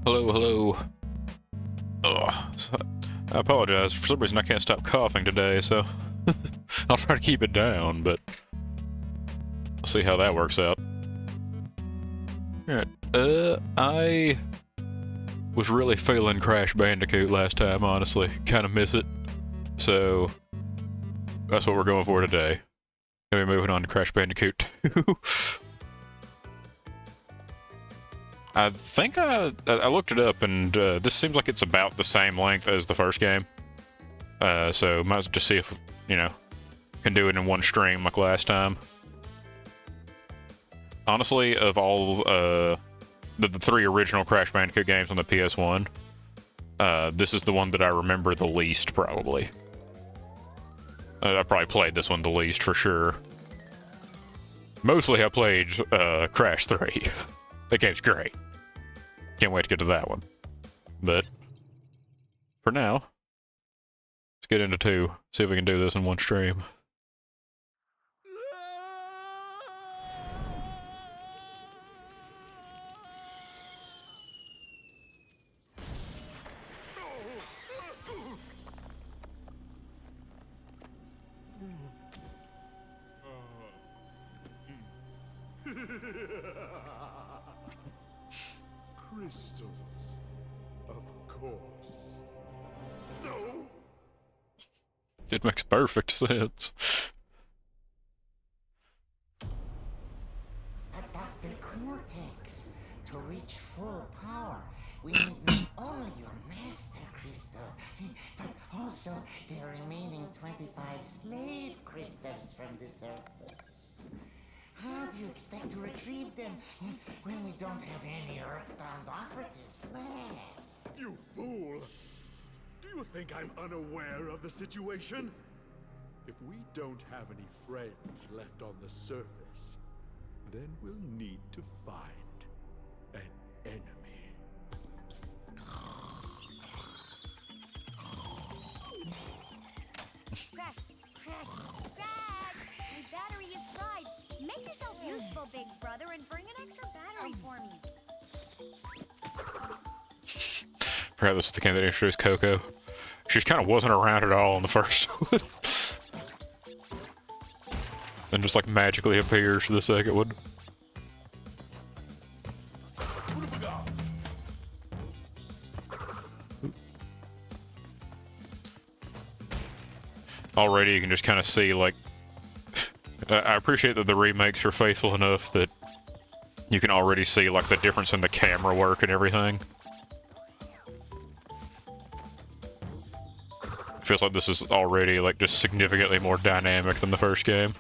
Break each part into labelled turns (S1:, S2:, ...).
S1: Hello, hello. Ugh. I apologize. For some reason, I can't stop coughing today, so I'll try to keep it down, but we'll see how that works out. Alright, I was really feeling Crash Bandicoot last time, honestly. Kind of miss it. So, that's what we're going for today. Gonna be moving on to Crash Bandicoot 2. I think I looked it up, and this seems like it's about the same length as the first game. So might as well just see if, you know, can do it in one stream like last time. Honestly, of all the three original Crash Bandicoot games on the PS1, this is the one that I remember the least, probably. I probably played this one the least, for sure. Mostly I played Crash 3. That game's great. Can't wait to get to that one. But for now, let's get into 2. See if we can do this in one stream.
S2: Crystals, of course. No!
S1: It makes perfect sense.
S3: But Dr. Cortex, to reach full power, we need not only your master crystal, but also the remaining 25 slave crystals from the surface. How do you expect to retrieve them when we don't have any earthbound operatives left?
S2: You fool! Do you think I'm unaware of the situation? If we don't have any friends left on the surface, then we'll need to find an enemy.
S4: Crash! Crash! Crash! My battery is fried. Make yourself useful, big brother, and bring an extra battery for me.
S1: Perhaps this is the game that introduced Coco. She just kind of wasn't around at all in the first one. And just like magically appears for the second one. Already you can just kind of see, like, I appreciate that the remakes are faithful enough that you can already see, like, the difference in the camera work and everything. Feels like this is already, like, just significantly more dynamic than the first game.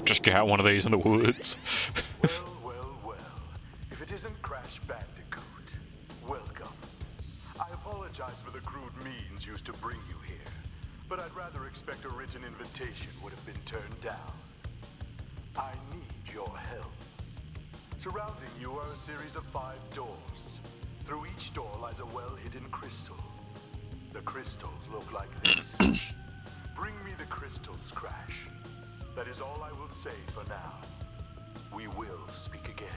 S1: Just got one of these in the woods.
S5: Well. If it isn't Crash Bandicoot, welcome. I apologize for the crude means used to bring you here, but I'd rather expect a written invitation would have been turned down. I need your help. Surrounding you are a series of 5 doors. Through each door lies a well-hidden crystal. The crystals look like this. Bring me the crystals, Crash. That is all I will say for now. We will speak again.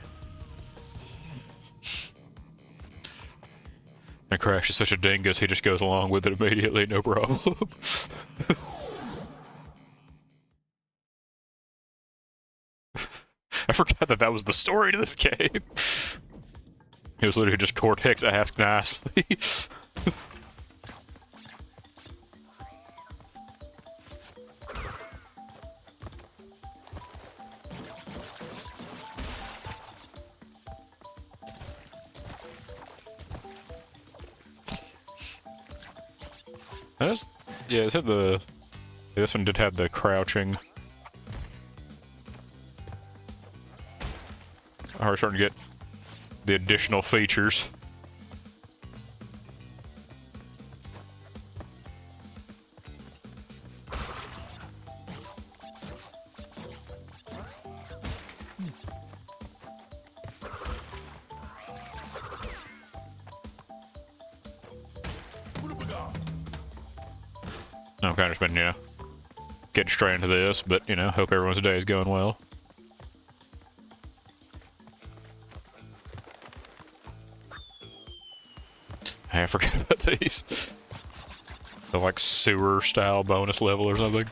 S1: And Crash is such a dingus, he just goes along with it immediately, no problem. I forgot that that was the story to this game. It was literally just Cortex asked nicely. Yeah, it said this one did have the crouching. We're starting to get the additional features. I've kind of just been, you know, getting straight into this, but, you know, hope everyone's day is going well. Hey, I forgot about these. The, like, sewer-style bonus level or something.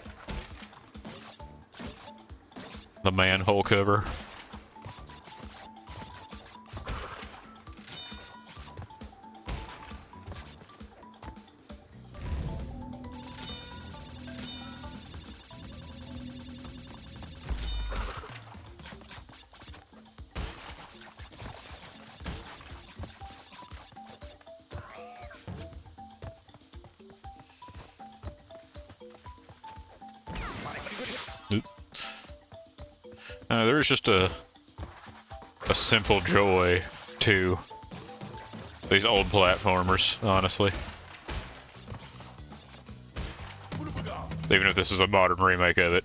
S1: The manhole cover. There's just a simple joy to these old platformers, honestly. Even if this is a modern remake of it.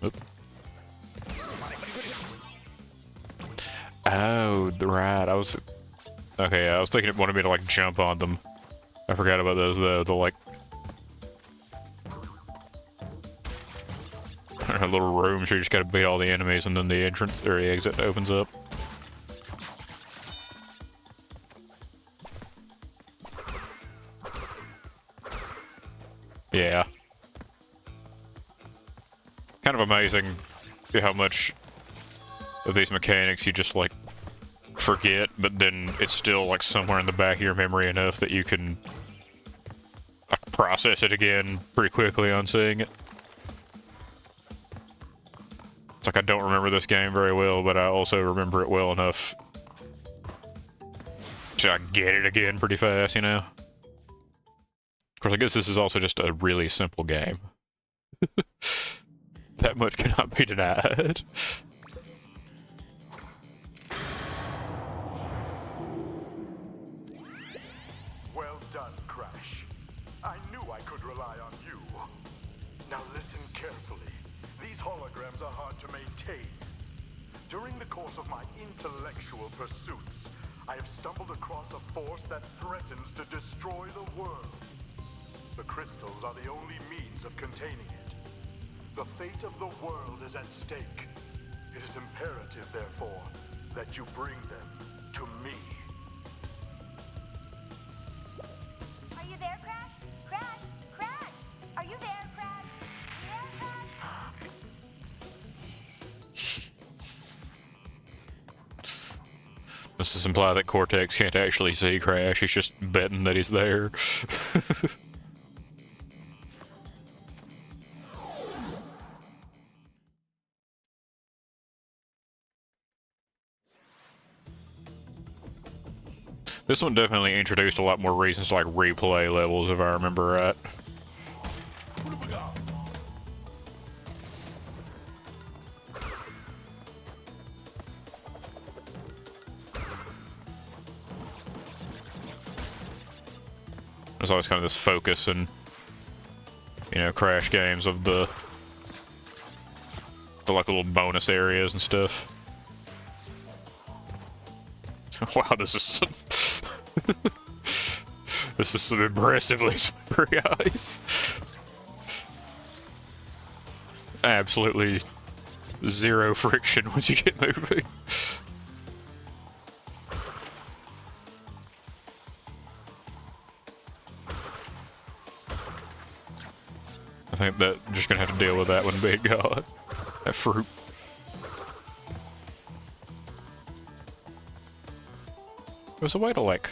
S1: Oop. Oh, right. I was thinking it wanted me to like jump on them. I forgot about those though. The like little rooms where you just gotta beat all the enemies and then the entrance or the exit opens up. Yeah. Kind of amazing how much of these mechanics you just like forget, but then it's still like somewhere in the back of your memory enough that you can process it again pretty quickly on seeing it. It's like I don't remember this game very well, but I also remember it well enough so I get it again pretty fast, you know? Of course, I guess this is also just a really simple game. That much cannot be denied.
S5: Well done, Crash. I knew I could rely on you. Now listen carefully. These holograms are hard to maintain. During the course of my intellectual pursuits, I have stumbled across a force that threatens to destroy the world. The crystals are the only means of containing it. The fate of the world is at stake. It is imperative, therefore, that you bring them to me.
S4: Are you there, Crash? Crash! Crash! Are you there, Crash? You there, Crash?
S1: Does this imply that Cortex can't actually see Crash? He's just betting that he's there. This one definitely introduced a lot more reasons to like replay levels, if I remember right. There's always kind of this focus in, you know, Crash games of the like little bonus areas and stuff. Wow, this is some this is some impressively slippery ice. Absolutely zero friction once you get moving. I think that I'm just gonna have to deal with that one being gone. That fruit. There's a way to like...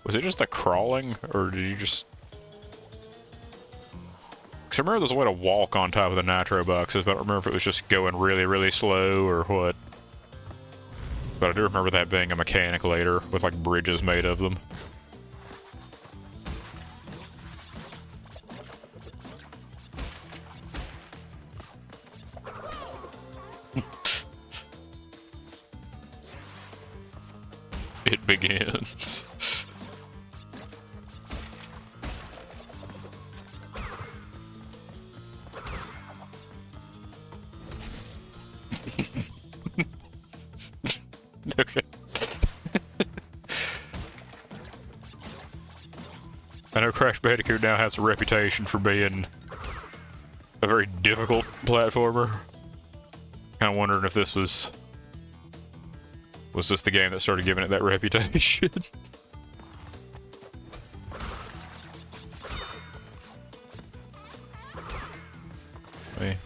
S1: Was it just the crawling, or did you just... Because I remember there's a way to walk on top of the nitro boxes, but I don't remember if it was just going really, really slow or what. But I do remember that being a mechanic later, with like bridges made of them. It begins. Okay. I know Crash Bandicoot now has a reputation for being a very difficult platformer. Kind of wondering if this was this the game that started giving it that reputation.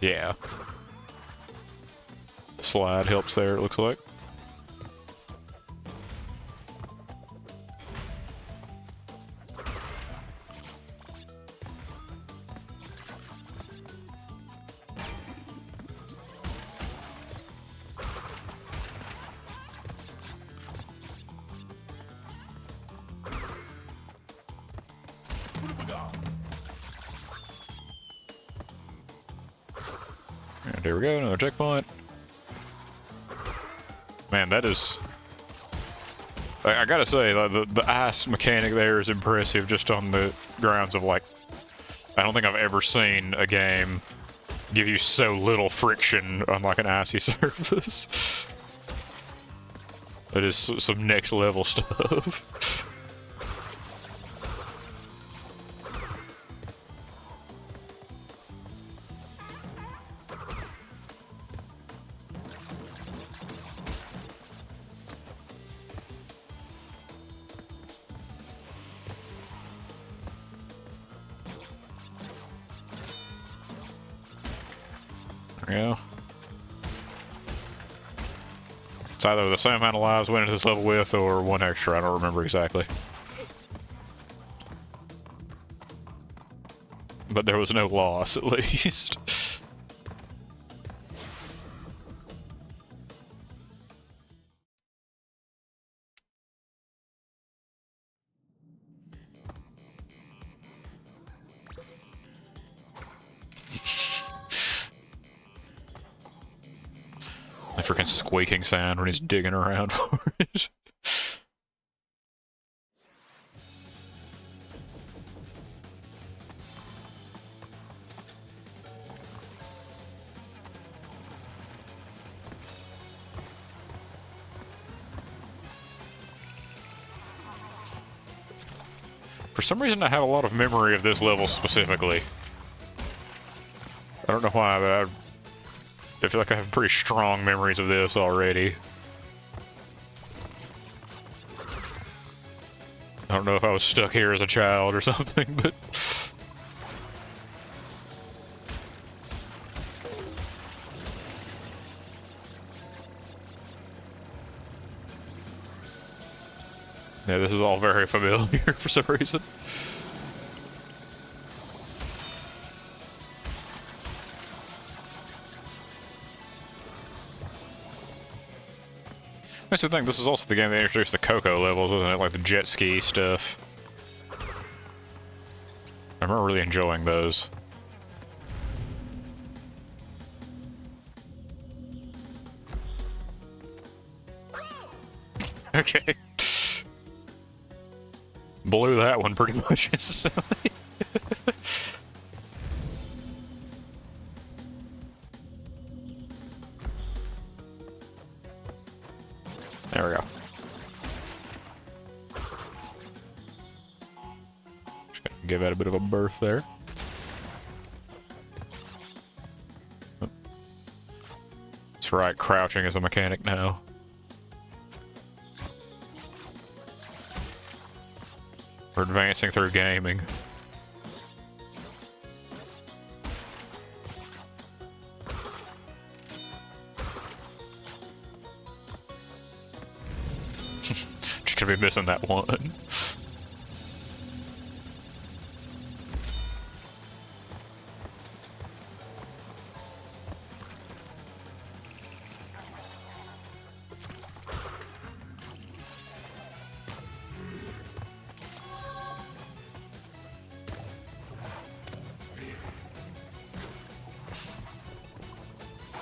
S1: Yeah. The slide helps there, it looks like. And there we go, another checkpoint. Man, that is... I gotta say, the ice mechanic there is impressive just on the grounds of, like... I don't think I've ever seen a game give you so little friction on, like, an icy surface. That is some next level stuff. Yeah. It's either the same amount of lives went into this level with, or one extra, I don't remember exactly. But there was no loss, at least. The freaking squeaking sound when he's digging around for it. For some reason, I have a lot of memory of this level specifically. I don't know why, but I feel like I have pretty strong memories of this already. I don't know if I was stuck here as a child or something, but... Yeah, this is all very familiar for some reason. I used to think this is also the game that introduced the Coco levels, wasn't it? Like the jet ski stuff. I remember really enjoying those. Okay. Blew that one pretty much instantly. There we go. Just gotta give that a bit of a berth there. That's right, crouching is a mechanic now. We're advancing through gaming. Just gonna be missing that one.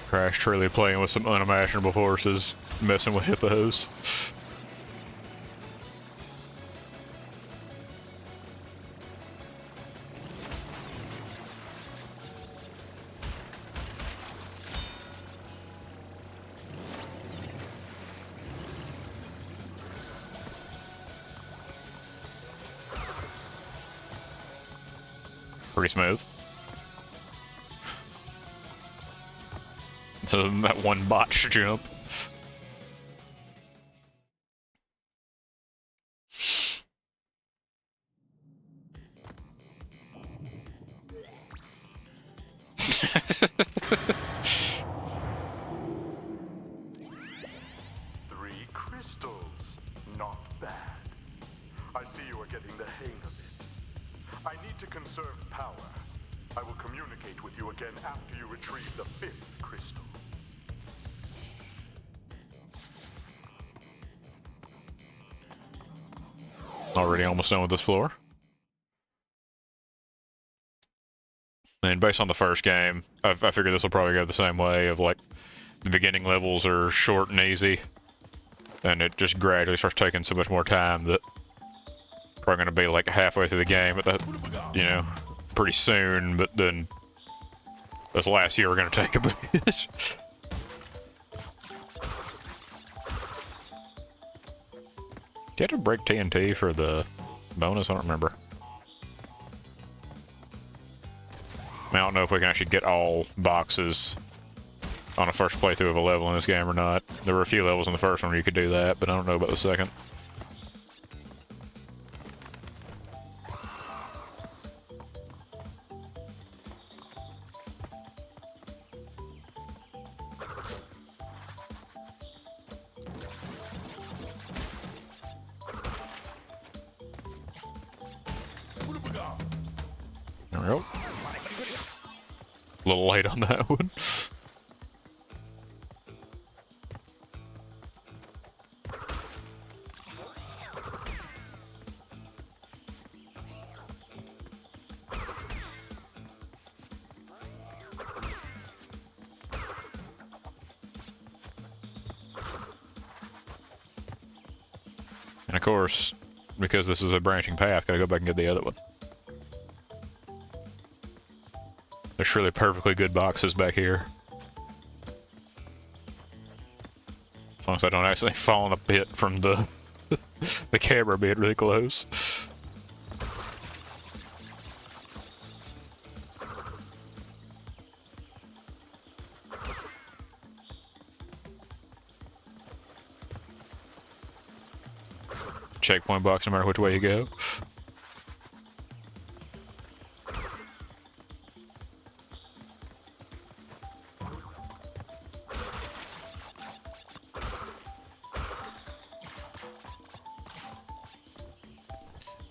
S1: Crash truly playing with some unimaginable forces, messing with hippos. Pretty smooth. Other than that one botch jump.
S5: Three crystals. Not bad. I see you are getting the hang of it. I need to conserve power. I will communicate with you again after you retrieve the fifth crystal.
S1: Already almost done with this floor. And based on the first game, I figure this will probably go the same way of like the beginning levels are short and easy, and it just gradually starts taking so much more time that probably going to be like halfway through the game at that, you know, pretty soon. But then this last year we're going to take a bit. Do you have to break TNT for the bonus? I don't remember. I don't know if we can actually get all boxes on a first playthrough of a level in this game or not. There were a few levels in the first one where you could do that, but I don't know about the second. There we go. A little late on that one. And of course, because this is a branching path, gotta go back and get the other one. There's surely perfectly good boxes back here. As long as I don't actually fall in a pit from the the camera being really close. Checkpoint box no matter which way you go.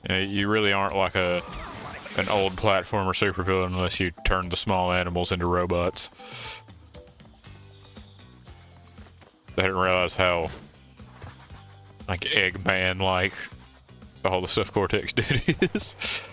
S1: You really aren't like an old platformer supervillain unless you turn the small animals into robots. I didn't realize how like Eggman-like all the stuff Cortex did is.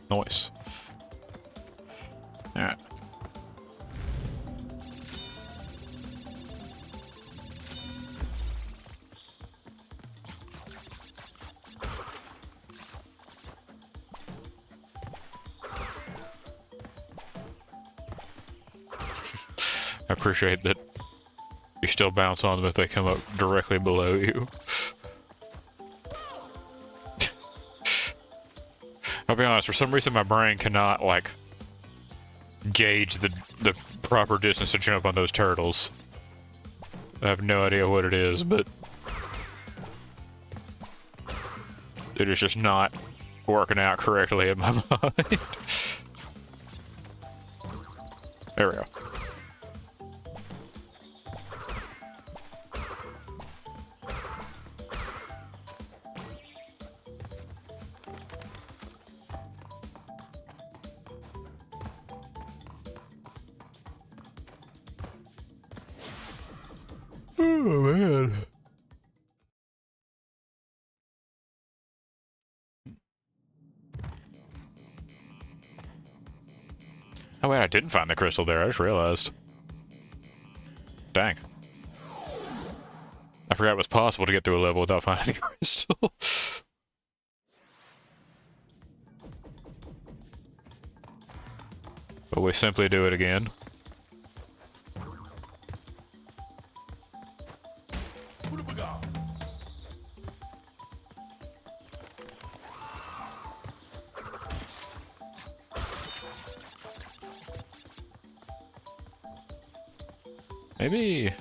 S1: Nice. Alright. I appreciate that you still bounce on them if they come up directly below you. I'll be honest, for some reason my brain cannot, like, gauge the proper distance to jump on those turtles. I have no idea what it is, but it is just not working out correctly in my mind. There we go. Oh man. Oh wait, I didn't find the crystal there, I just realized. Dang. I forgot it was possible to get through a level without finding the crystal. But we simply do it again. Maybe...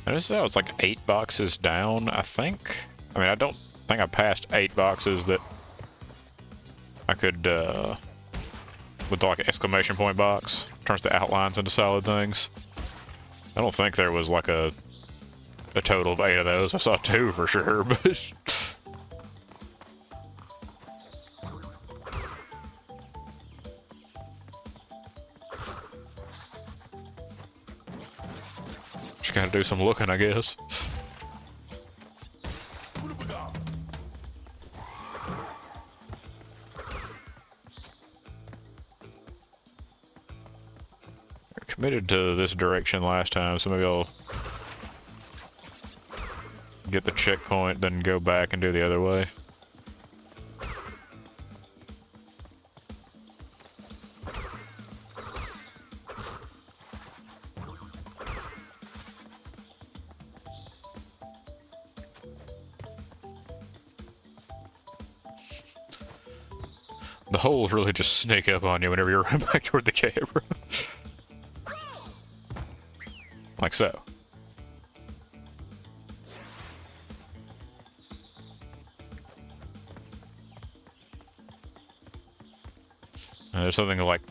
S1: I just thought it was like 8 boxes down, I think. I mean, I don't think I passed 8 boxes that I could, with like an exclamation point box. Turns the outlines into solid things. I don't think there was like a total of 8 of those. I saw 2 for sure, but... Just gotta do some looking, I guess. I committed to this direction last time, so maybe I'll get the checkpoint, then go back and do the other way. The holes really just sneak up on you whenever you're running back toward the camera. Like so. And there's something like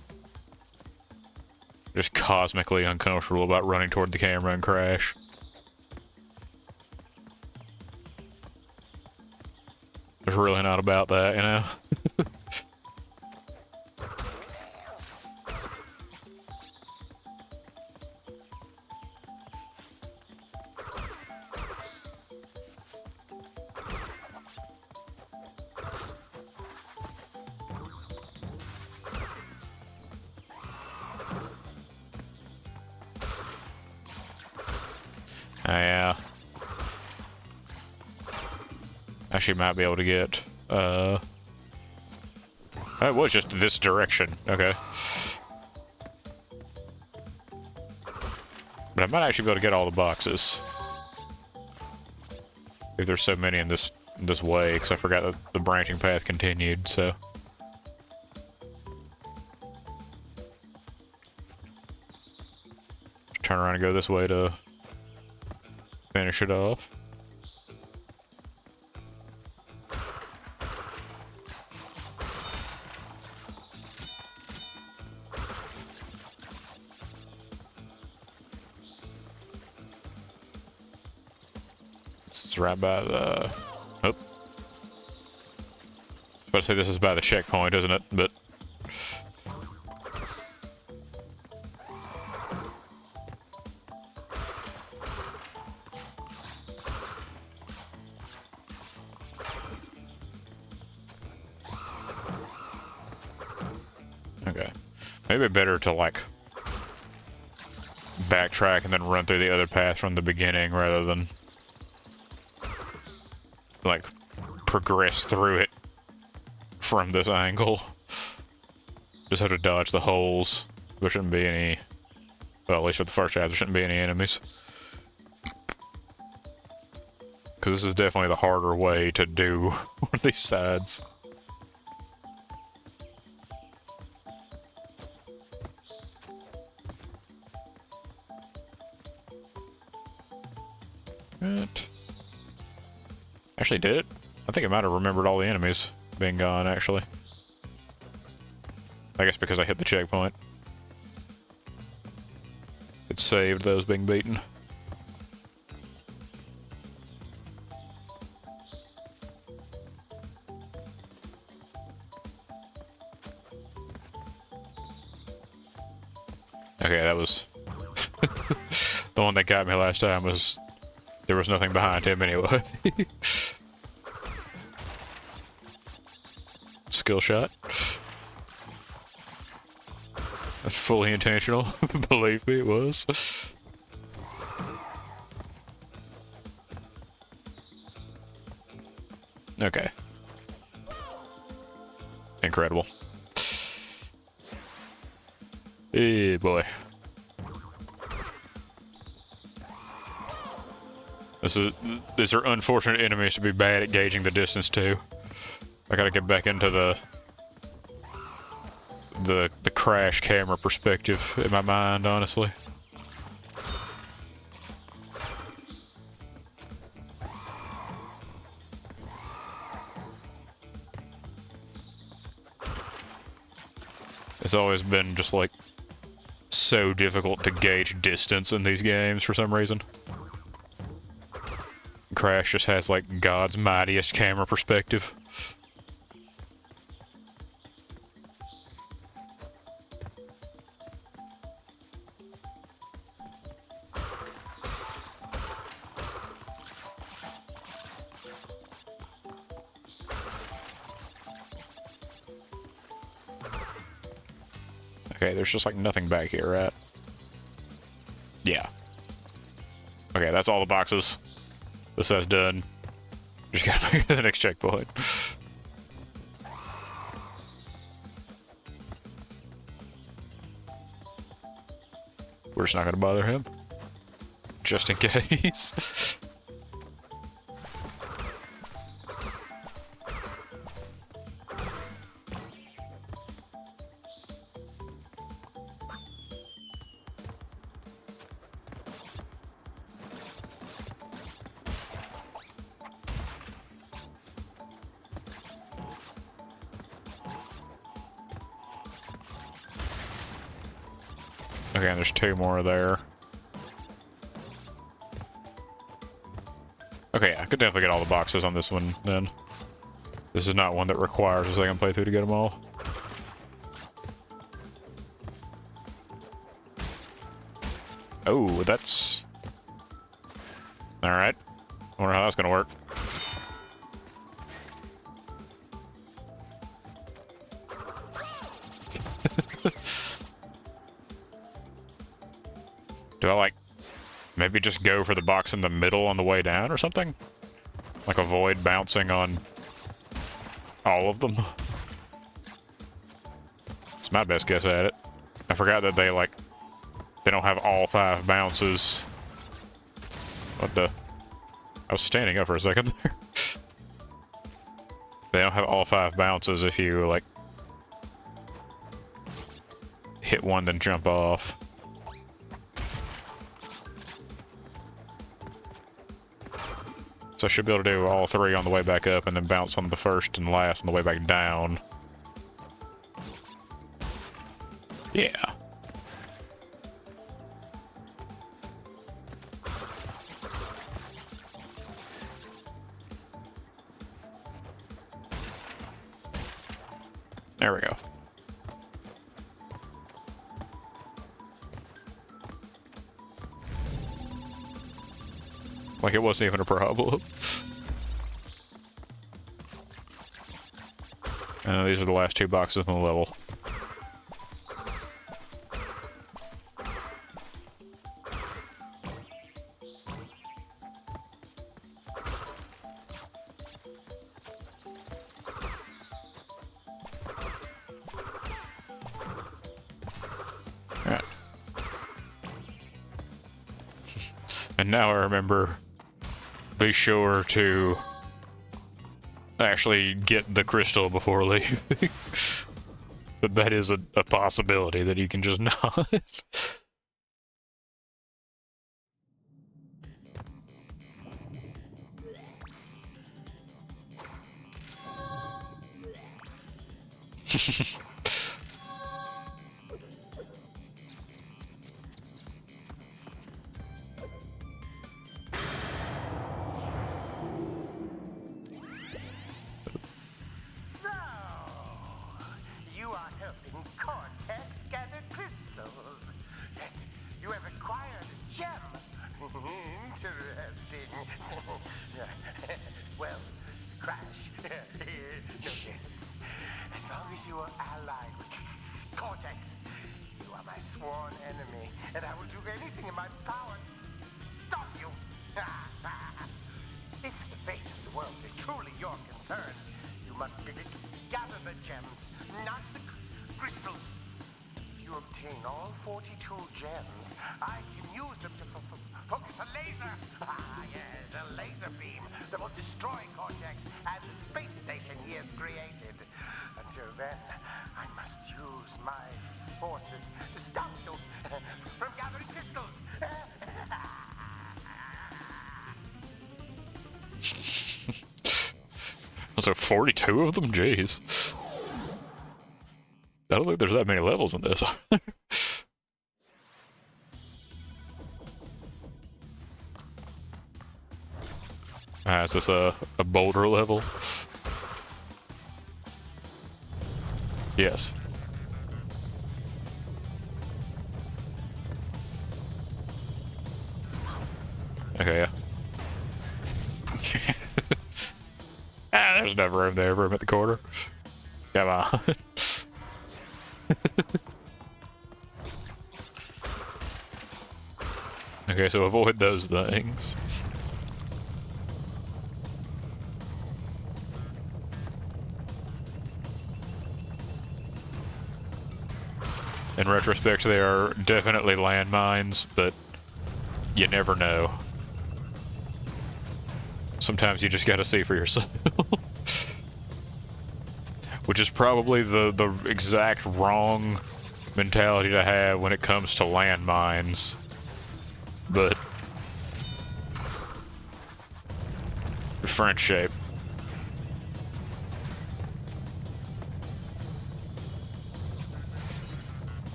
S1: just cosmically uncomfortable about running toward the camera and crash. It's really not about that, you know? Yeah. Actually might be able to get, it was just this direction, okay. But I might actually be able to get all the boxes. If there's so many in this way, because I forgot that the branching path continued, so. Just turn around and go this way to finish it off. This is right by the... Oh. I was about to say this is by the checkpoint, isn't it? But... Okay. Maybe better to, like, backtrack and then run through the other path from the beginning rather than, like, progress through it from this angle. Just have to dodge the holes. There shouldn't be any... Well, at least for the first half, there shouldn't be any enemies. Because this is definitely the harder way to do one of these sides. Right. Actually did it? I think I might have remembered all the enemies being gone, actually. I guess because I hit the checkpoint. It saved those being beaten. Okay, that was... The one that got me last time was there was nothing behind him anyway. Skill shot. That's fully intentional. Believe me, it was. Okay. Incredible. Hey, boy. These are unfortunate enemies to be bad at gauging the distance too. I gotta get back into the crash camera perspective in my mind, honestly. It's always been just like so difficult to gauge distance in these games for some reason. Crash just has like God's mightiest camera perspective. Okay, there's just like nothing back here, right? Yeah. Okay, that's all the boxes. This has done. Just gotta make it to the next checkpoint. We're just not gonna bother him. Just in case. Okay, and there's two more there. Okay, I could definitely get all the boxes on this one then. This is not one that requires a second playthrough to get them all. Oh, that's... Alright. Wonder how that's gonna work. Do I, like, maybe just go for the box in the middle on the way down or something? Like, avoid bouncing on all of them? It's my best guess at it. I forgot that they, like, they don't have all 5 bounces. What the? I was standing up for a second there. They don't have all 5 bounces if you, like, hit one then jump off. So I should be able to do all 3 on the way back up and then bounce on the first and last on the way back down. Yeah. There we go. Like it wasn't even a problem. These are the last 2 boxes on the level. Alright. And now I remember, be sure to actually get the crystal before leaving. But that is a possibility that you can just not.
S6: So, you are helping Cortex gather crystals. Yet, you have acquired a gem you are allied with Cortex. You are my sworn enemy, and I will do anything in my power to stop you. If the fate of the world is truly your concern, you must gather the gems, not the crystals. If you obtain all 42 gems, I can use them to focus a laser. Yes, a laser beam that will destroy Cortex and the space station he has created. Until then, I must use my forces to stop you from gathering crystals.
S1: So 42 of them? Jeez. I don't think there's that many levels in this. Is this a boulder level? Yes. Okay, yeah. There's no room there. Room at the corner. Come on. Okay, so avoid those things. In retrospect, they are definitely landmines, but you never know. Sometimes you just gotta see for yourself. Which is probably the exact wrong mentality to have when it comes to landmines. But French shape.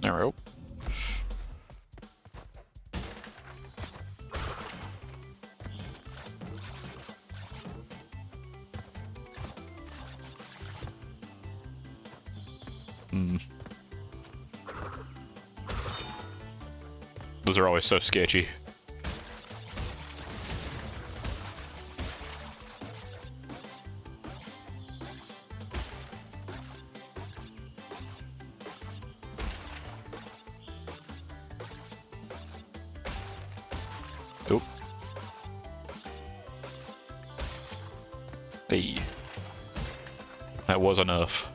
S1: There we go. Those are always so sketchy. Oop. Hey. That was enough.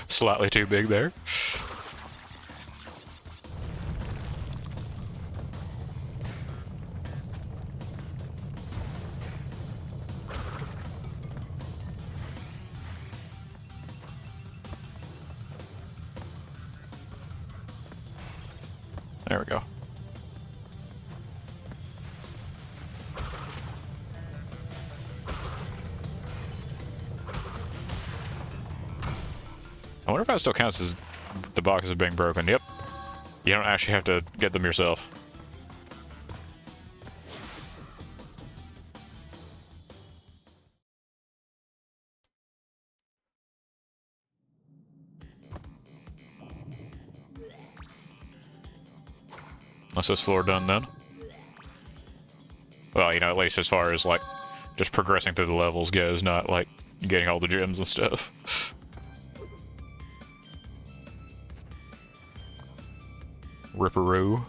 S1: Slightly too big there. There we go. I wonder if that still counts as the boxes being broken. Yep. You don't actually have to get them yourself. That's this floor done then. Well, you know, at least as far as, like, just progressing through the levels goes, not, like, getting all the gems and stuff. Ripperoo.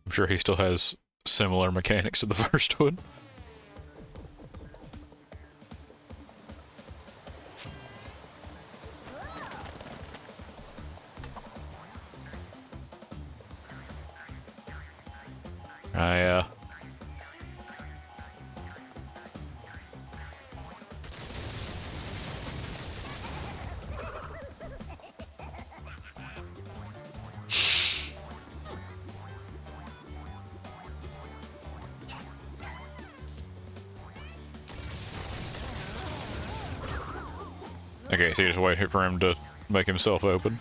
S1: I'm sure he still has similar mechanics to the first one. I, Okay, so you just wait for him to make himself open.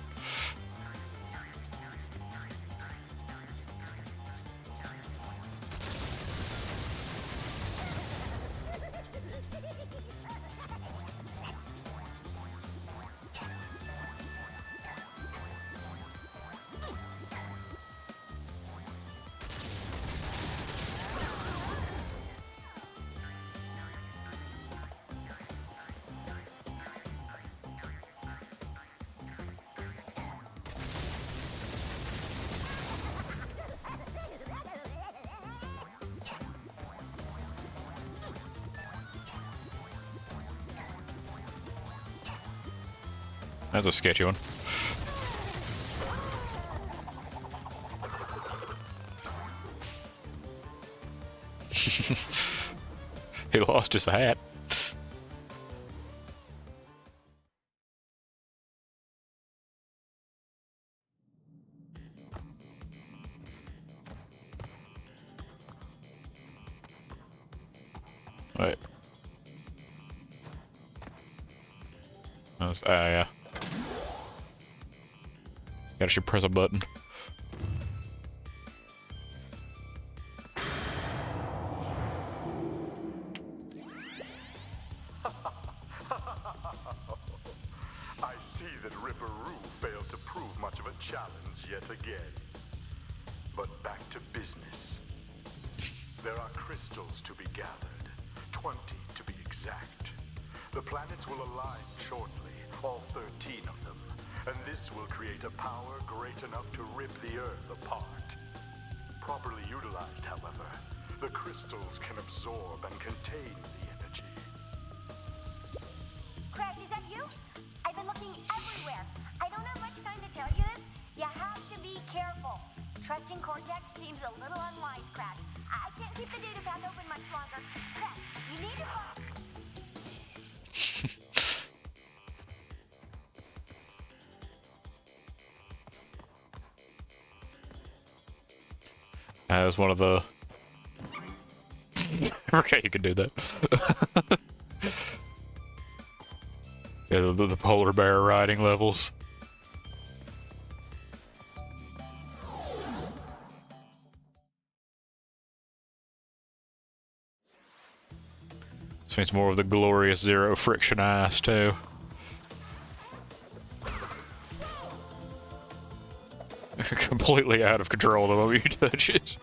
S1: That's a sketchy one. He lost his hat. Wait. That's, yeah. Gotta should press a button.
S5: I see that Ripperoo failed to prove much of a challenge yet again. But back to business. There are crystals to be gathered, 20 to be exact. The planets will align shortly, all 13 of them, and this will create a power great enough to rip the Earth apart. Properly utilized, however, the crystals can absorb and contain the energy.
S4: Crash, is that you? I've been looking everywhere. I don't have much time to tell you this. You have to be careful. Trusting Cortex seems a little unwise, Crash. I can't keep the data path open much longer. Crash, you need to...
S1: As one of the... I forgot you could do that. Yeah, the polar bear riding levels. This means more of the glorious zero friction ice too. Completely out of control the moment you touch it.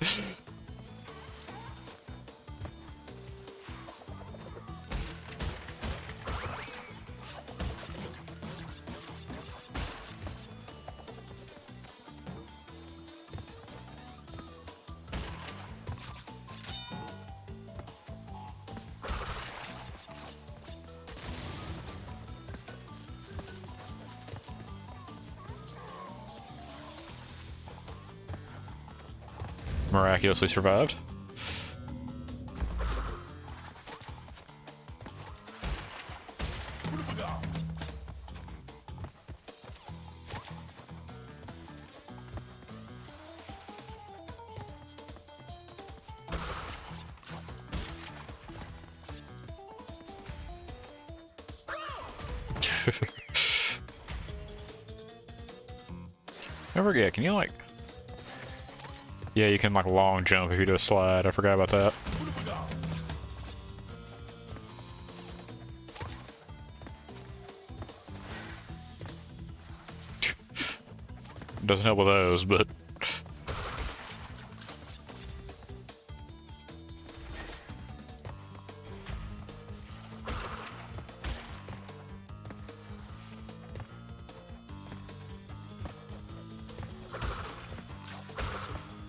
S1: Miraculously survived. I forget, can you like... Yeah, you can like long jump if you do a slide. I forgot about that. Doesn't help with those, but...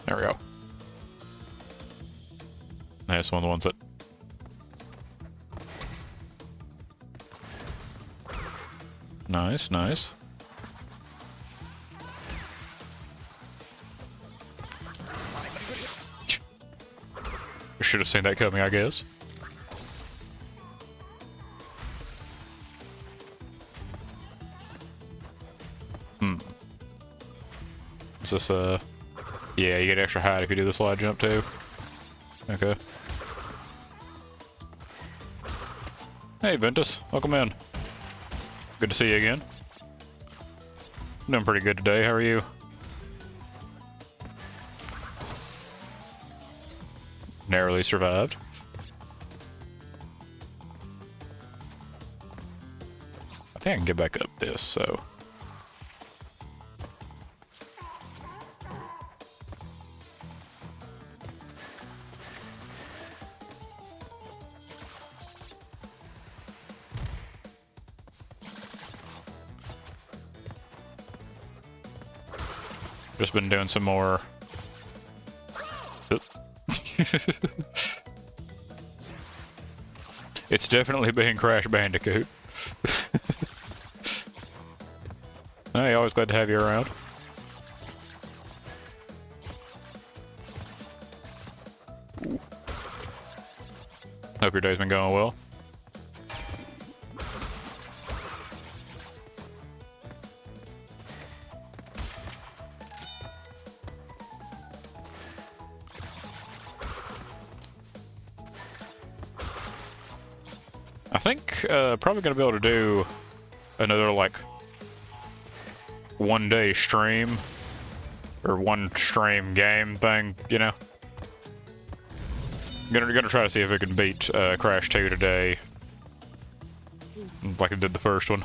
S1: There we go. That's one of the ones that... Nice, nice. should have seen that coming, I guess. Is this, yeah, you get extra height if you do the slide jump, too. Okay. Hey, Ventus. Welcome in. Good to see you again. Doing pretty good today. How are you? Narrowly survived. I think I can get back up this, so... Just been doing some more... It's definitely being Crash Bandicoot. Hey, always glad to have you around. Hope your day's been going well. I think probably gonna be able to do another like one-day stream or one stream game thing, you know. Gonna try to see if we can beat Crash 2 today, like I did the first one.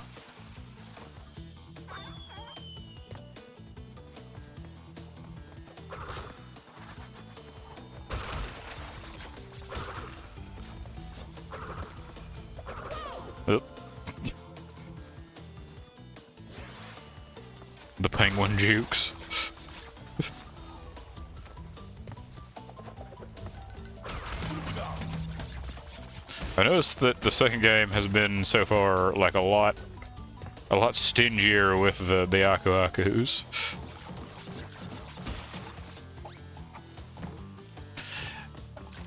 S1: Oop. The penguin jukes. I noticed that the second game has been so far like a lot stingier with the Aku Akus.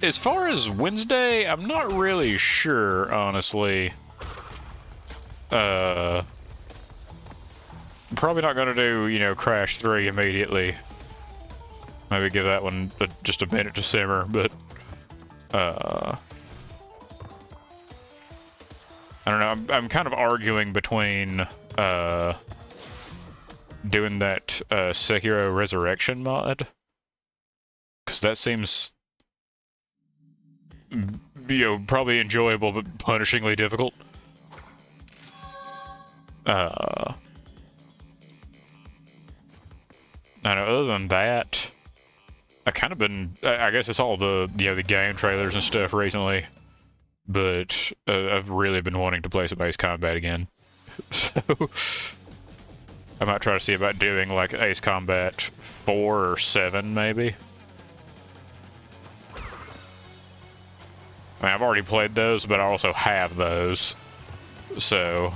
S1: As far as Wednesday, I'm not really sure, honestly. Probably not gonna do, you know, Crash 3 immediately. Maybe give that one just a minute to simmer, but, I don't know, I'm kind of arguing between, doing that, Sekiro Resurrection mod. Because that seems, you know, probably enjoyable, but punishingly difficult. I know, other than that, I kind of been, I guess it's all the, you know, the game trailers and stuff recently, but I've really been wanting to play some Ace Combat again. So, I might try to see about doing like Ace Combat 4 or 7 maybe. I mean, I've already played those, but I also have those, so...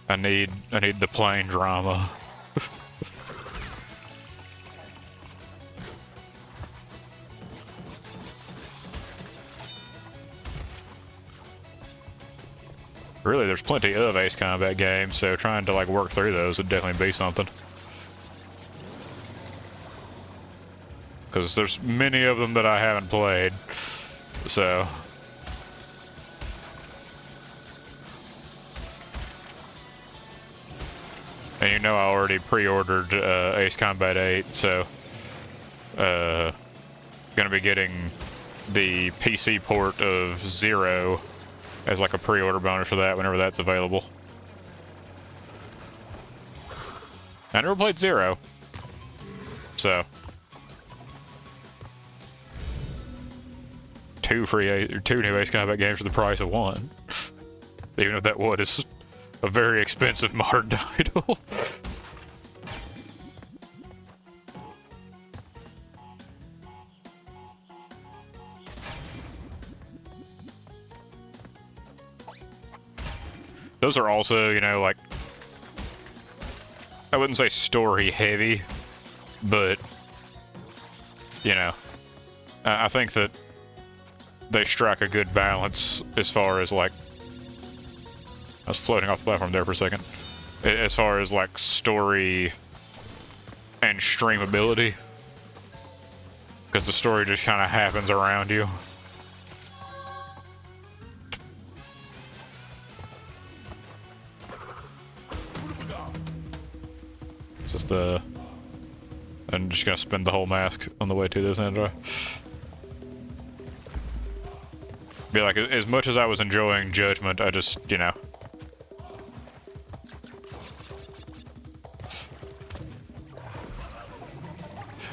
S1: I need the plain drama. Really, there's plenty of Ace Combat games, so trying to like work through those would definitely be something. Because there's many of them that I haven't played, so... And you know I already pre-ordered Ace Combat 8, so... gonna be getting the PC port of 0 as like a pre-order bonus for that whenever that's available. I never played 0, so... Two new Ace Combat games for the price of one. Even if that one is a very expensive modern title. Those are also, you know, like, I wouldn't say story heavy, but you know, I think that they strike a good balance as far as, like, I was floating off the platform there for a second. As far as, like, story and streamability. Because the story just kind of happens around you. It's just the... I'm just gonna spin the whole mask on the way to this end. Be like, as much as I was enjoying Judgment, I just, you know...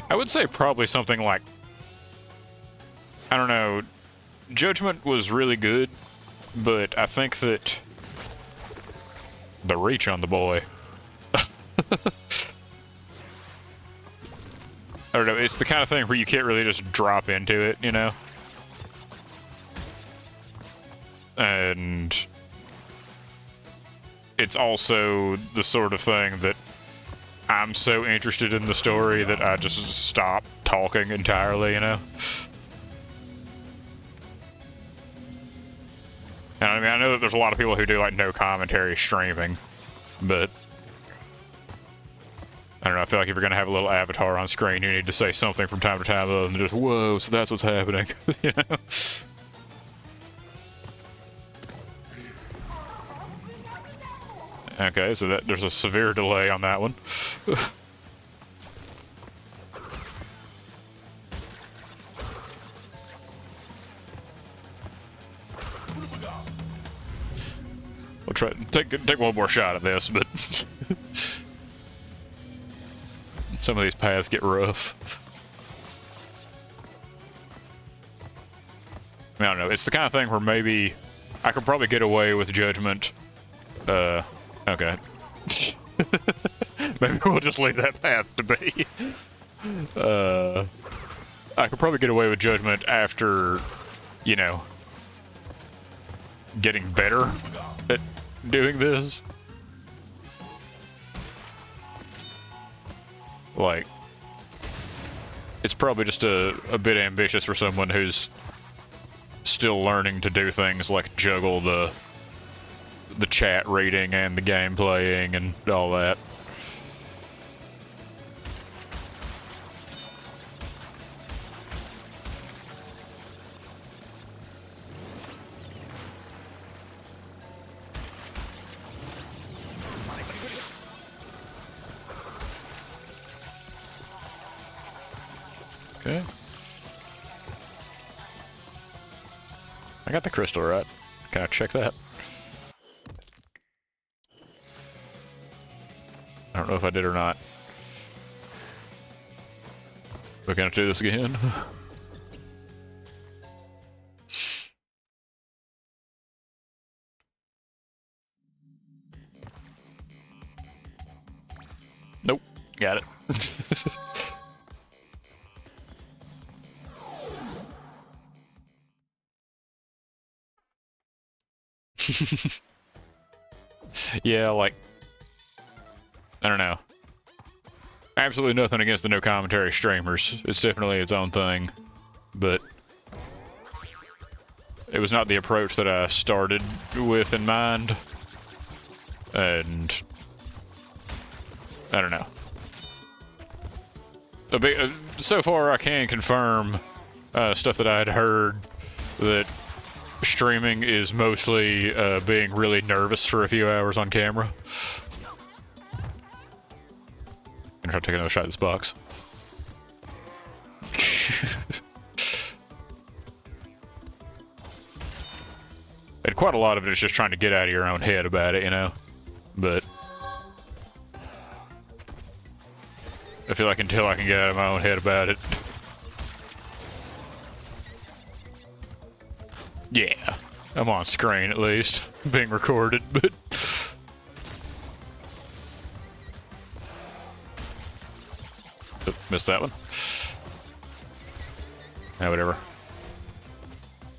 S1: I would say probably something like... I don't know... Judgment was really good, but I think that... the reach on the boy... I don't know, it's the kind of thing where you can't really just drop into it, you know? And... it's also the sort of thing that I'm so interested in the story that I just stop talking entirely, you know? And I mean, I know that there's a lot of people who do, like, no commentary streaming, but... I don't know, I feel like if you're gonna have a little avatar on screen, you need to say something from time to time other than just, whoa, so that's what's happening, you know? Okay, so that there's a severe delay on that one. We'll try take one more shot at this, but some of these paths get rough. I don't know. It's the kind of thing where maybe I could probably get away with Judgment. Okay. Maybe we'll just leave that path to be. I could probably get away with Judgment after, you know, getting better at doing this. Like, it's probably just a bit ambitious for someone who's still learning to do things like juggle the chat reading and the game playing and all that. Okay. I got the crystal right. Can I check that? I don't know if I did or not. We're gonna do this again. Nope. Got it. Yeah, like, I don't know. Absolutely nothing against the no commentary streamers. It's definitely its own thing. But it was not the approach that I started with in mind. And I don't know. So far I can confirm stuff that I had heard, that streaming is mostly being really nervous for a few hours on camera. I'm gonna try to take another shot at this box. And quite a lot of it is just trying to get out of your own head about it, you know? But I feel like until I can get out of my own head about it. Yeah, I'm on screen at least, being recorded, but... Oh, missed that one. Yeah, whatever.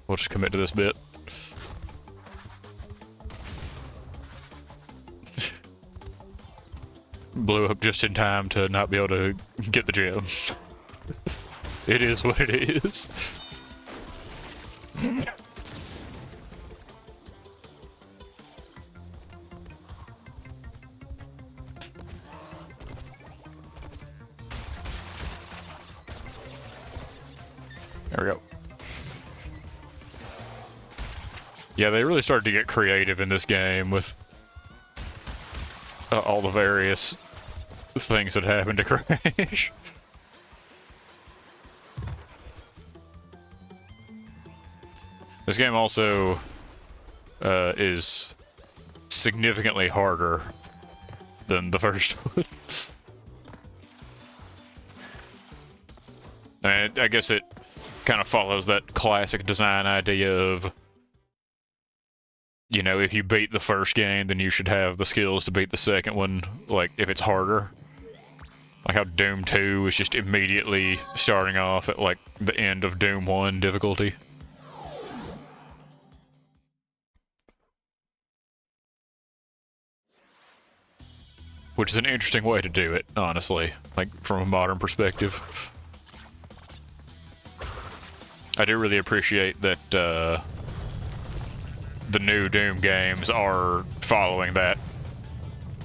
S1: We'll just commit to this bit. Blew up just in time to not be able to get the gem. It is what it is. There we go. Yeah, they really started to get creative in this game with all the various things that happened to Crash. This game also is significantly harder than the first one. And I guess it kind of follows that classic design idea of, you know, if you beat the first game, then you should have the skills to beat the second one, like, if it's harder. Like how Doom 2 is just immediately starting off at, like, the end of Doom 1 difficulty. Which is an interesting way to do it, honestly, like, from a modern perspective. I do really appreciate that the new Doom games are following that,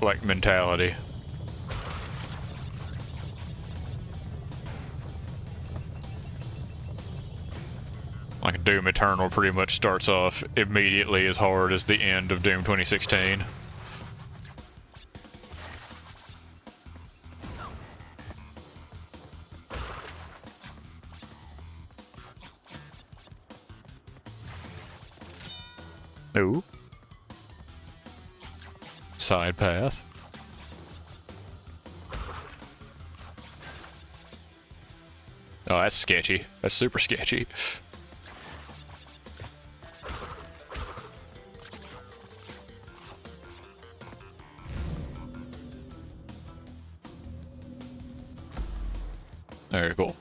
S1: like, mentality. Like, Doom Eternal pretty much starts off immediately as hard as the end of Doom 2016. Ooh. Side path. Oh, that's sketchy. That's super sketchy. Very cool.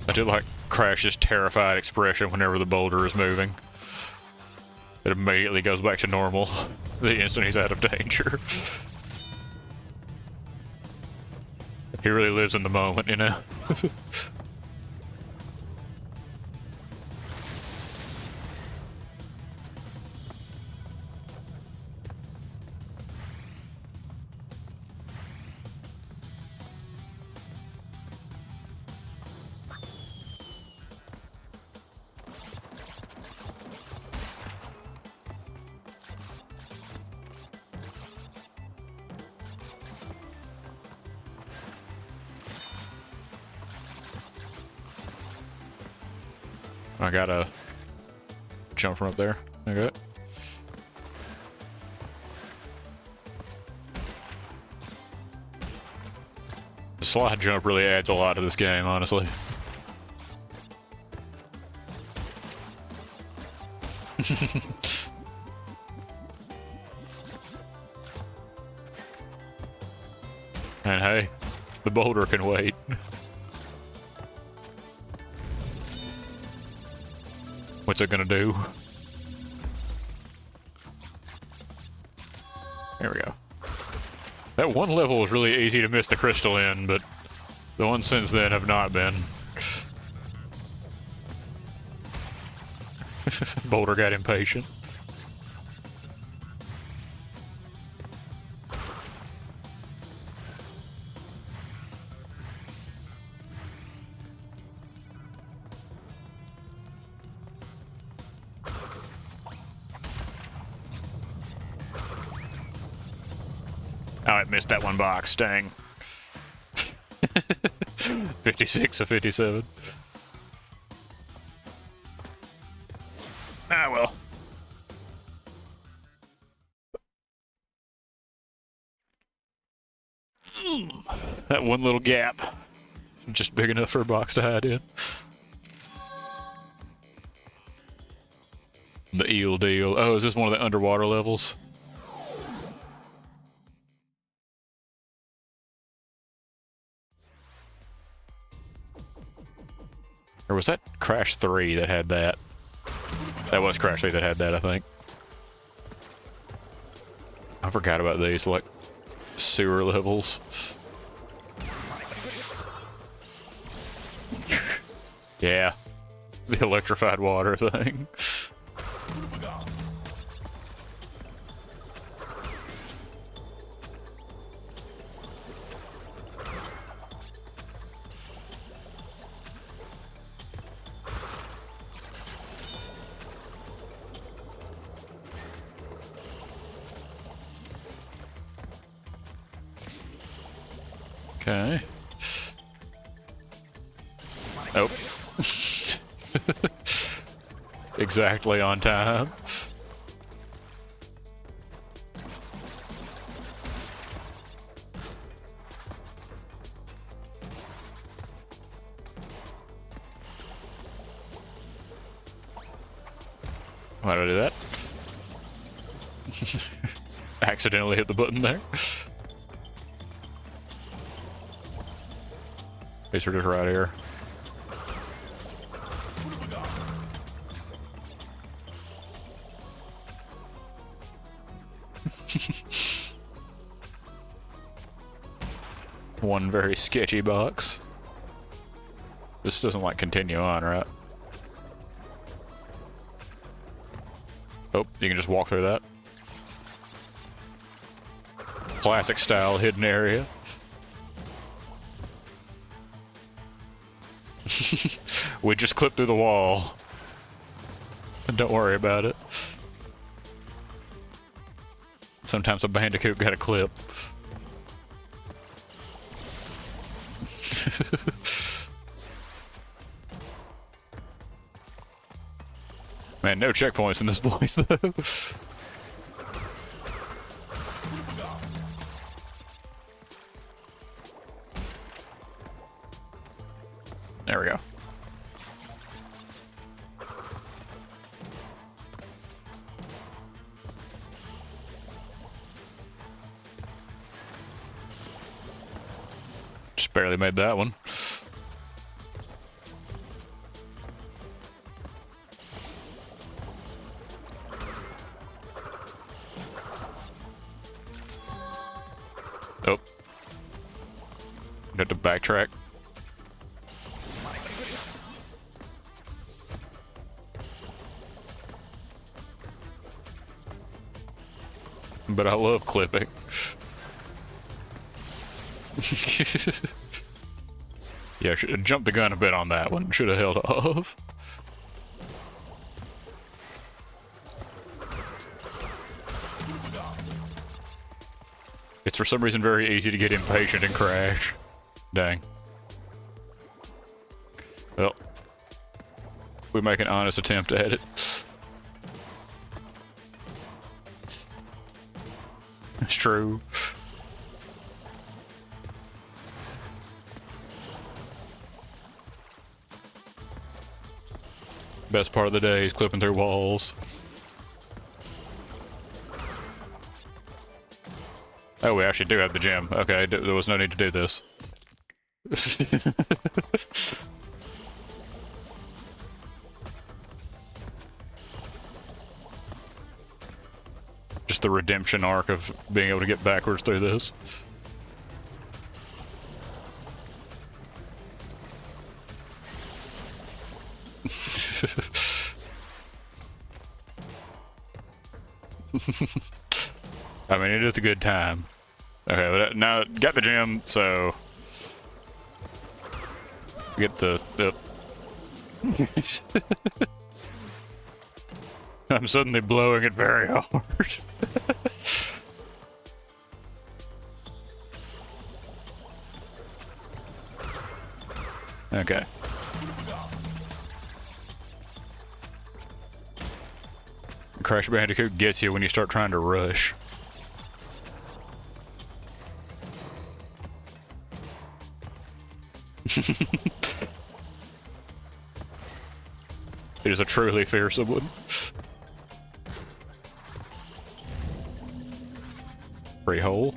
S1: I do like Crash's terrified expression whenever the boulder is moving. It immediately goes back to normal the instant he's out of danger. He really lives in the moment, you know? I gotta jump from up there. Okay. The slide jump really adds a lot to this game, honestly. And hey, the boulder can wait. What's it gonna do? There we go. That one level was really easy to miss the crystal in, but the ones since then have not been. Boulder got impatient. Oh, I missed that one box, dang. 56 of 57. Ah, well. That one little gap. Just big enough for a box to hide in. The eel deal. Oh, is this one of the underwater levels? Or was that Crash 3 that had that? That was Crash 3 that had that, I think. I forgot about these, like, sewer levels. Yeah. The electrified water thing. Okay. Nope. Exactly on time. Why did I do that? Accidentally hit the button there. These are just right here. One very sketchy box. This doesn't like continue on, right? Oh, you can just walk through that. Classic style hidden area. We just clipped through the wall. Don't worry about it. Sometimes a Bandicoot got a clip. Man, no checkpoints in this place, though. There we go. Just barely made that one. Oh. Got to backtrack. But I love clipping. Yeah, I should have jumped the gun a bit on that one. Should have held off. It's for some reason very easy to get impatient and crash. Dang. Well, we make an honest attempt at it. It's true. Best part of the day is clipping through walls. Oh, we actually do have the gym. Okay, there was no need to do this. Just the redemption arc of being able to get backwards through this. I mean, it is a good time. Okay, but now got the gym, so get the. I'm suddenly blowing it very hard. Okay. Crash Bandicoot gets you when you start trying to rush. It is a truly fearsome one. Free hole.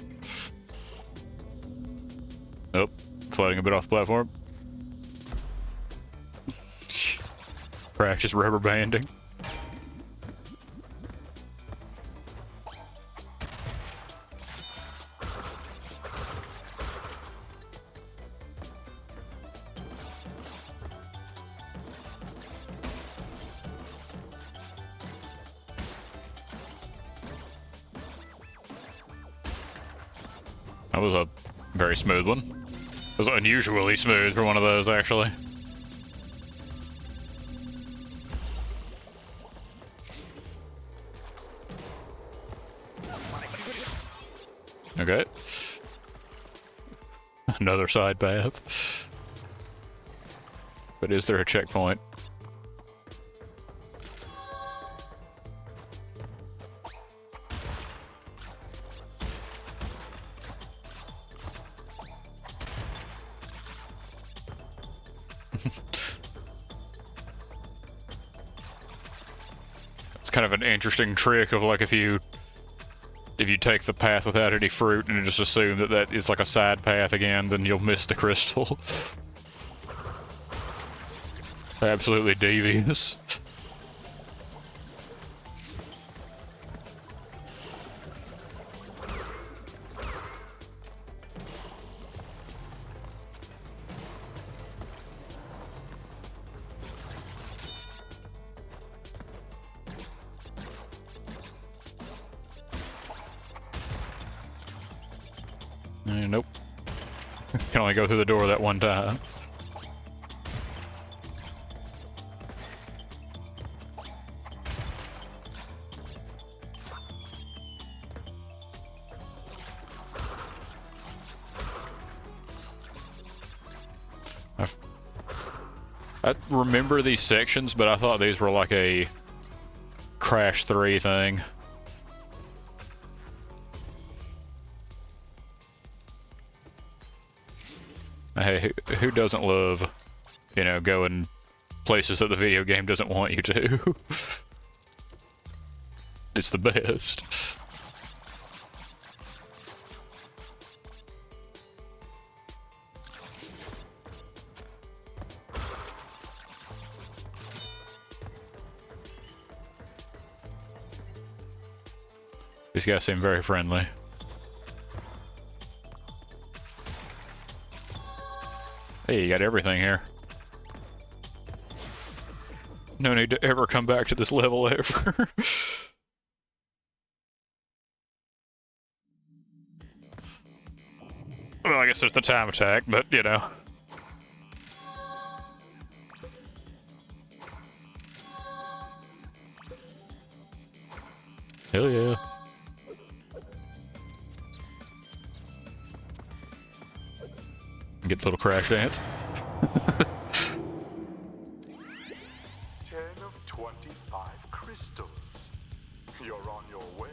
S1: Nope. Floating a bit off the platform. Crash is rubber banding. That was a very smooth one. It was unusually smooth for one of those, actually. Okay. Another side path. But is there a checkpoint? It's kind of an interesting trick of like if you take the path without any fruit and just assume that that is like a side path again, then you'll miss the crystal. Absolutely devious. Nope. Can only go through the door that one time. I remember these sections, but I thought these were like a Crash 3 thing. Hey, who doesn't love, you know, going places that the video game doesn't want you to? It's the best. These guys seem very friendly. Hey, you got everything here. No need to ever come back to this level ever. Well, I guess there's the time attack, but you know. Hell yeah. Get the little crash dance.
S5: 10 of 25 crystals. You're on your way.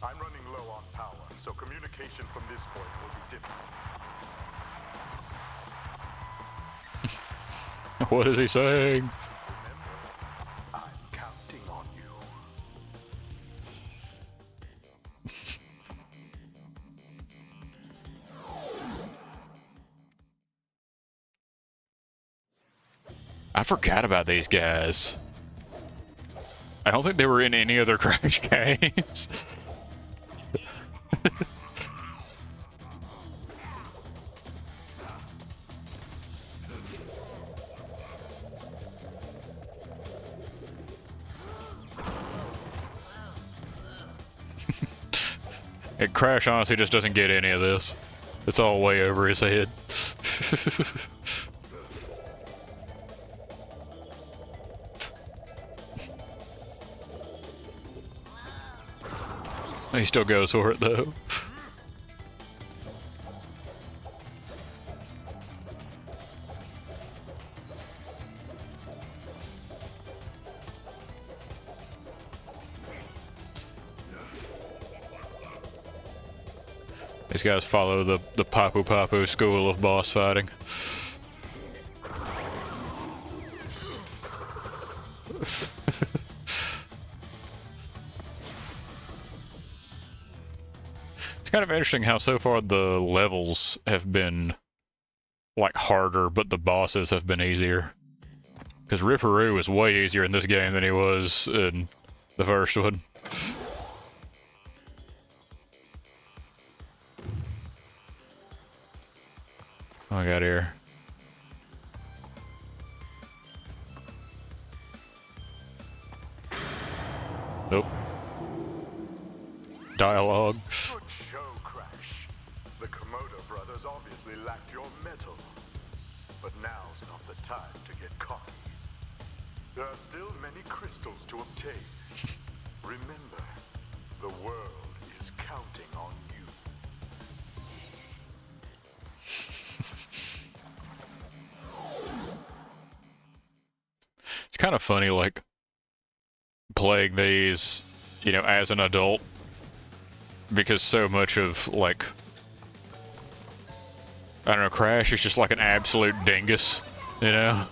S5: I'm running low on power, so communication from this point will be difficult.
S1: What is he saying?
S5: Remember, I'm counting on you.
S1: I forgot about these guys. I don't think they were in any other Crash games. And Crash honestly just doesn't get any of this. It's all way over his head. He still goes for it though. These guys follow the Papu Papu school of boss fighting. It's kind of interesting how so far the levels have been, like, harder, but the bosses have been easier. Because Ripperoo is way easier in this game than he was in the first one. What I got here? Nope. Dialogue.
S5: Good show, Crash. The Komodo brothers obviously lacked your mettle. But now's not the time to get cocky. There are still many crystals to obtain. Remember, the world is counting on you.
S1: It's kind of funny, like, playing these, you know, as an adult. Because so much of, like, I don't know, Crash is just like an absolute dingus, you know?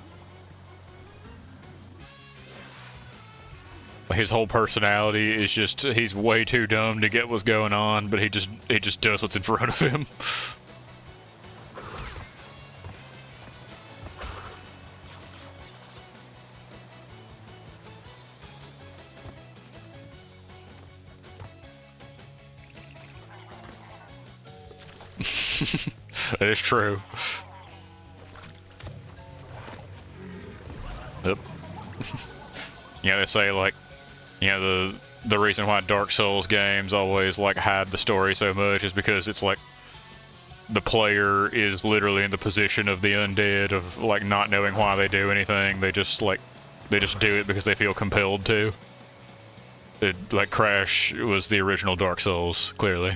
S1: His whole personality is just, he's way too dumb to get what's going on, but he just does what's in front of him. That is true. Yep. You know, they say, like, you know, the reason why Dark Souls games always, like, hide the story so much is because it's, like, the player is literally in the position of the undead, of, like, not knowing why they do anything. They just, like, they just do it because they feel compelled to. Like, Crash was the original Dark Souls, clearly.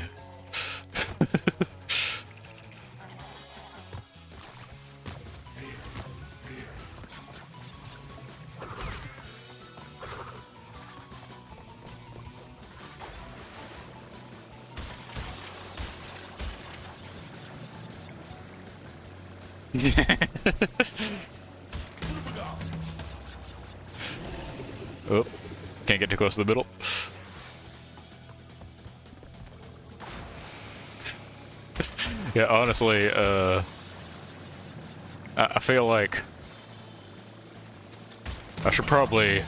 S1: Oh, can't get too close to the middle. Yeah, honestly, I feel like I should probably,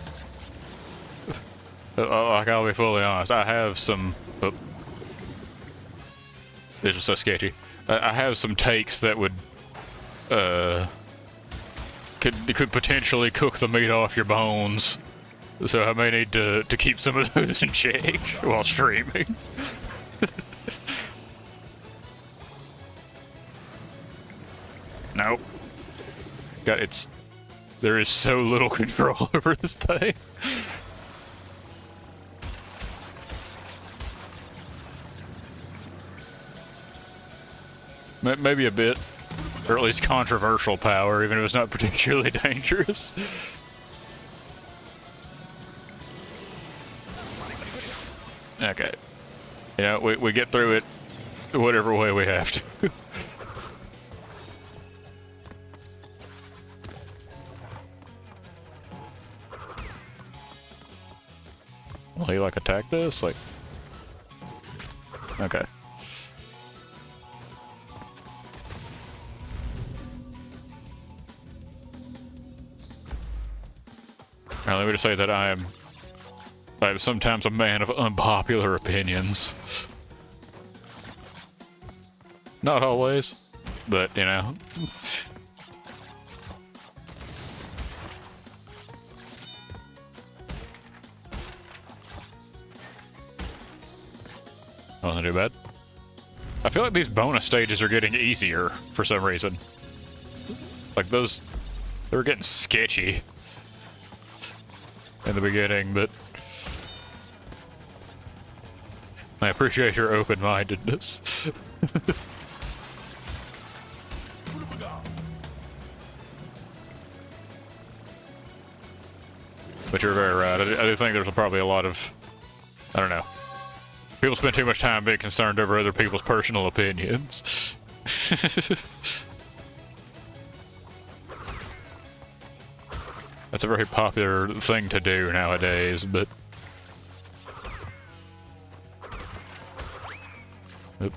S1: like, I'll be fully honest, I have some, oh, this is so sketchy. I have some takes that would, could potentially cook the meat off your bones. So I may need to keep some of those in check while streaming. Nope. There is so little control over this thing. Maybe a bit, or at least controversial power, even if it's not particularly dangerous. Okay. You know, we get through it whatever way we have to. Will he, like, attack this? Like... Okay. Now, let me just say that I'm sometimes a man of unpopular opinions. Not always, but, you know. Wasn't too bad. I feel like these bonus stages are getting easier for some reason. Like those, they were getting sketchy in the beginning, but I appreciate your open-mindedness. But you're very right. I do think there's probably a lot of, I don't know. People spend too much time being concerned over other people's personal opinions. That's a very popular thing to do nowadays, but... Oop.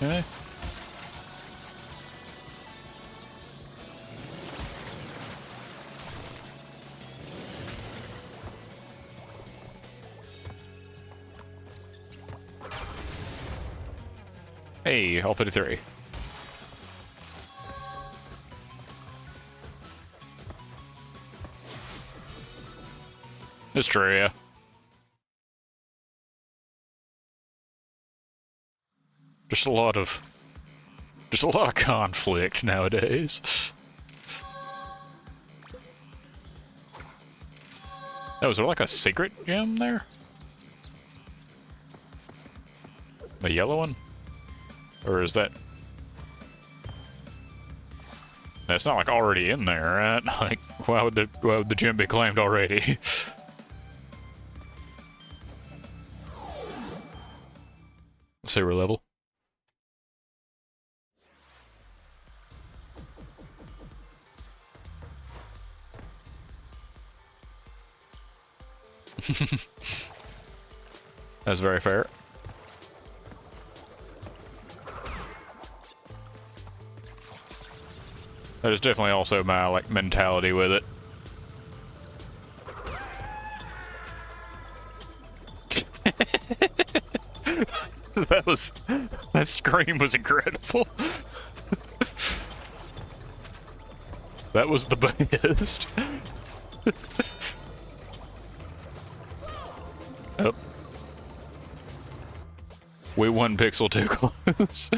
S1: Okay. Hey, all 53. It's true, yeah. Just a lot of conflict nowadays. Oh, is there like a secret gem there? A yellow one? Or is that... That's not like already in there, right? Like, why would the gem be claimed already? Let's see, we're level. That's very fair. That is definitely also my, like, mentality with it. That scream was incredible. That was the best. Oh. We one pixel too close.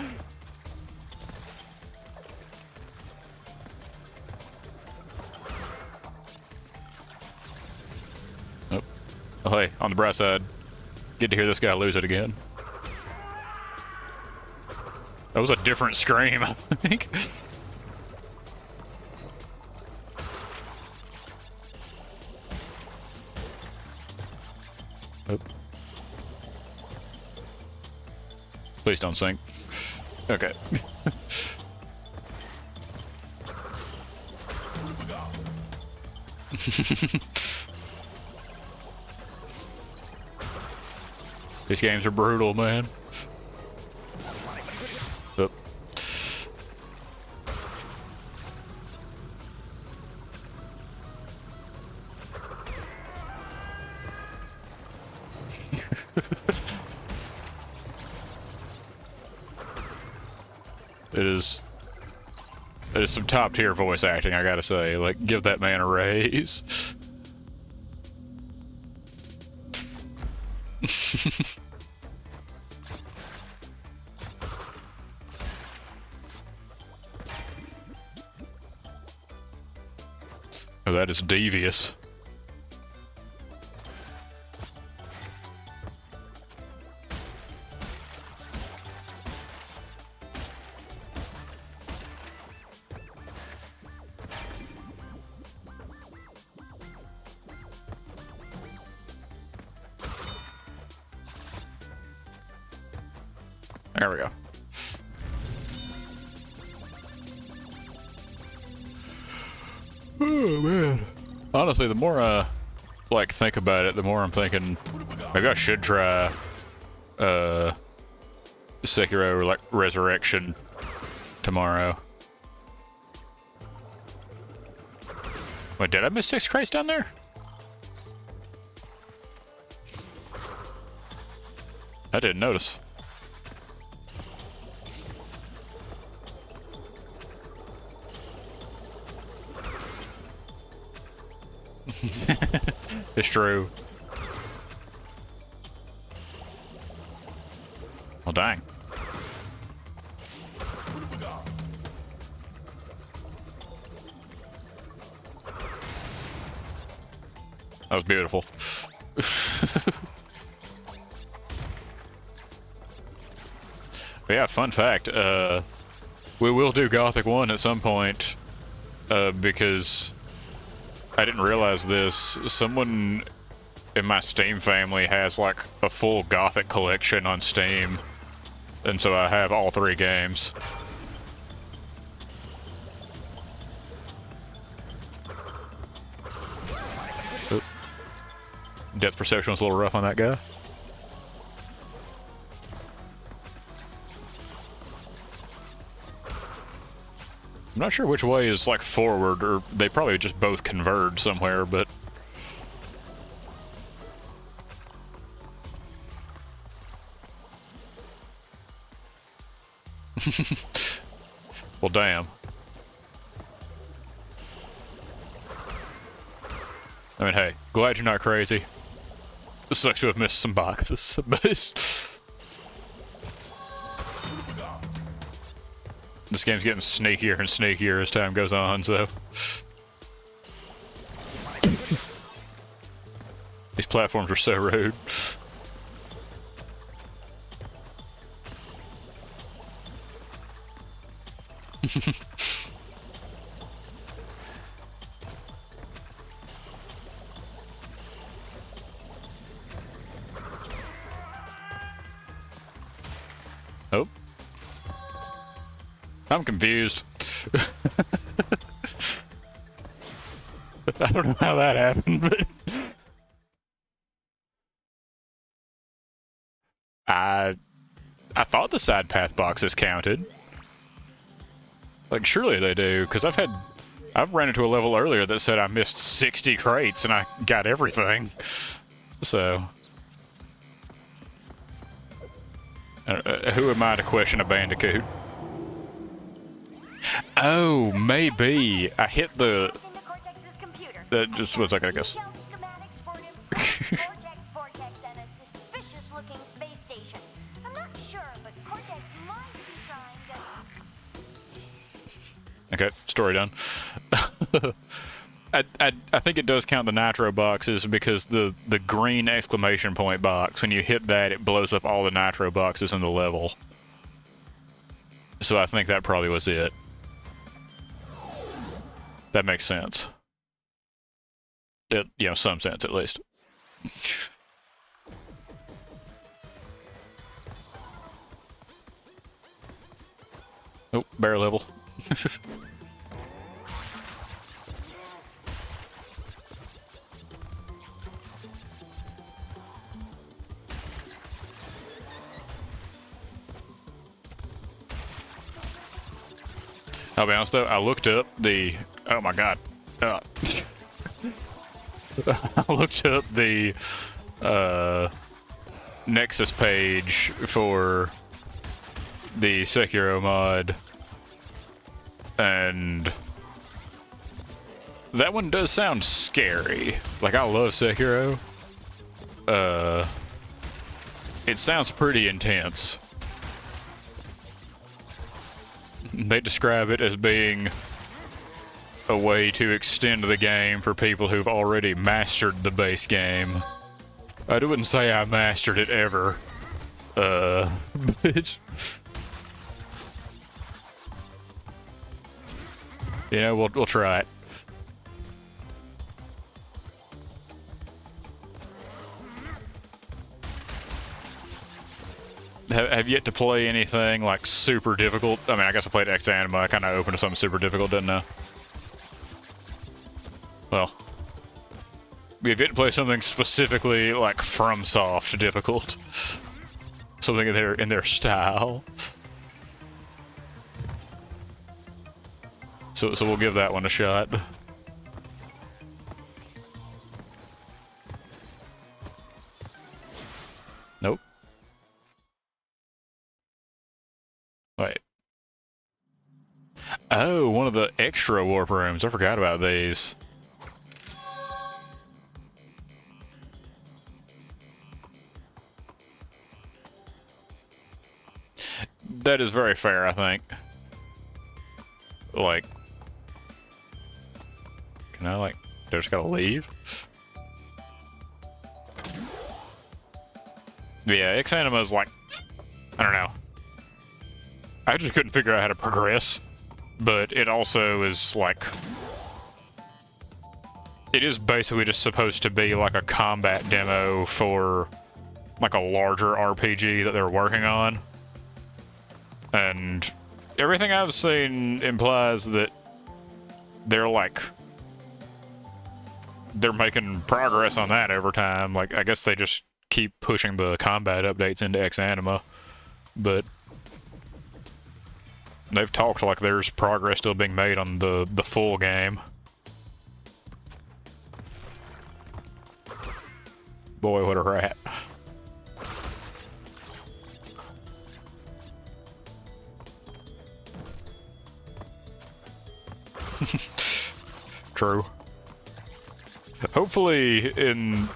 S1: Oh, hey, on the bright side, get to hear this guy lose it again. That was a different scream, I think. Oh. Please don't sink. Okay. These games are brutal, man. Oh. It is some top tier voice acting, I gotta say. Like, give that man a raise. Oh, that is devious. There we go. Oh man. Honestly, the more I like think about it, the more I'm thinking maybe I should try Sekiro like Resurrection tomorrow. Wait, did I miss 6 crates down there? I didn't notice. It's true. Well, dang. That was beautiful. But yeah, fun fact, we will do Gothic 1 at some point, because I didn't realize this. Someone in my Steam family has like a full Gothic collection on Steam, and so I have all 3 games. Depth perception was a little rough on that guy. I'm not sure which way is like forward, or they probably just both converge somewhere, but... Well, damn. I mean, hey, glad you're not crazy. It sucks to have missed some boxes, but it's... This game's getting sneakier and sneakier as time goes on, so... These platforms are so rude. Oh. I'm confused. I don't know how that happened, but... I thought the side path boxes counted. Like, surely they do, because I've ran into a level earlier that said I missed 60 crates and I got everything. So... who am I to question a Bandicoot? Oh, maybe. I hit the...
S4: Cortex's computer.
S1: Just 1 second, I guess.
S4: Schematics for an improved Cortex and a suspicious-looking space station. I'm not sure, but Cortex might be trying to...
S1: Okay, story done. I think it does count the nitro boxes because the green exclamation point box, when you hit that, it blows up all the nitro boxes in the level. So I think that probably was it. That makes sense. You know, some sense at least. Oh, bear level. I'll be honest though, I looked up the... Oh my god. I looked up the Nexus page for the Sekiro mod, and that one does sound scary. Like, I love Sekiro. It sounds pretty intense. They describe it as being a way to extend the game for people who've already mastered the base game. I wouldn't say I mastered it ever. But you know, we'll try it. Have yet to play anything like super difficult. I mean, I guess I played X Anima. I kind of opened to something super difficult, didn't I? Well, we have yet to play something specifically like FromSoft difficult. Something in their style. So we'll give that one a shot. Nope. Wait. Oh, one of the extra warp rooms. I forgot about these. That is very fair, I think. Like... Can I, like... I just gotta leave? Yeah, X Anima is like... I don't know. I just couldn't figure out how to progress. But it also is like... It is basically just supposed to be like a combat demo for like a larger RPG that they're working on. And everything I've seen implies that they're like they're making progress on that over time. Like, I guess they just keep pushing the combat updates into X-Anima, but they've talked like there's progress still being made on the full game. Boy, what a rat. True. Hopefully in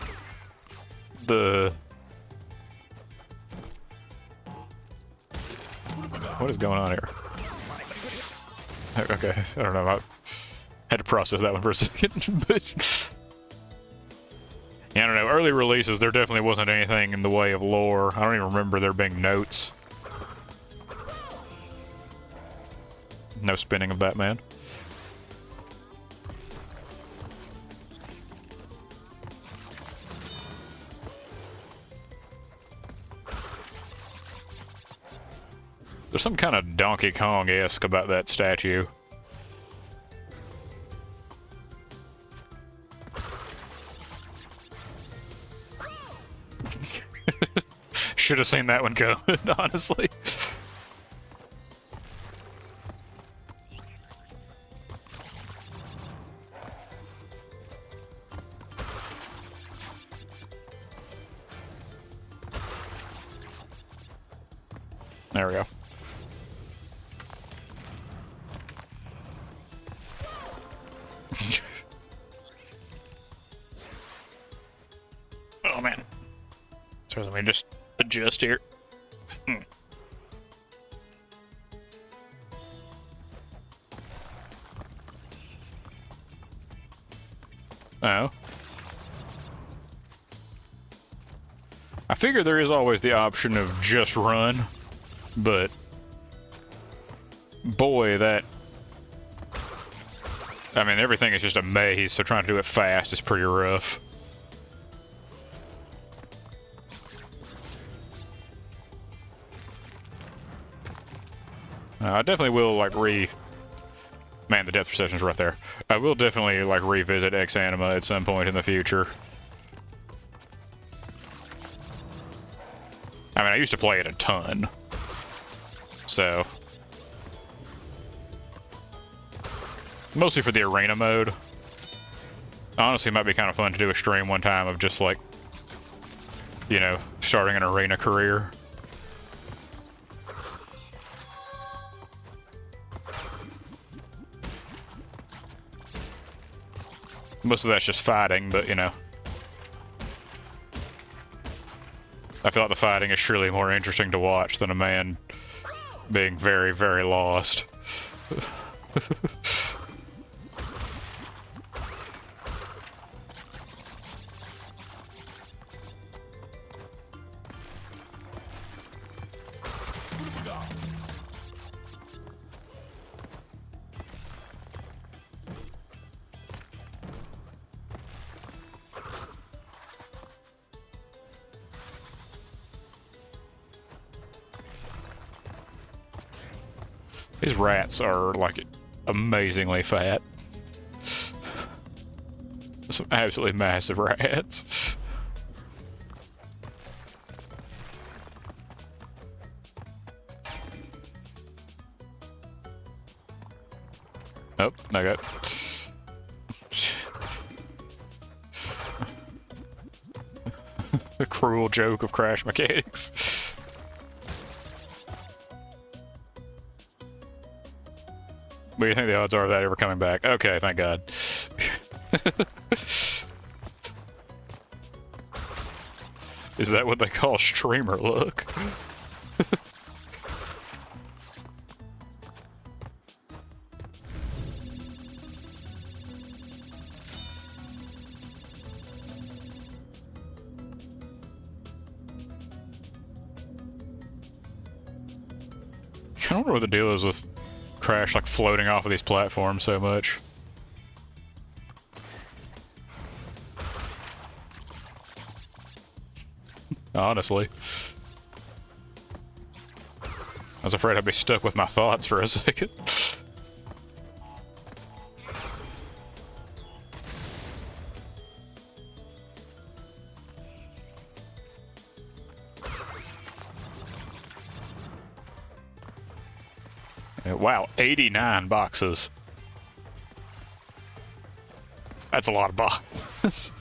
S1: the... What is going on here? Okay, I don't know. I had to process that one for a second. But yeah, I don't know. Early releases, there definitely wasn't anything in the way of lore. I don't even remember there being notes. No spinning of that man. There's some kind of Donkey Kong-esque about that statue. Should have seen that one go, honestly. There we go. Oh man. So let me just adjust here. Oh. I figure there is always the option of just run, but boy, that... I mean, everything is just a maze, so trying to do it fast is pretty rough. I definitely will, like, Man, the depth perception's right there. I will definitely, like, revisit X-Anima at some point in the future. I mean, I used to play it a ton. So... mostly for the arena mode. Honestly, it might be kind of fun to do a stream one time of just, like, you know, starting an arena career. Most of that's just fighting, but, you know. I feel like the fighting is surely more interesting to watch than a man being very, very lost. These rats are, like, amazingly fat. Some absolutely massive rats. Oh, I got... a cruel joke of crash mechanics. What do you think the odds are of that ever coming back? Okay, thank God. Is that what they call streamer look? I don't know what the deal is with Crash, like, floating off of these platforms so much. Honestly. I was afraid I'd be stuck with my thoughts for a second. Wow, 89 boxes. That's a lot of boxes.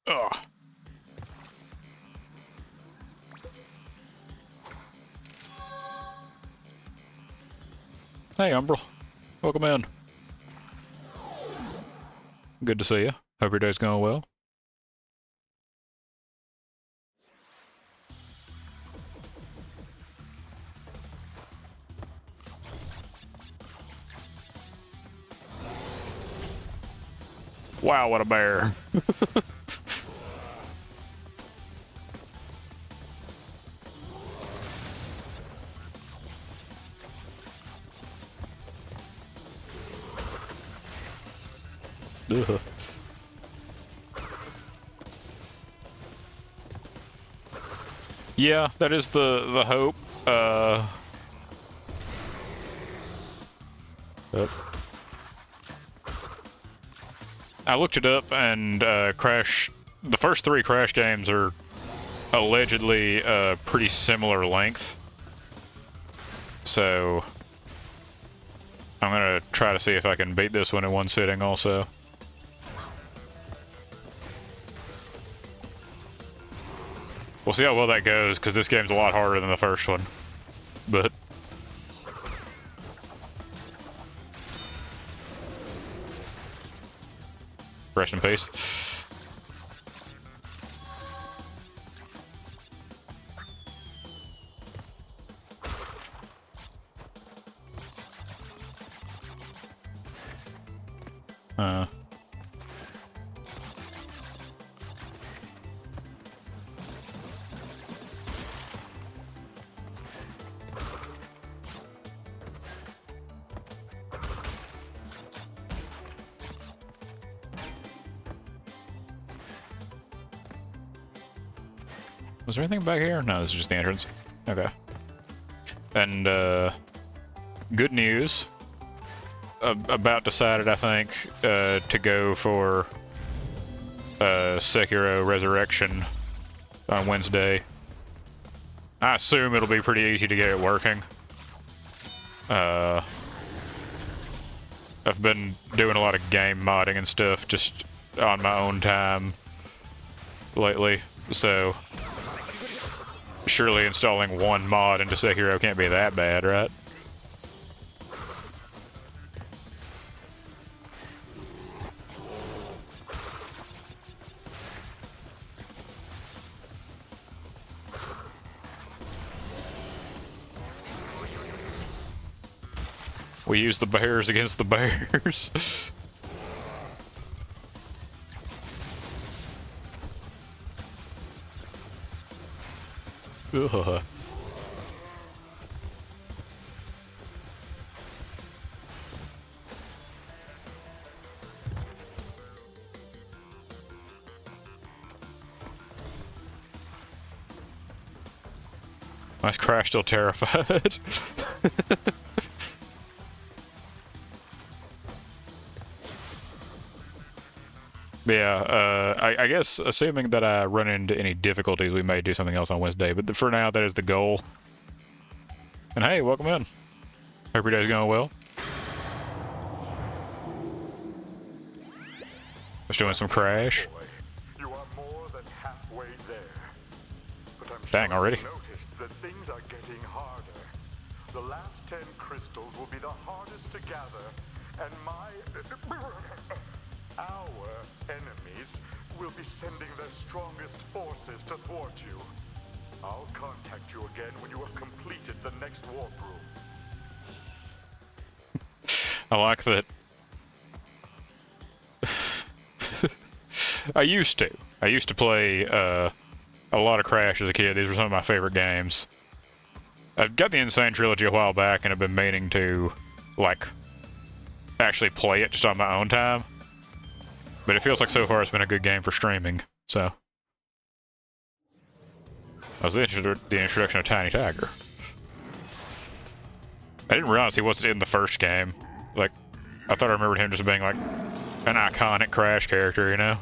S1: Ugh. Hey, Umbral. Welcome in. Good to see you. Hope your day's going well. Wow, what a bear. Ugh. Yeah, that is the hope. I looked it up, and Crash. The first 3 Crash games are allegedly pretty similar length. So I'm gonna try to see if I can beat this one in one sitting also. We'll see how well that goes, because this game's a lot harder than the first one. But rest in peace. Was there anything back here? No, this is just the entrance. Okay. And, good news. About decided, I think, to go for Sekiro Resurrection on Wednesday. I assume it'll be pretty easy to get it working. I've been doing a lot of game modding and stuff just on my own time lately, so surely installing one mod into Sekiro can't be that bad, right? We use the bears against the bears. Ugh. Why is Crash still terrified? Yeah, I guess assuming that I run into any difficulties, we may do something else on Wednesday, but for now, that is the goal. And hey, welcome in. Hope your day's going well. Just doing some Crash.
S5: You are more than halfway there. But I'm
S1: Dang,
S5: sure
S1: already?
S5: you noticed that things are getting harder. The last 10 crystals will be the hardest to gather, and our enemies will be sending their strongest forces to thwart you. I'll contact you again when you have completed the next warp room.
S1: I like that. I used to play a lot of Crash as a kid. These were some of my favorite games. I got the Insane Trilogy a while back and have been meaning to, like, actually play it just on my own time. But it feels like so far it's been a good game for streaming, so. That was the introduction of Tiny Tiger. I didn't realize he wasn't in the first game. Like, I thought I remembered him just being like an iconic Crash character, you know?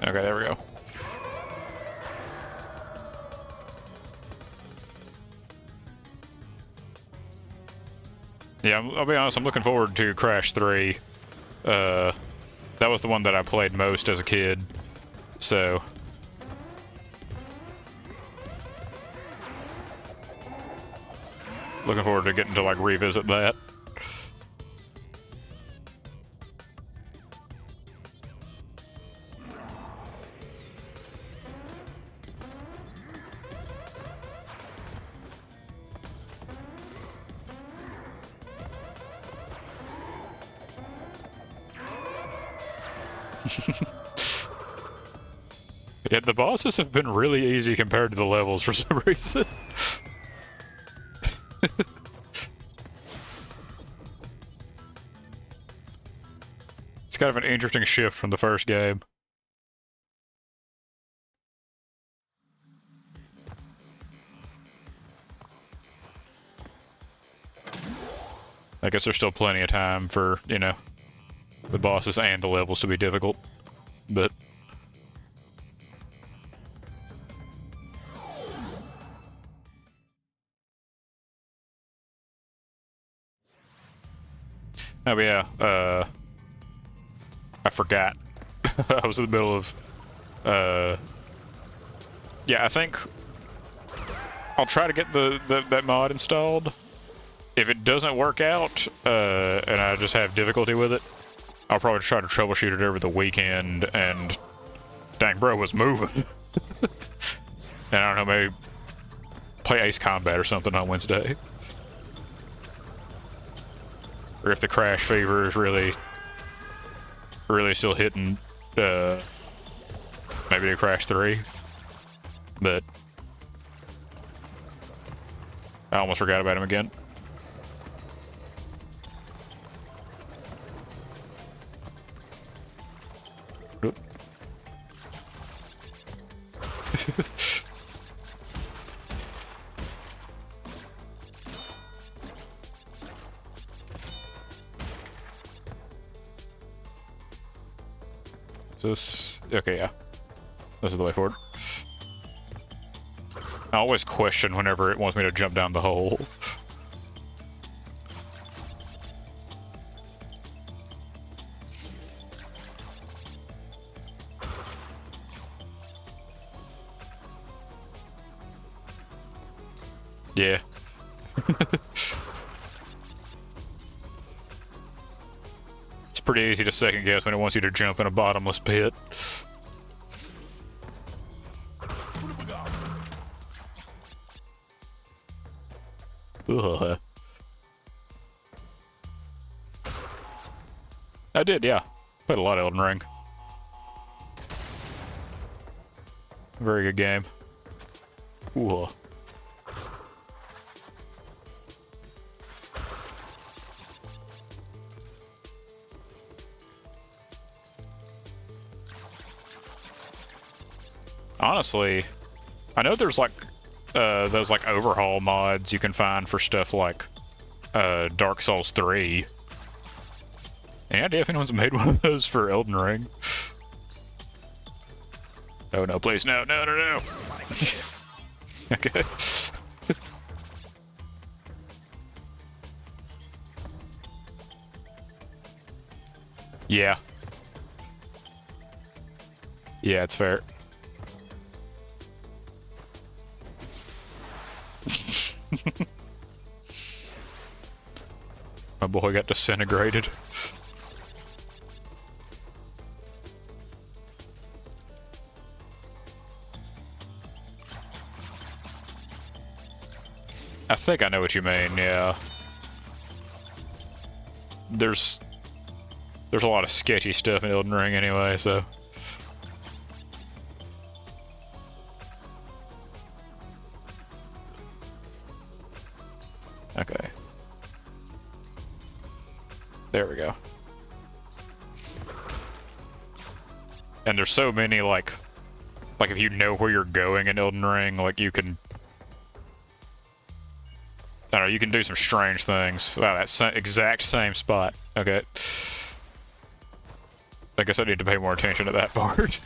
S1: Okay, there we go. Yeah, I'll be honest, I'm looking forward to Crash 3. That was the one that I played most as a kid, so... Looking forward to getting to, like, revisit that. Yeah, the bosses have been really easy compared to the levels for some reason. It's kind of an interesting shift from the first game. I guess there's still plenty of time for, you know, the bosses and the levels to be difficult, but... Oh yeah, I forgot. I was in the middle of, yeah, I think I'll try to get that mod installed. If it doesn't work out, and I just have difficulty with it, I'll probably try to troubleshoot it over the weekend, and dang, bro was moving. And I don't know, maybe play Ace Combat or something on Wednesday. Or if the Crash fever is really still hitting, maybe do Crash 3. But I almost forgot about him again. Oop. Is this... Okay, yeah. This is the way forward. I always question whenever it wants me to jump down the hole. Yeah. It's pretty easy to second guess when it wants you to jump in a bottomless pit. Ugh. I did, yeah. Played a lot of Elden Ring. Very good game. Ooh. Honestly, I know there's like those like overhaul mods you can find for stuff like Dark Souls 3. Any idea if anyone's made one of those for Elden Ring? Oh no, please, no, no, no, no. Okay. Yeah. Yeah, it's fair. My boy got disintegrated. I think I know what you mean, yeah. There's a lot of sketchy stuff in Elden Ring anyway, so... Okay. There we go. And there's so many, like if you know where you're going in Elden Ring, like you can... I don't know, you can do some strange things. Wow, that exact same spot. Okay. I guess I need to pay more attention to that part.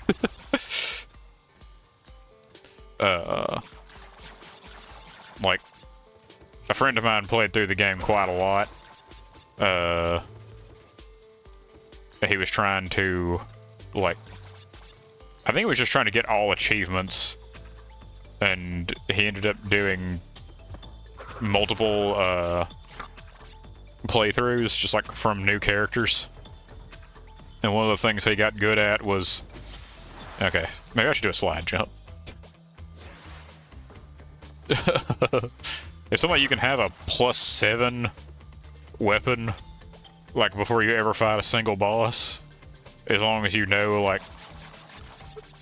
S1: like, a friend of mine played through the game quite a lot. He was trying to, like, I think he was just trying to get all achievements, and he ended up doing multiple, playthroughs, just like from new characters. And one of the things he got good at was, okay, maybe I should do a slide jump. It's something like you can have a +7 weapon, like before you ever fight a single boss, as long as you know like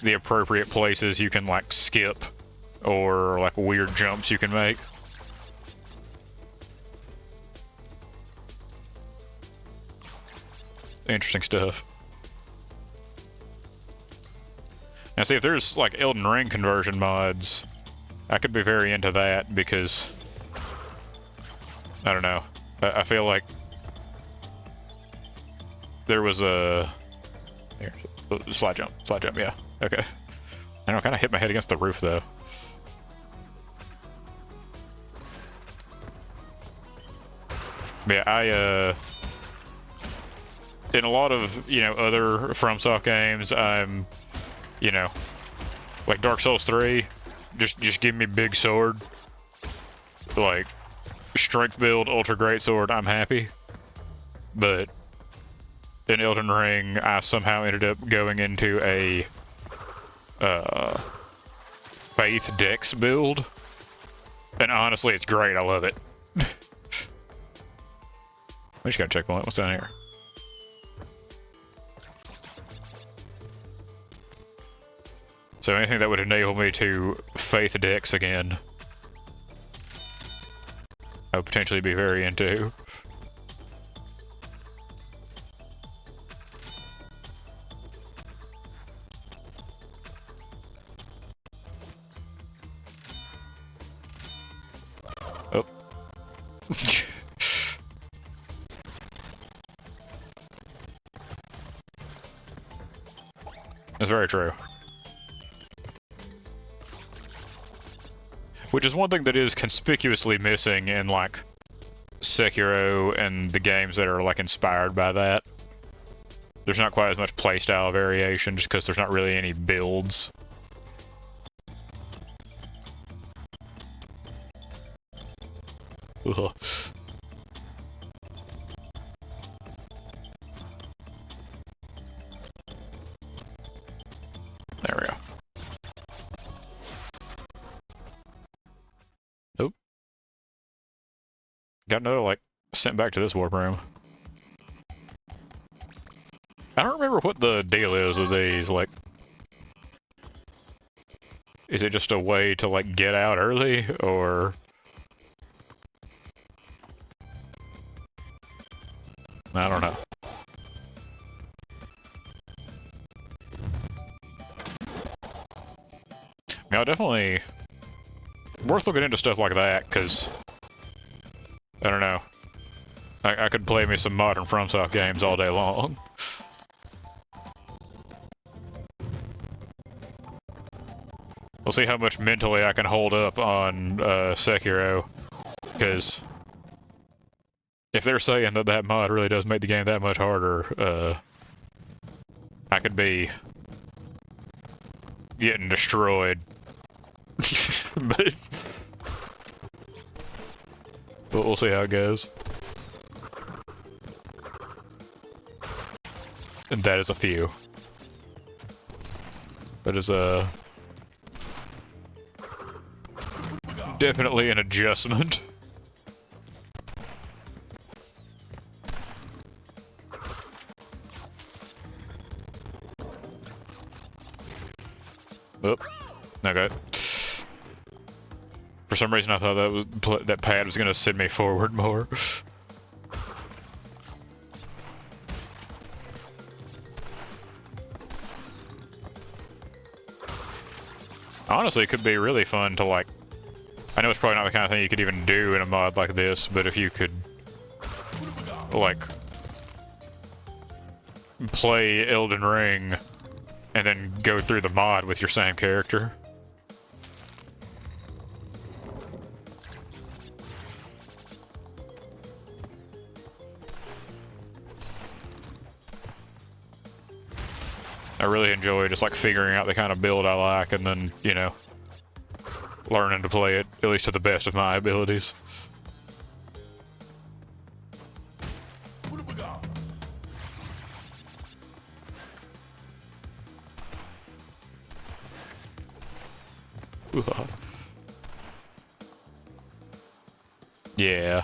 S1: the appropriate places you can like skip, or like weird jumps you can make. Interesting stuff. Now see, if there's like Elden Ring conversion mods, I could be very into that, because I don't know, I feel like there was a here, slide jump, yeah, okay. I know, I kind of hit my head against the roof though. But yeah, in a lot of, you know, other FromSoft games, I'm, you know, like Dark Souls 3, just give me big sword, like strength build, ultra great sword, I'm happy. But in Elden Ring, I somehow ended up going into a Faith Dex build, and honestly, it's great. I love it. I just got a checkpoint. What's down here? So anything that would enable me to Faith Dex again, I would potentially be very into. Oh. That's very true. Which is one thing that is conspicuously missing in, like, Sekiro and the games that are, like, inspired by that. There's not quite as much playstyle variation, just because there's not really any builds. Ugh. There we go. Nope. Got another, like, sent back to this warp room. I don't remember what the deal is with these, like... Is it just a way to, like, get out early, or... I don't know. Yeah, definitely worth looking into stuff like that, because I don't know. I could play me some modern FromSoft games all day long. We'll see how much mentally I can hold up on Sekiro, because if they're saying that that mod really does make the game that much harder, I could be getting destroyed. but we'll see how it goes. And that is a few. That is definitely an adjustment. Oh, okay. For some reason, I thought that pad was gonna send me forward more. Honestly, it could be really fun to, like... I know it's probably not the kind of thing you could even do in a mod like this, but if you could, like, play Elden Ring and then go through the mod with your same character. I really enjoy just like figuring out the kind of build I like and then, you know, learning to play it, at least to the best of my abilities.
S2: What have we got?
S1: Yeah.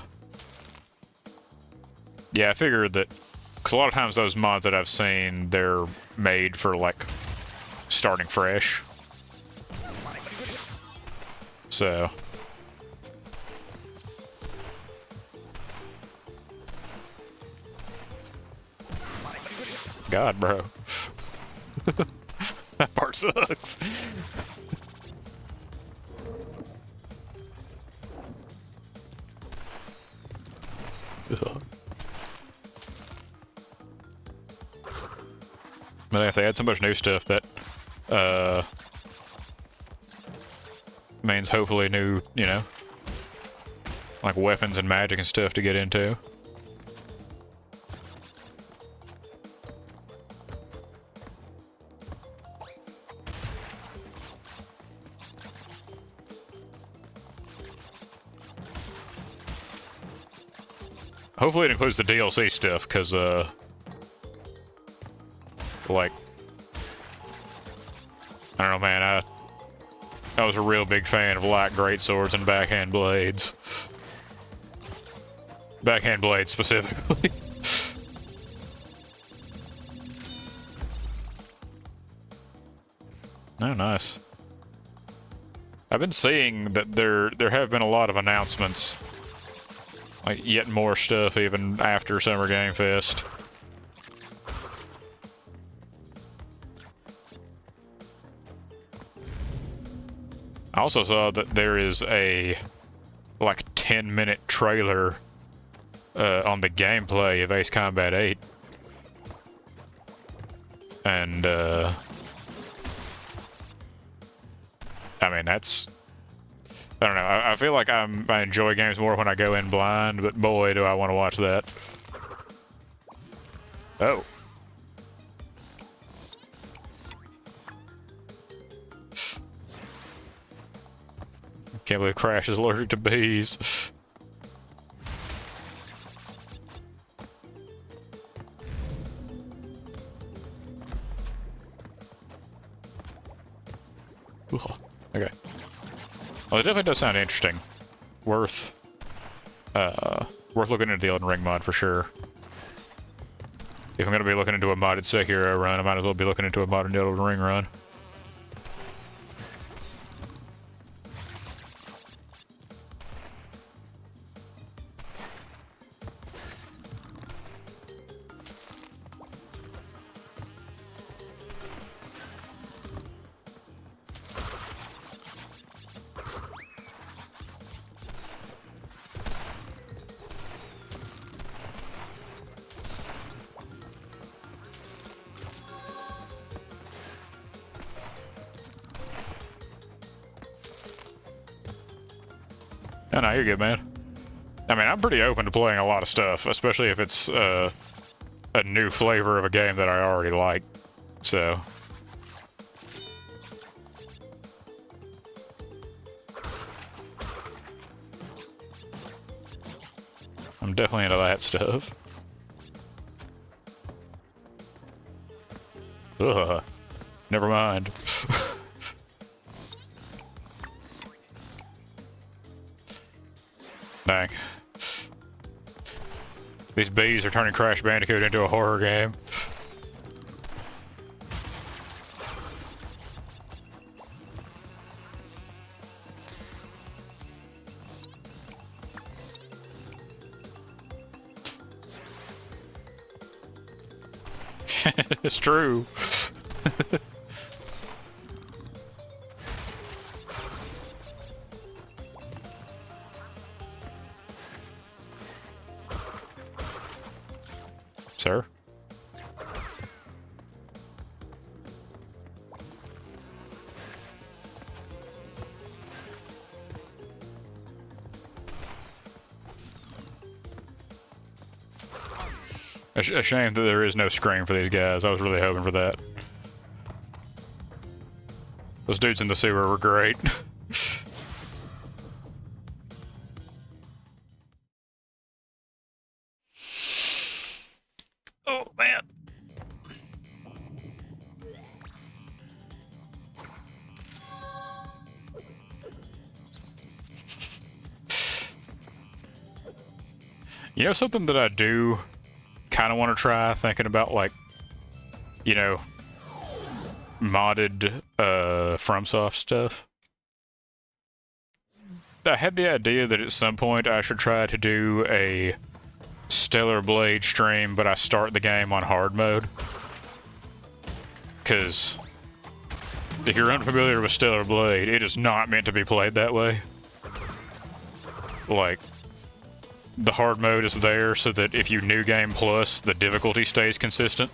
S1: Yeah, I figured that, because a lot of times those mods that I've seen, they're made for, like, starting fresh. So. God, bro. That part sucks. But if they add so much new stuff, that means hopefully new, you know, like weapons and magic and stuff to get into. Hopefully it includes the DLC stuff, because, like, I don't know, man, I was a real big fan of light greatswords and backhand blades. Backhand blades, specifically. Oh, nice. I've been seeing that there have been a lot of announcements. Like, yet more stuff even after Summer Game Fest. I also saw that there is a, like, 10-minute trailer on the gameplay of Ace Combat 8. And, I mean, that's... I don't know, I feel like I enjoy games more when I go in blind, but boy, do I want to watch that. Oh. Can't believe Crash is allergic to bees. Okay. Well, it definitely does sound interesting. Worth looking into the Elden Ring mod for sure. If I'm gonna be looking into a modded Sekiro run, I might as well be looking into a modded Elden Ring run. Oh, no, you're good, man. I mean, I'm pretty open to playing a lot of stuff, especially if it's a new flavor of a game that I already like. So. I'm definitely into that stuff. Ugh. Never mind. Dang. These bees are turning Crash Bandicoot into a horror game. It's true. Sir? A shame that there is no screen for these guys. I was really hoping for that. Those dudes in the sewer were great. Oh, man. You know something that I do kind of want to try, thinking about, like, you know, modded FromSoft stuff? I had the idea that at some point I should try to do a Stellar Blade stream, but I start the game on hard mode. Because if you're unfamiliar with Stellar Blade, it is not meant to be played that way. Like, the hard mode is there so that if you New Game Plus, the difficulty stays consistent.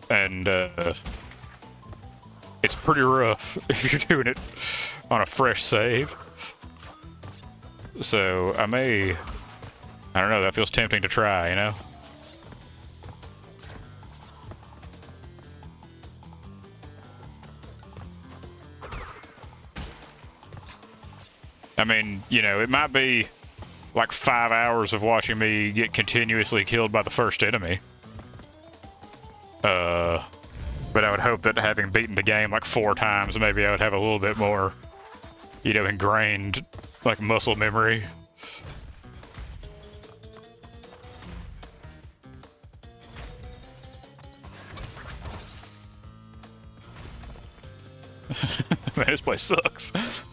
S1: And, it's pretty rough if you're doing it on a fresh save. So, I don't know, that feels tempting to try, you know? I mean, you know, it might be like 5 hours of watching me get continuously killed by the first enemy. But I would hope that having beaten the game like 4 times, maybe I would have a little bit more, you know, ingrained, like, muscle memory. Man, this place sucks.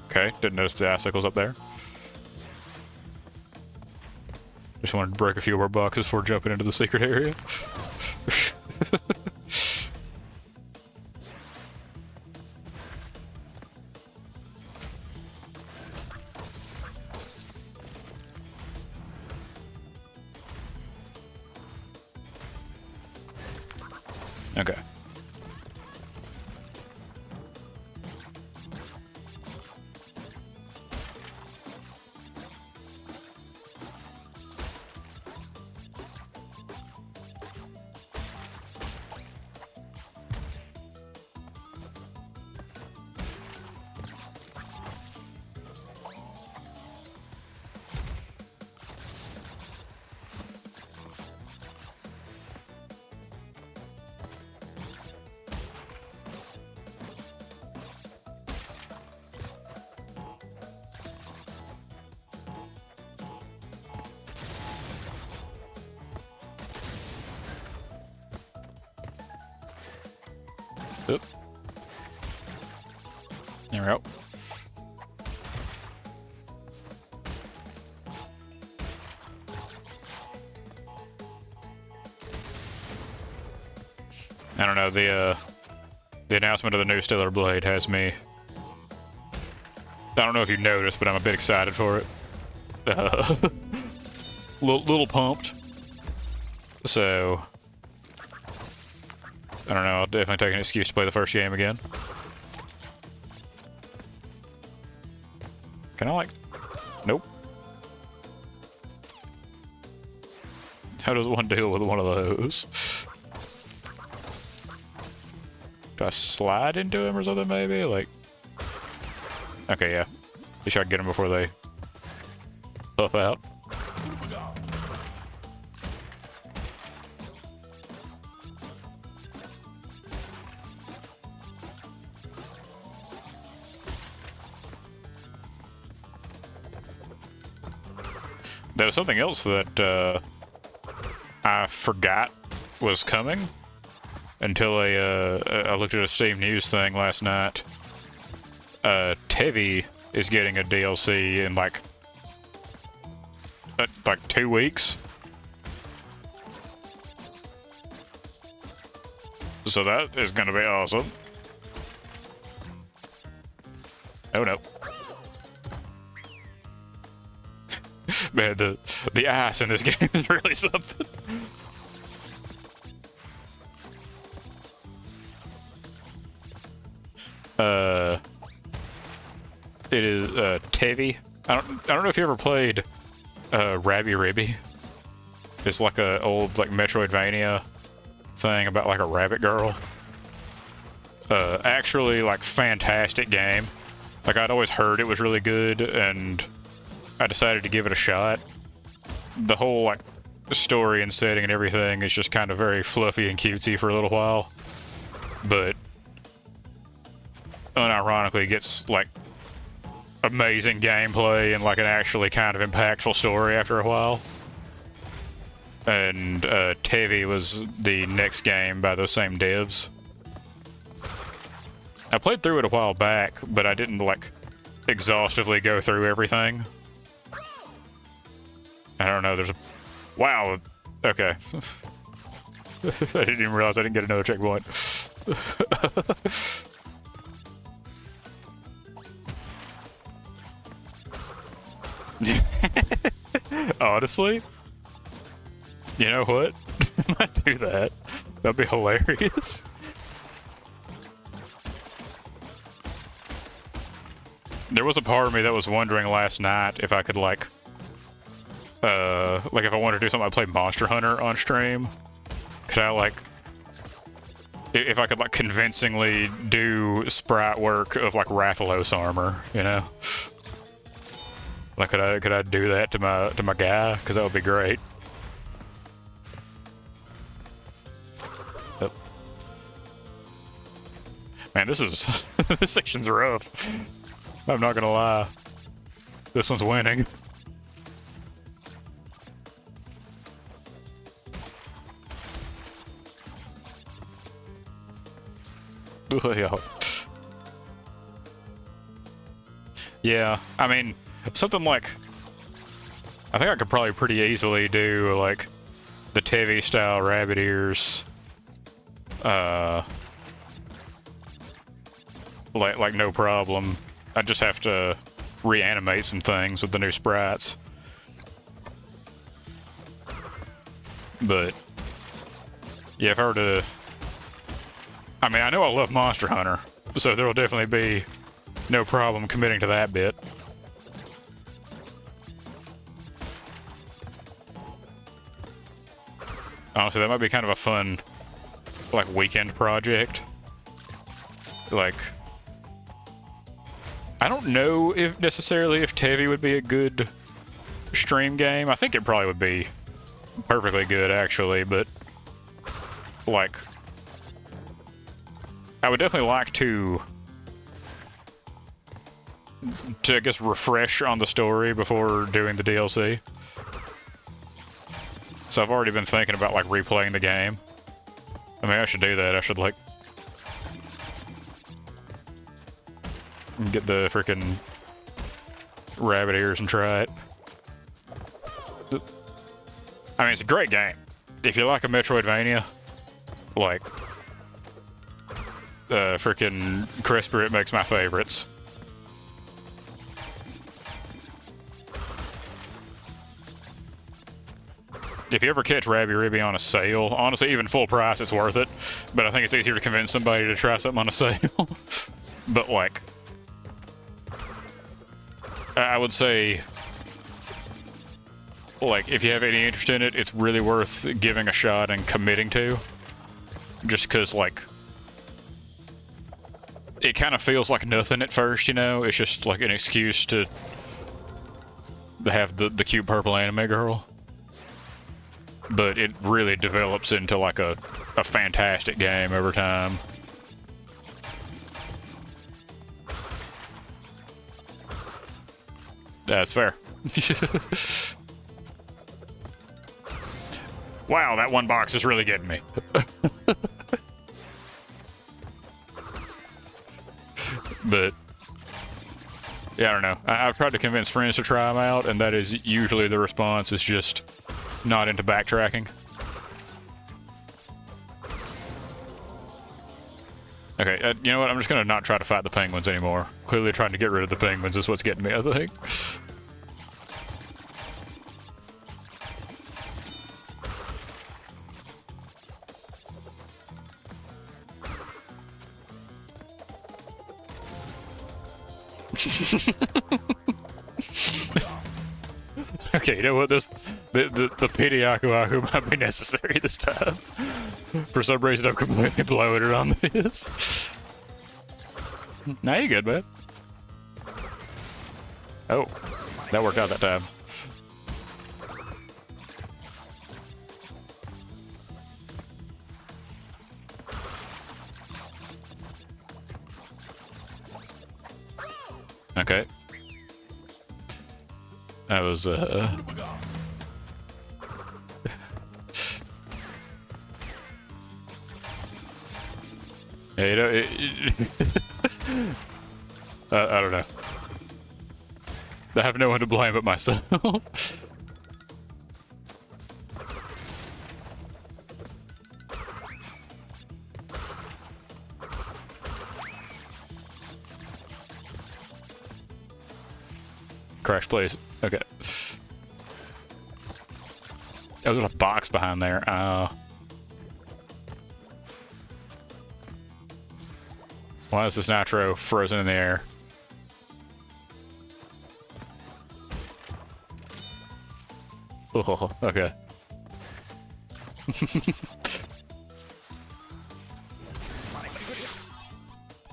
S1: Okay, didn't notice the icicles up there. Just wanted to break a few more boxes before jumping into the secret area. Okay. Oop. There we go. I don't know, the announcement of the new Stellar Blade has me... I don't know if you noticed, but I'm a bit excited for it. Little pumped. So... I don't know, I'll definitely take an excuse to play the first game again. Can I, like... Nope. How does one deal with one of those? Do I slide into him or something, maybe? Like... Okay, yeah. At least I can get them before they... puff out. There was something else that I forgot was coming until I looked at a Steam News thing last night. Tevi is getting a DLC in like 2 weeks. So that is gonna be awesome. Oh no. Man, the ass in this game is really something. It is Tevi. I don't know if you ever played Rabby Ribby. It's like a old like Metroidvania thing about like a rabbit girl. Actually, like fantastic game. Like I'd always heard it was really good, and I decided to give it a shot. The whole like story and setting and everything is just kind of very fluffy and cutesy for a little while, but unironically gets like amazing gameplay and like an actually kind of impactful story after a while. And Tevi was the next game by those same devs. I played through it a while back, but I didn't like exhaustively go through everything. I don't know, there's a... Wow, okay. I didn't even realize I didn't get another checkpoint. Honestly, you know what? I might do that. That'd be hilarious. There was a part of me that was wondering last night if I could like if I wanted to do something, I'd play Monster Hunter on stream. Could I like, if I could like convincingly do sprite work of like Rathalos armor, you know? Like, could I do that to my guy? Because that would be great. Yep. Man, this is this section's rough. I'm not gonna lie. This one's winning. Yeah, I mean, something like, I think I could probably pretty easily do like the Tevi style rabbit ears, like no problem. I just have to reanimate some things with the new sprites. But yeah, if I were to, I mean, I know I love Monster Hunter, so there will definitely be no problem committing to that bit. Honestly, that might be kind of a fun, like, weekend project. Like, I don't know if necessarily if Tevi would be a good stream game. I think it probably would be perfectly good, actually, but, like, I would definitely like to I guess, refresh on the story before doing the DLC. So I've already been thinking about, like, replaying the game. I mean, I should do that. I should, like, get the freaking rabbit ears and try it. I mean, it's a great game. If you like a Metroidvania, like, freaking Crisper, it makes my favorites. If you ever catch Rabby Ribby on a sale, honestly, even full price, it's worth it. But I think it's easier to convince somebody to try something on a sale. But, like, I would say, like, if you have any interest in it, it's really worth giving a shot and committing to. Just because, like, it kind of feels like nothing at first, you know? It's just, like, an excuse to have the cute purple anime girl. But it really develops into, like, a fantastic game over time. That's fair. Wow, that one box is really getting me. But, yeah, I don't know. I've tried to convince friends to try them out, and that is usually the response is just not into backtracking. Okay, you know what? I'm just gonna not try to fight the penguins anymore. Clearly trying to get rid of the penguins is what's getting me, I think. Okay, you know what? The pity Aku Aku might be necessary this time. For some reason, I'm completely blowing it on this. Nah, you good, man. Oh, that worked out that time. Okay. That was, yeah, you know, I don't know. I have no one to blame but myself. Crash, please. Okay. Oh, there's a box behind there. Why is this nitro frozen in the air? Oh, okay.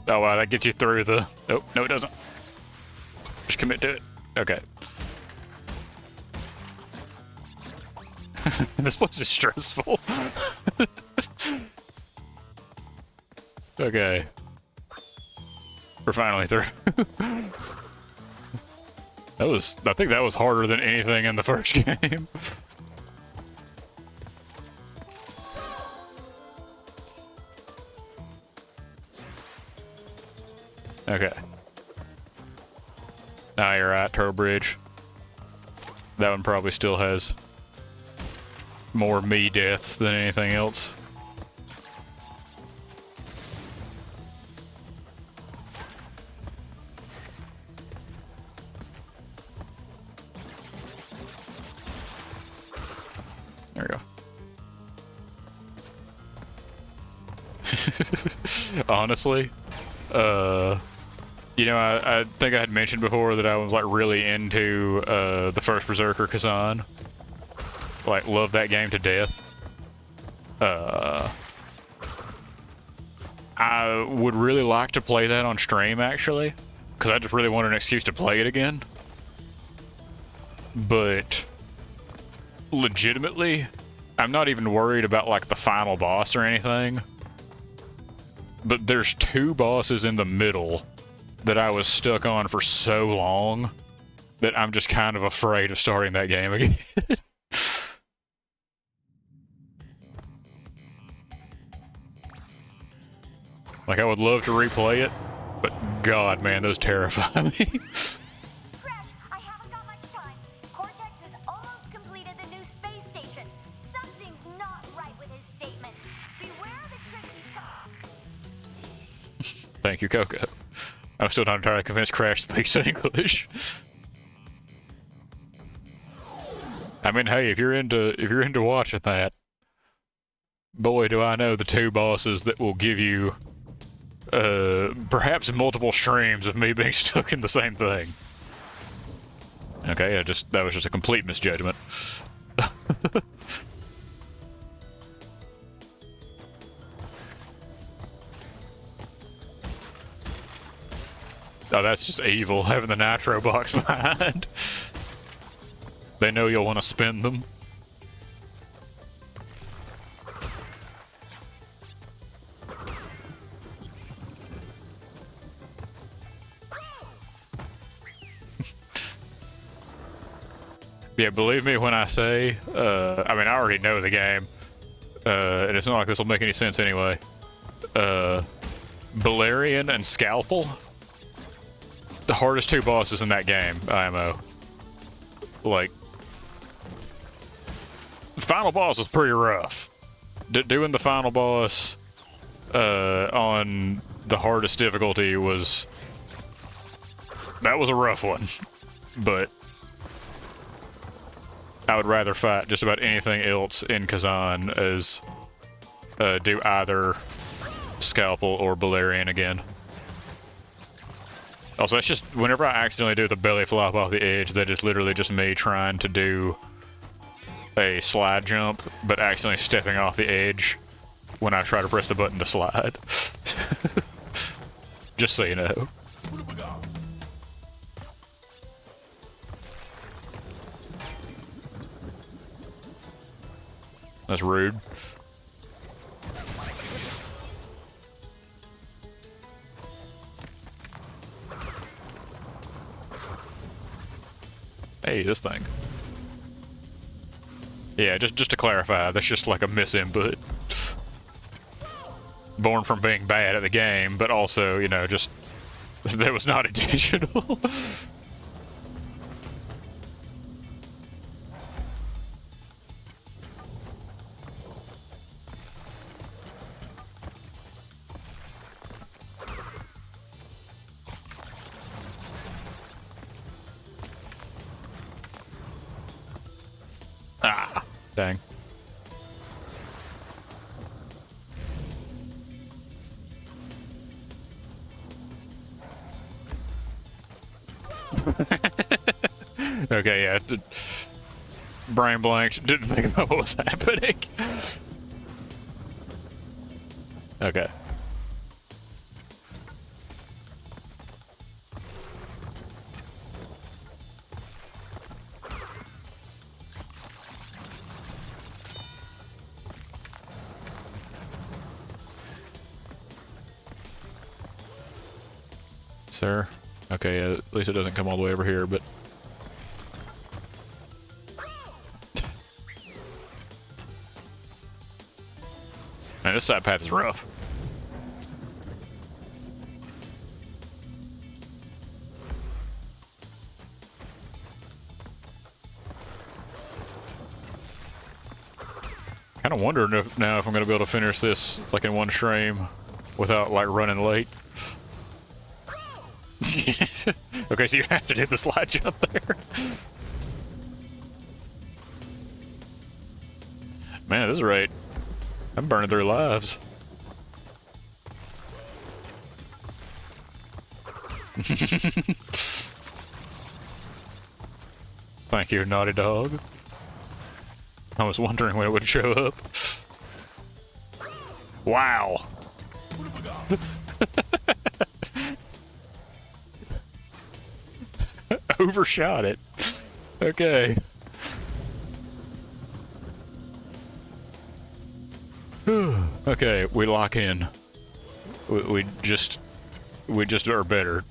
S1: Oh wow, that gets you through the... Nope, no it doesn't. Just commit to it. Okay. This place is stressful. Okay. We're finally through. I think that was harder than anything in the first game. Okay. Nah, you're right, Turtle Bridge. That one probably still has more me deaths than anything else. There we go. Honestly, you know, I think I had mentioned before that I was like really into the first Berserker Kazan. Like, love that game to death. I would really like to play that on stream, actually, because I just really want an excuse to play it again. But legitimately, I'm not even worried about like the final boss or anything. But there's two bosses in the middle that I was stuck on for so long that I'm just kind of afraid of starting that game again. Like, I would love to replay it, but God, man, those terrify me.
S4: Crash, I haven't got much time. Cortex has almost completed the new space station. Something's not right with his statements. Beware the tricks he's
S1: Thank you, Coco. I'm still not entirely convinced Crash speaks English. I mean, hey, if you're into watching that, boy, do I know the two bosses that will give you perhaps multiple streams of me being stuck in the same thing. Okay, that was just a complete misjudgment. Oh, that's just evil, having the nitro box behind. They know you'll want to spin them. Yeah, believe me when I say, I mean, I already know the game, and it's not like this will make any sense anyway. Balerion and Scalpel, the hardest two bosses in that game, IMO. Like, the final boss was pretty rough. Doing the final boss on the hardest difficulty was a rough one, but I would rather fight just about anything else in Kazan as do either Scalpel or Balerion again. Also, that's just whenever I accidentally do the belly flop off the edge, that is literally just me trying to do a slide jump, but accidentally stepping off the edge when I try to press the button to slide. Just so you know. That's rude. Hey, this thing. Yeah, just to clarify, that's just like a misinput. Born from being bad at the game, but also, you know, just that was not intentional. Ah, dang. Okay, yeah. Brain blanked. Didn't think about what was happening. Okay. Sir? Okay, at least it doesn't come all the way over here, but... Man, this side path is rough. Kind of wondering if now if I'm going to be able to finish this like in one stream without like running late. Okay, so you have to do the slide jump there. Man, at this rate, I'm burning through lives. Thank you, Naughty Dog. I was wondering when it would show up. Wow. Overshot it. Okay. Okay, we lock in. We just are better.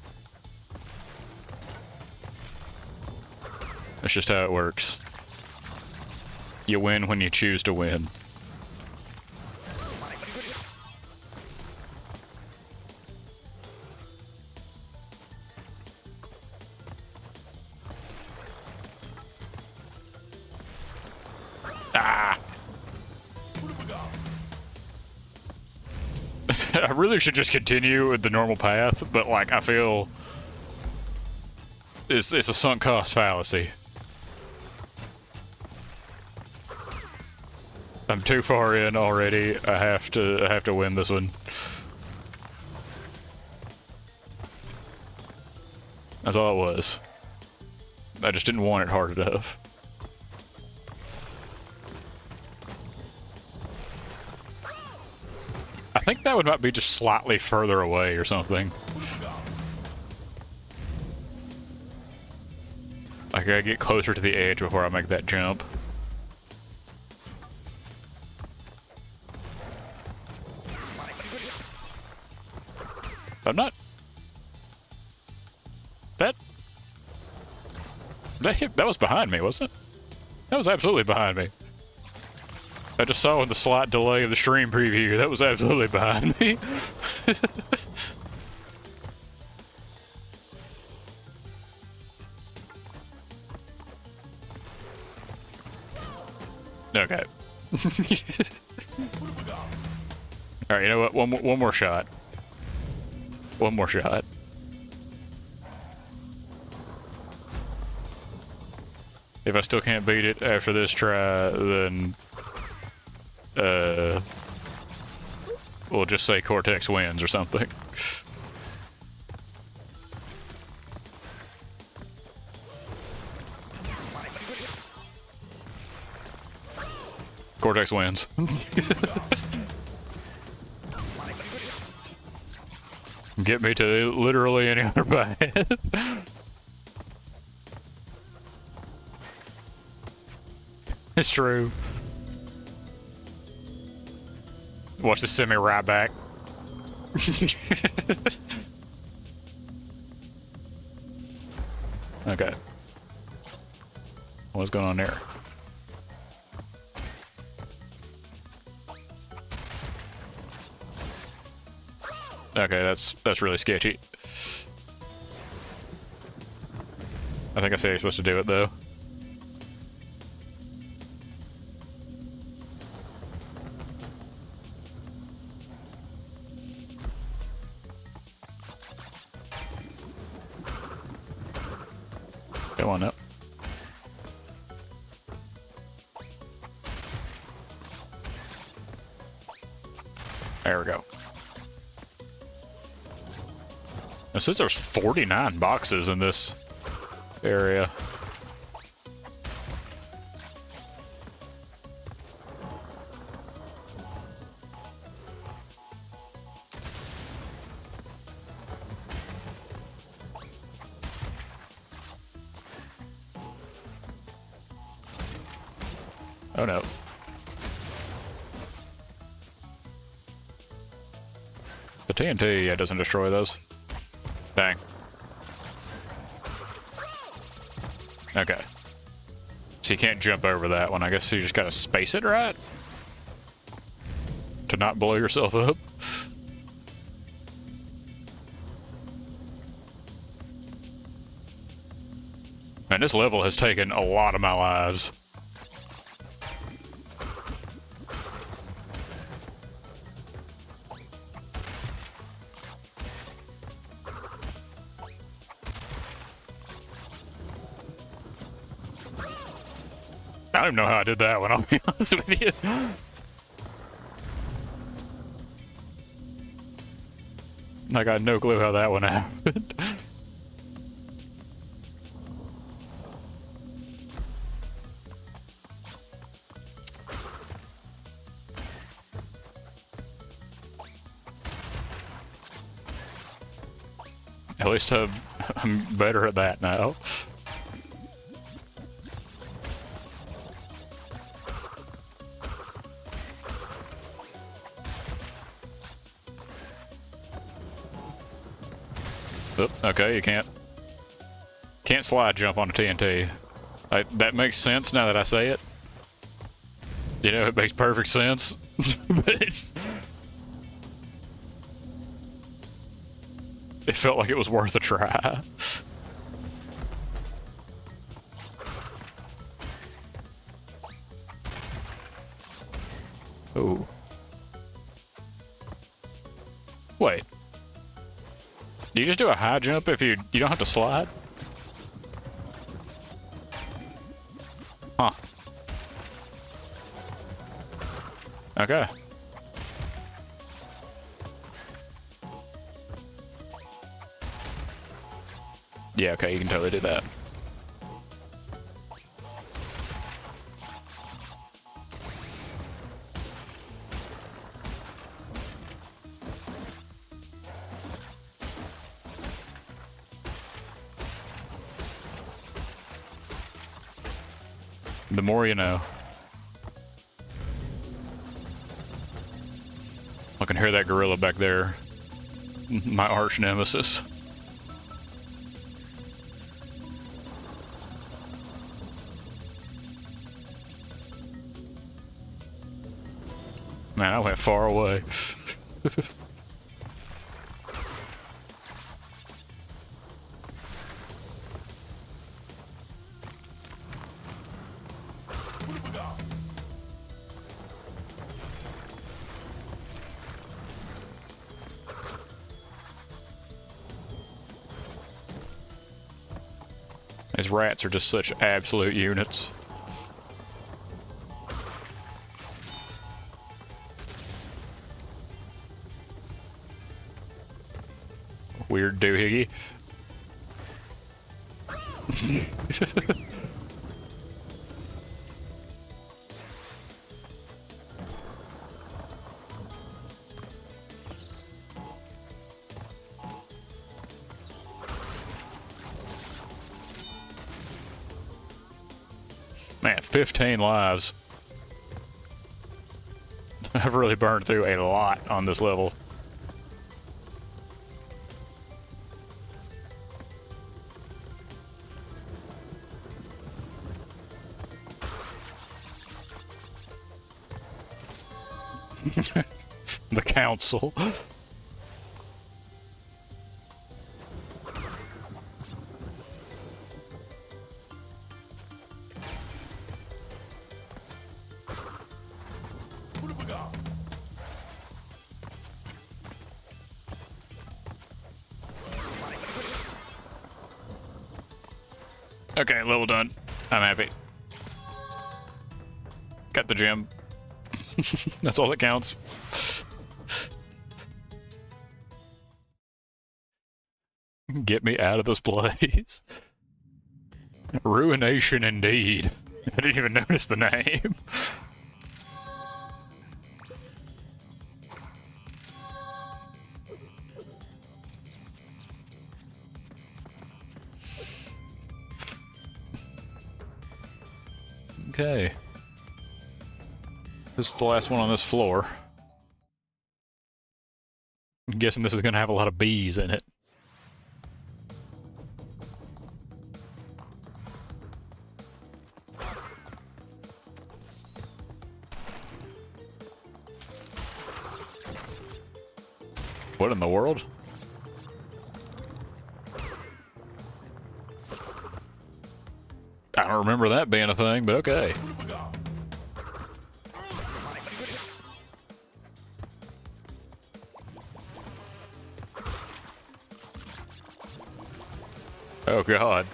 S1: That's just how it works. You win when you choose to win. Ah! I really should just continue with the normal path, but like I feel it's a sunk cost fallacy. I'm too far in already. I have to win this one. That's all it was. I just didn't want it hard enough. I think that would might be just slightly further away or something. I gotta get closer to the edge before I make that jump. I'm not... That was behind me, wasn't it? That was absolutely behind me. I just saw in the slight delay of the stream preview, that was absolutely behind me. Okay. Alright, you know what? One more shot. One more shot. If I still can't beat it after this try, then we'll just say Cortex wins or something. Cortex wins. Get me to literally any other path. It's true. Watch this send me right back. Okay. What's going on there? Okay, that's really sketchy. I think I said you're supposed to do it though. Come on up. There we go. It says there's 49 boxes in this area. Oh no. The TNT, yeah, doesn't destroy those. Dang. Okay. So you can't jump over that one. I guess you just gotta space it right? To not blow yourself up. Man, this level has taken a lot of my lives. I don't even know how I did that one, I'll be honest with you. I got no clue how that one happened. At least I'm better at that now. Oop, okay, you can't slide jump on a TNT. That makes sense now that I say it. You know, it makes perfect sense. But it felt like it was worth a try. Ooh. Wait. Do you just do a high jump if you don't have to slide? Huh. Okay. Yeah, okay, you can totally do that. The more you know. I can hear that gorilla back there. My arch nemesis. Man, I went far away. These rats are just such absolute units. Weird doohickey. Man, 15 lives. I've really burned through a lot on this level. The council.
S2: What have we got?
S1: Okay, level done. I'm happy. Got the gem. That's all that counts. Get me out of this place. Ruination indeed. I didn't even notice the name. Okay. This is the last one on this floor. I'm guessing this is going to have a lot of bees in it. What in the world? I don't remember that being a thing, but okay.
S2: What have we got?
S1: Oh god.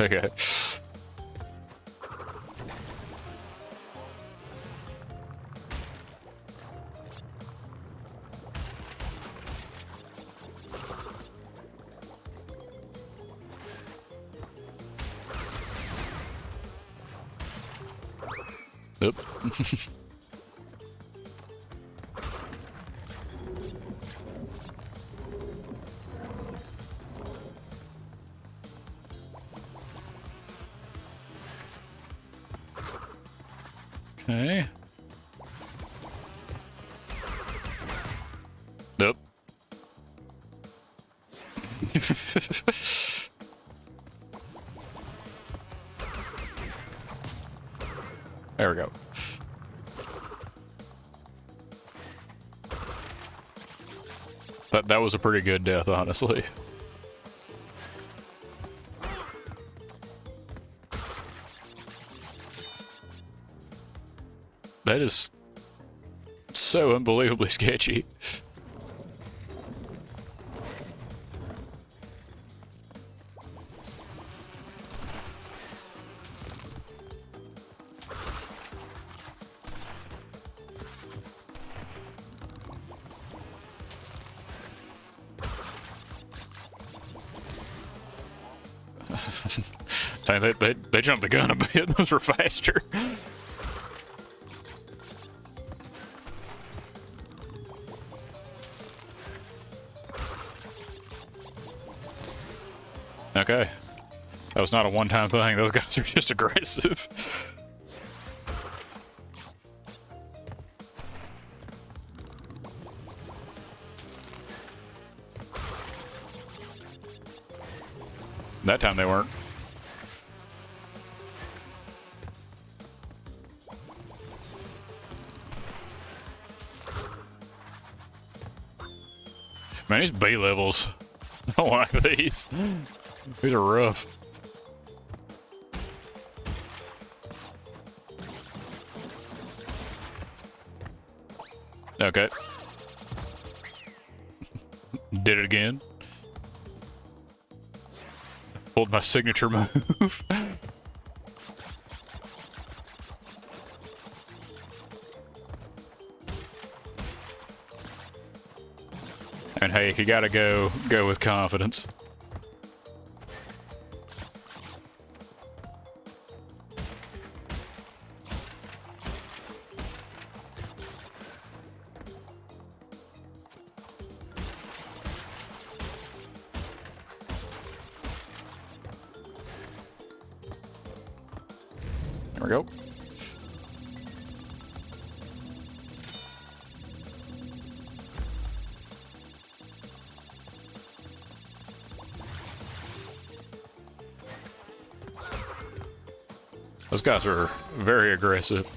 S1: Okay. Oop. Okay. Nope. There we go. That was a pretty good death, honestly. That is so unbelievably sketchy. Dang, they jumped the gun a bit. Those were faster. Okay. That was not a one-time thing. Those guys are just aggressive. That time they weren't. Man, these B levels. I don't like these. These are rough. Okay. Did it again. Pulled my signature move. And hey, if you gotta go, go with confidence. There we go. Those guys are very aggressive.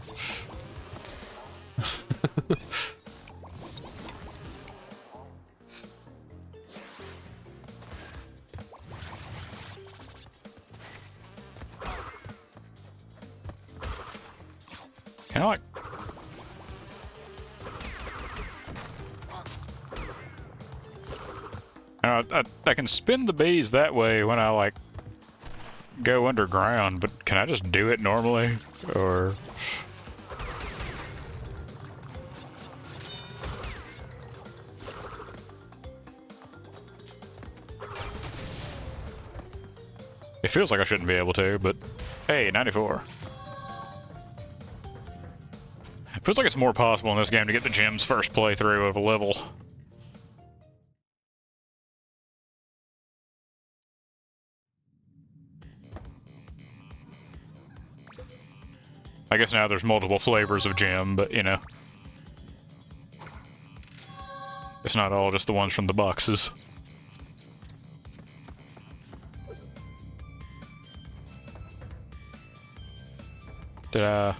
S1: Can I like... I can spin the bees that way when I like go underground, but can I just do it normally? Or... It feels like I shouldn't be able to, but hey, 94. Feels like it's more possible in this game to get the gems first playthrough of a level. I guess now there's multiple flavors of gem, but you know. It's not all just the ones from the boxes. Did I...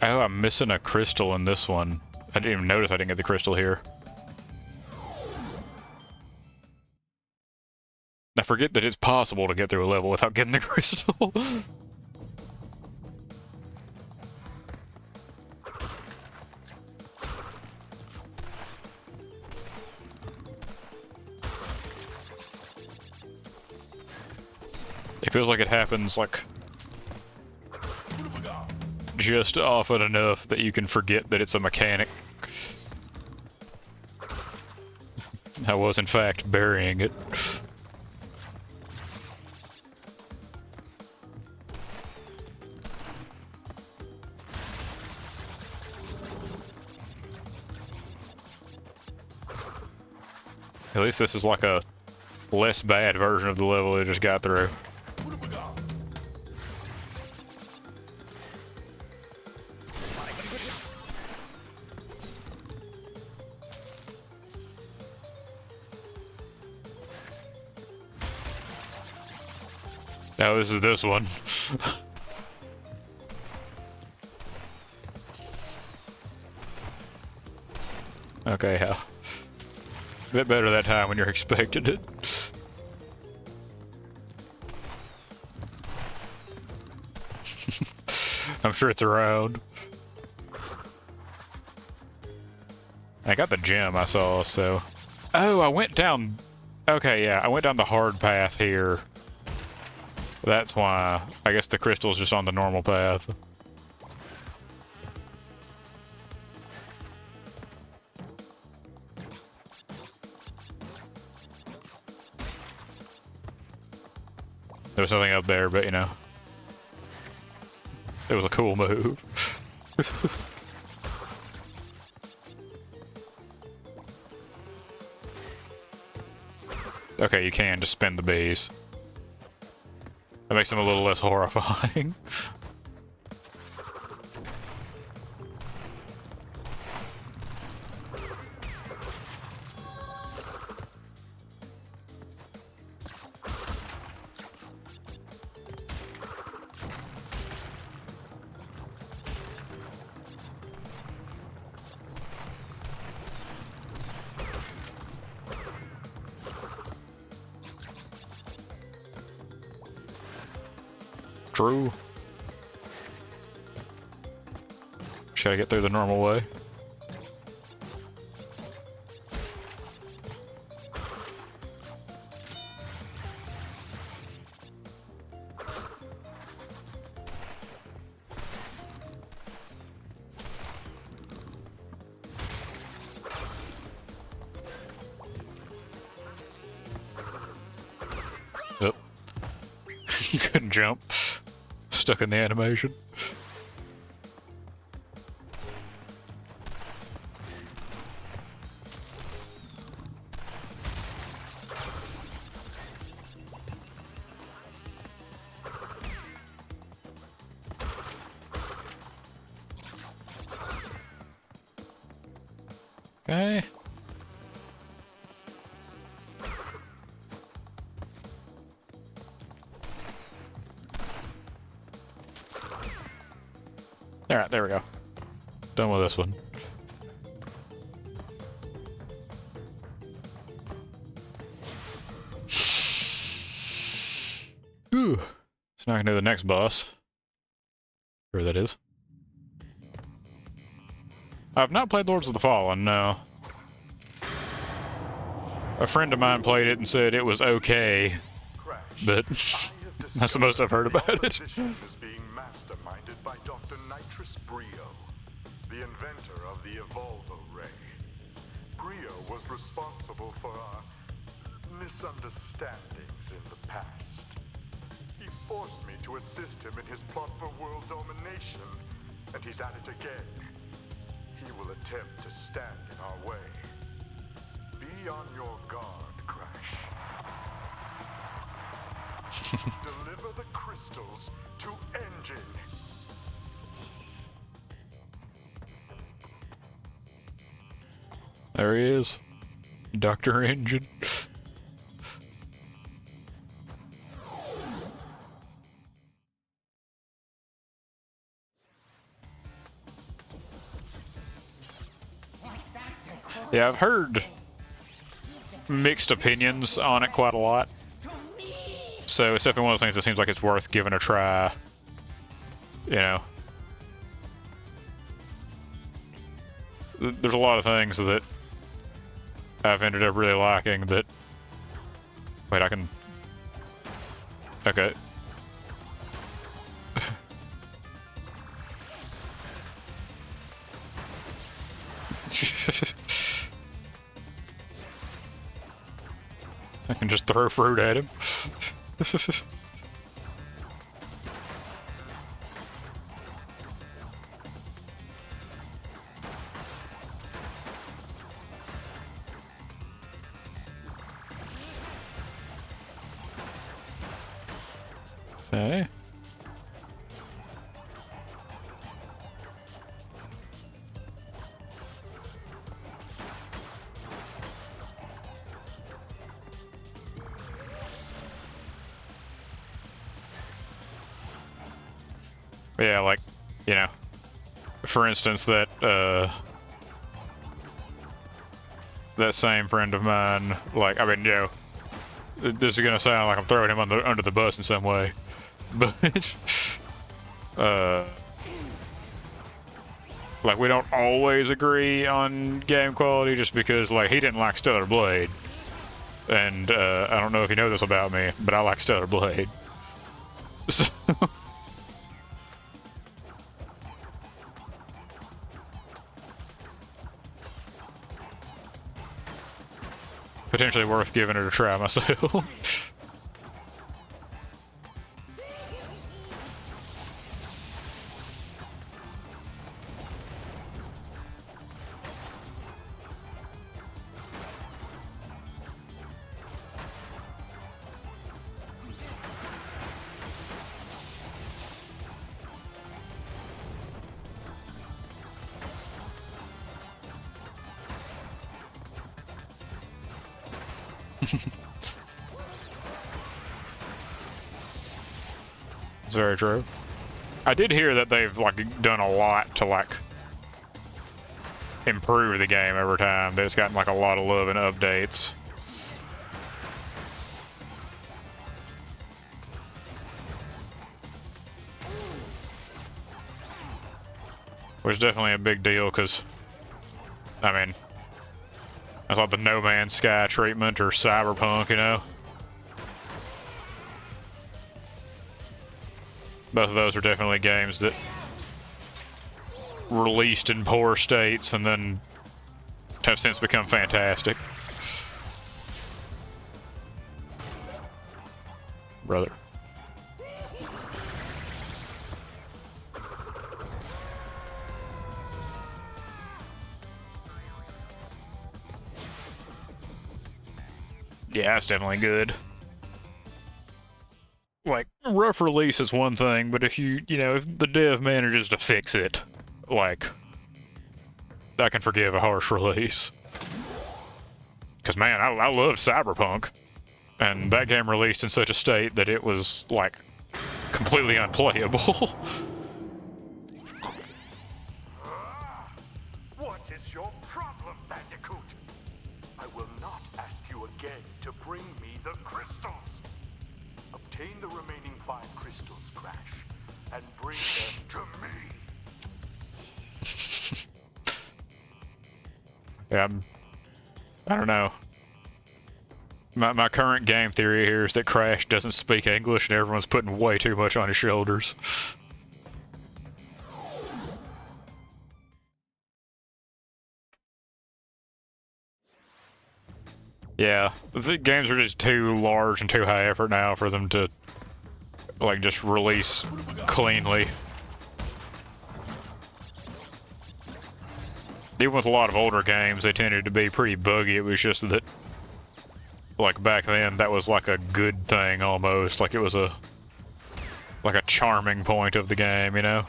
S1: Oh, I'm missing a crystal in this one. I didn't even notice I didn't get the crystal here. I forget that it's possible to get through a level without getting the crystal. It feels like it happens, like, just often enough that you can forget that it's a mechanic. I was, in fact, burying it. At least this is like a less bad version of the level they just got through. Now this is this one. Okay, yeah. A bit better that time when you're expecting it. I'm sure it's around. I got the gem I saw, so... Oh, I went down... Okay, yeah, I went down the hard path here. That's why... I guess the crystal's just on the normal path. There was nothing up there, but you know. It was a cool move. Okay, you can just spin the bees. That makes them a little less horrifying. True. Just gotta get through the normal way. You couldn't jump. Stuck in the animation. Okay. Alright, there we go. Done with this one. Ooh. So now I can do the next boss. Where that is. I've not played Lords of the Fallen, no. A friend of mine played it and said it was okay, but that's the most I've heard about it.
S5: Is being masterminded by Dr. Nitrous Brio, the inventor of the Evolvo Ray. Brio was responsible for our misunderstandings in the past. He forced me to assist him in his plot for world domination, and he's at it again. He will attempt to stand in our way. Be on your guard, Crash. Deliver the crystals to Engine.
S1: There he is. Dr. Engine. Yeah, I've heard mixed opinions on it quite a lot. So it's definitely one of those things that seems like it's worth giving a try. You know. There's a lot of things that I've ended up really liking that... Wait, I can... Okay. I can just throw fruit at him. Okay. Yeah, like, you know, for instance, that same friend of mine, like, I mean, you know, this is gonna sound like I'm throwing him under the bus in some way, but like, we don't always agree on game quality just because, like, he didn't like Stellar Blade, and I don't know if you know this about me, but I like Stellar Blade, so. Potentially worth giving it a try myself. It's very true. I did hear that they've, like, done a lot to, like, improve the game over time. That it's gotten, like, a lot of love and updates. Which is definitely a big deal, because, I mean, that's like the No Man's Sky treatment or Cyberpunk, you know? Both of those are definitely games that released in poor states and then have since become fantastic. Brother. Yeah, that's definitely good. Like, rough release is one thing, but if you know, if the dev manages to fix it, like, I can forgive a harsh release. Because, man, I love Cyberpunk. And that game released in such a state that it was, like, completely unplayable.
S5: What is your problem, Bandicoot? I will not ask you again to bring me the crystals. Obtain the remaining 5 crystals, Crash, and bring them to me.
S1: Yeah, I don't know. My current game theory here is that Crash doesn't speak English and everyone's putting way too much on his shoulders. Yeah, the games are just too large and too high effort now for them to, like, just release cleanly. Even with a lot of older games, they tended to be pretty buggy. It was just that, like, back then, that was like a good thing almost. Like, it was like a charming point of the game, you know?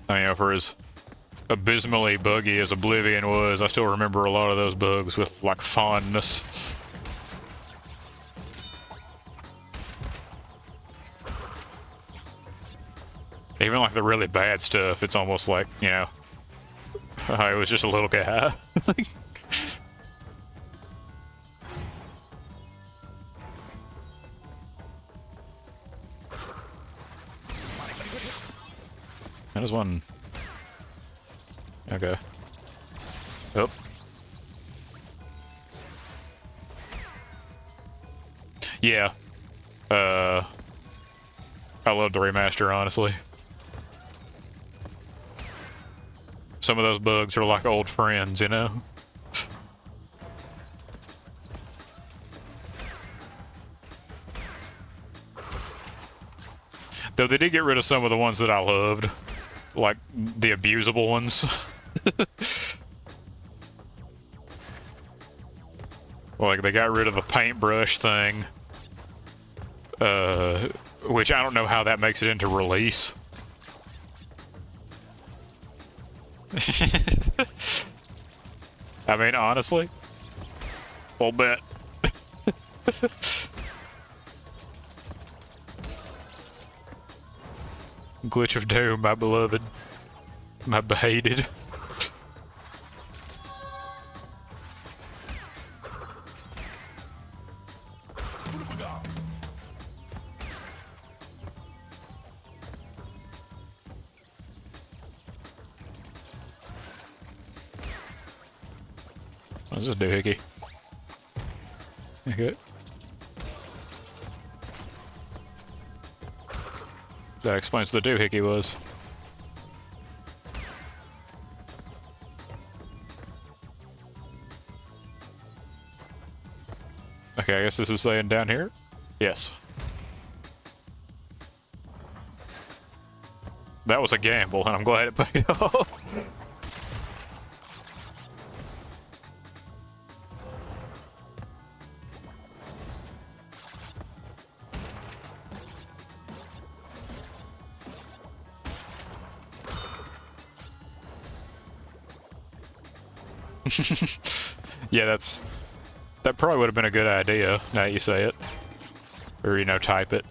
S1: I know, for as abysmally buggy as Oblivion was, I still remember a lot of those bugs with, like, fondness. Even, like, the really bad stuff, it's almost like, you know, I was just a little guy. That is one. Okay. Oh. Yeah. I love the remaster, honestly. Some of those bugs are like old friends, you know? Though they did get rid of some of the ones that I loved. Like, the abusable ones. Like, they got rid of the paintbrush thing. Which I don't know how that makes it into release. I mean, honestly, I'll bet. Glitch of Doom, my beloved. My behated. What does this do, Hickey? Okay. That explains what the doohickey was. Okay, I guess this is saying down here? Yes. That was a gamble, and I'm glad it paid off. Yeah, that probably would have been a good idea, now that you say it. Or, you know, type it.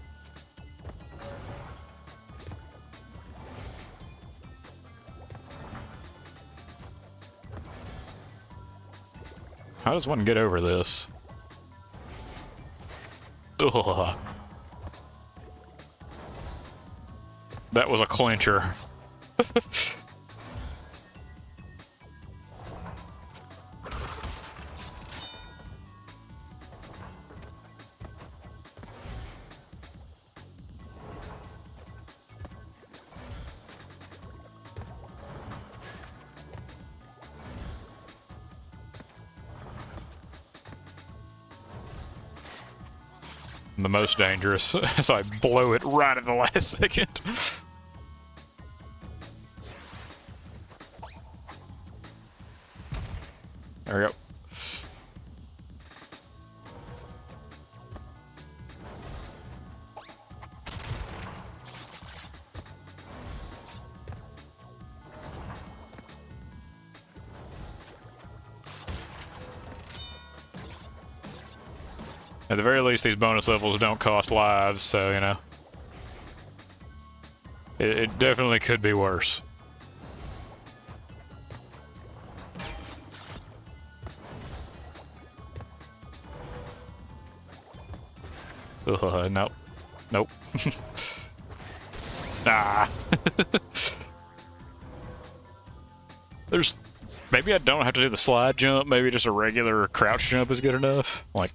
S1: How does one get over this? Ugh. That was a clincher. the most dangerous, so I blow it right at the last second. There we go. At the very least, these bonus levels don't cost lives, so, you know. It definitely could be worse. Ugh, nope. Nope. Ah. There's... Maybe I don't have to do the slide jump. Maybe just a regular crouch jump is good enough. Like...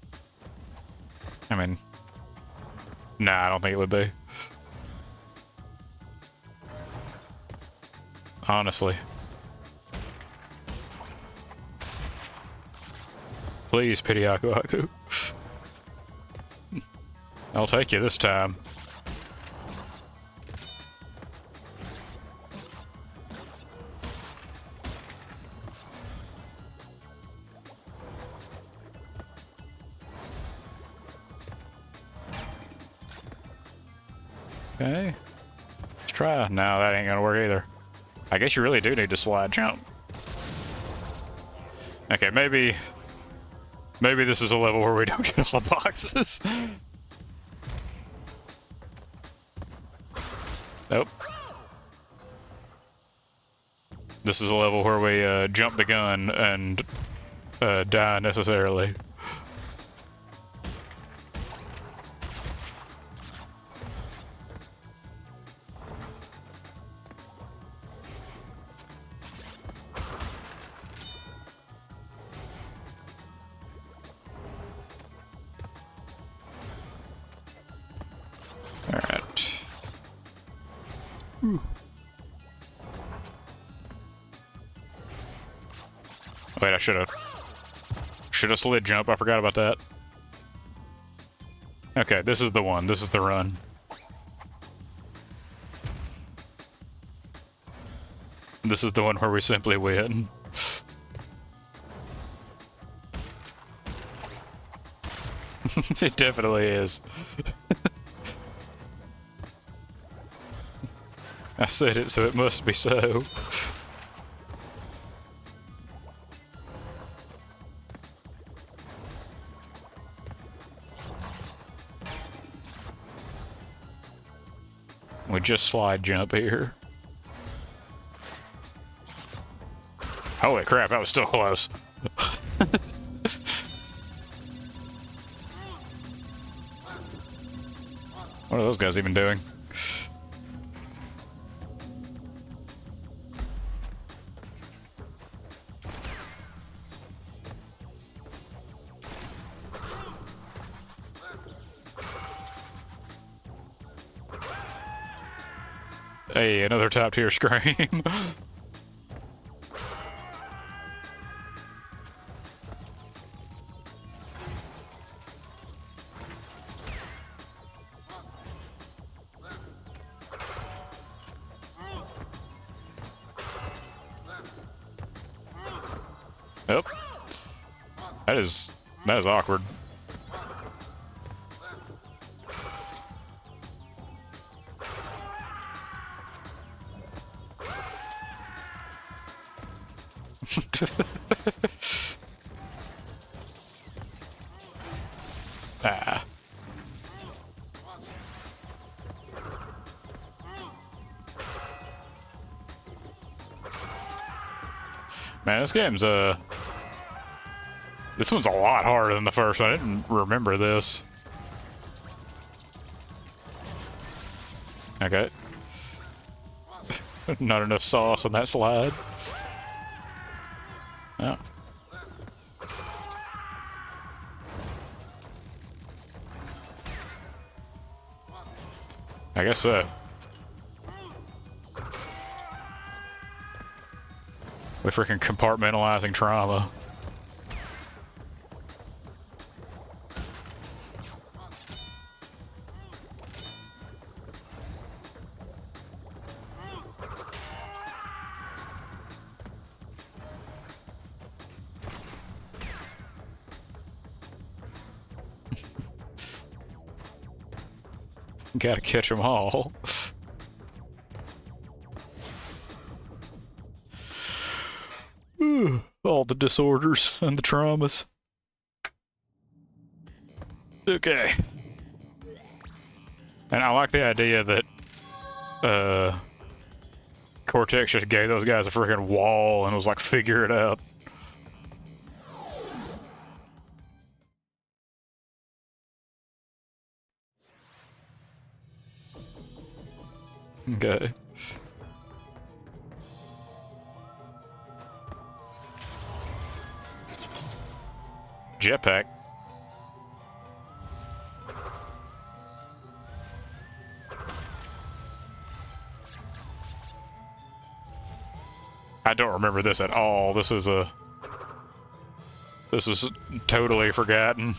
S1: I mean... Nah, I don't think it would be. Honestly. Please, pity Aku Aku. I'll take you this time. Okay. Let's try. No, that ain't gonna work either. I guess you really do need to slide jump. Okay, maybe this is a level where we don't get all the boxes. Nope. This is a level where we jump the gun and die necessarily. Alright. Wait, I should have slid jump. I forgot about that. Okay, this is the one. This is the run. This is the one where we simply win. It definitely is. I said it, so it must be so. We just slide jump here. Holy crap, that was still close. What are those guys even doing? Hey, another top tier scream. Yep. That is awkward. Ah. Man, this game's this one's a lot harder than the first one. I didn't remember this. Okay. Not enough sauce on that slide. Oh. I guess so. We're freaking compartmentalizing trauma. Gotta catch them all. All the disorders and the traumas. Okay. And I like the idea that Cortex just gave those guys a freaking wall and was like, figure it out. Okay. Jetpack. I don't remember this at all. This was totally forgotten.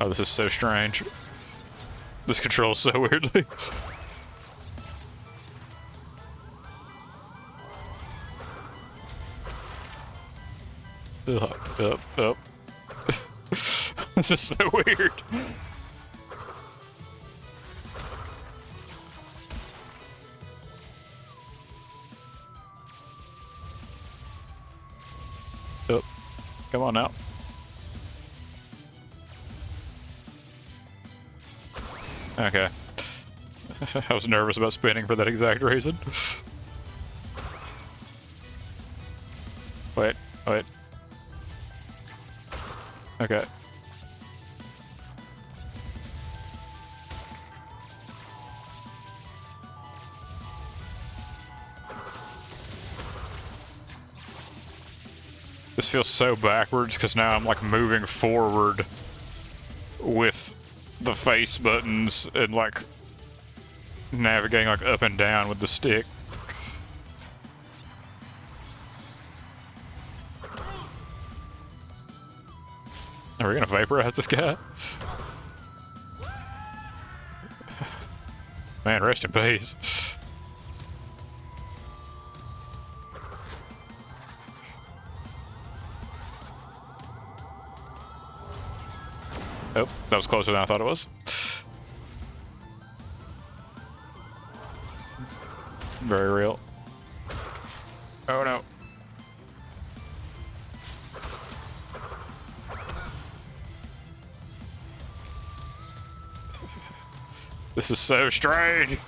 S1: Oh, this is so strange. This controls so weirdly. Up. This is so weird. Up. Come on now. Okay. I was nervous about spinning for that exact reason. Wait. Okay. This feels so backwards because now I'm like moving forward with the face buttons and like navigating like up and down with the stick. Are we gonna vaporize this guy? Man, rest in peace. Oh, that was closer than I thought it was. Very real. Oh no. This is so strange.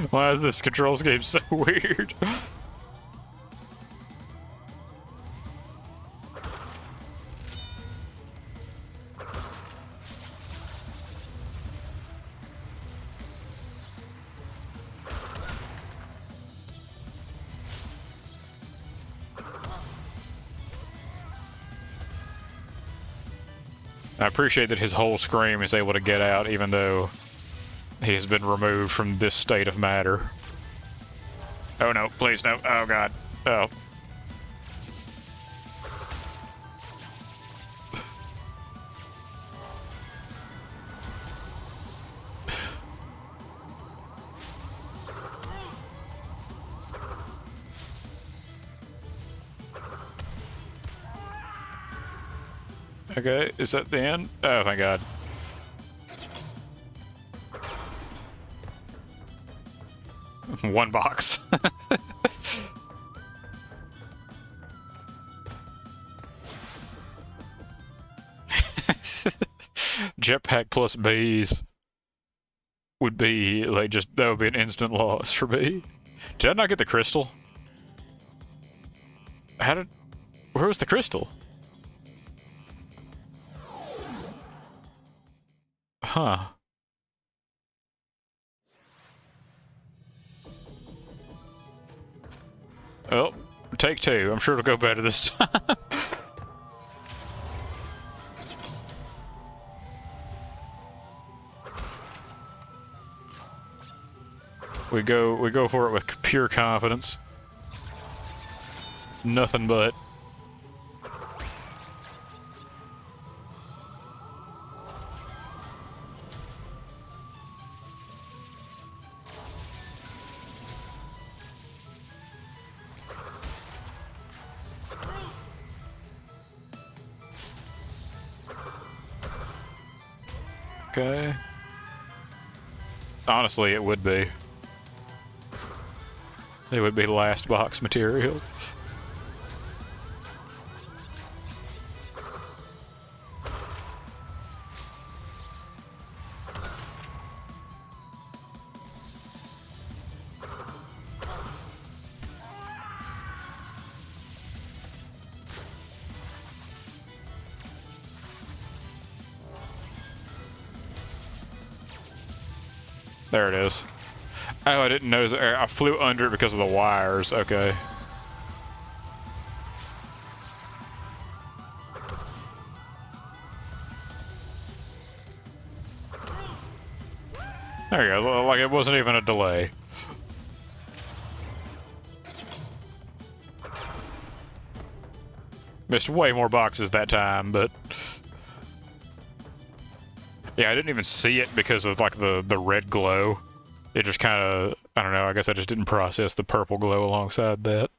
S1: Why is this controls game so weird? I appreciate that his whole scream is able to get out even though he has been removed from this state of matter. Oh no, please no. Oh god. Oh. Okay, is that the end? Oh my god. One box. Jetpack plus bees would be like that would be an instant loss for me. Did I not get the crystal? Where was the crystal? Huh. Oh, take two. I'm sure it'll go better this time. We go for it with pure confidence. Nothing but. Okay. Honestly, it would be. It would be last box material. There it is. Oh, I didn't notice. I flew under it because of the wires. Okay. There you go. Like it wasn't even a delay. Missed way more boxes that time, but yeah, I didn't even see it because of like the red glow. It just kind of, I don't know, I guess I just didn't process the purple glow alongside that.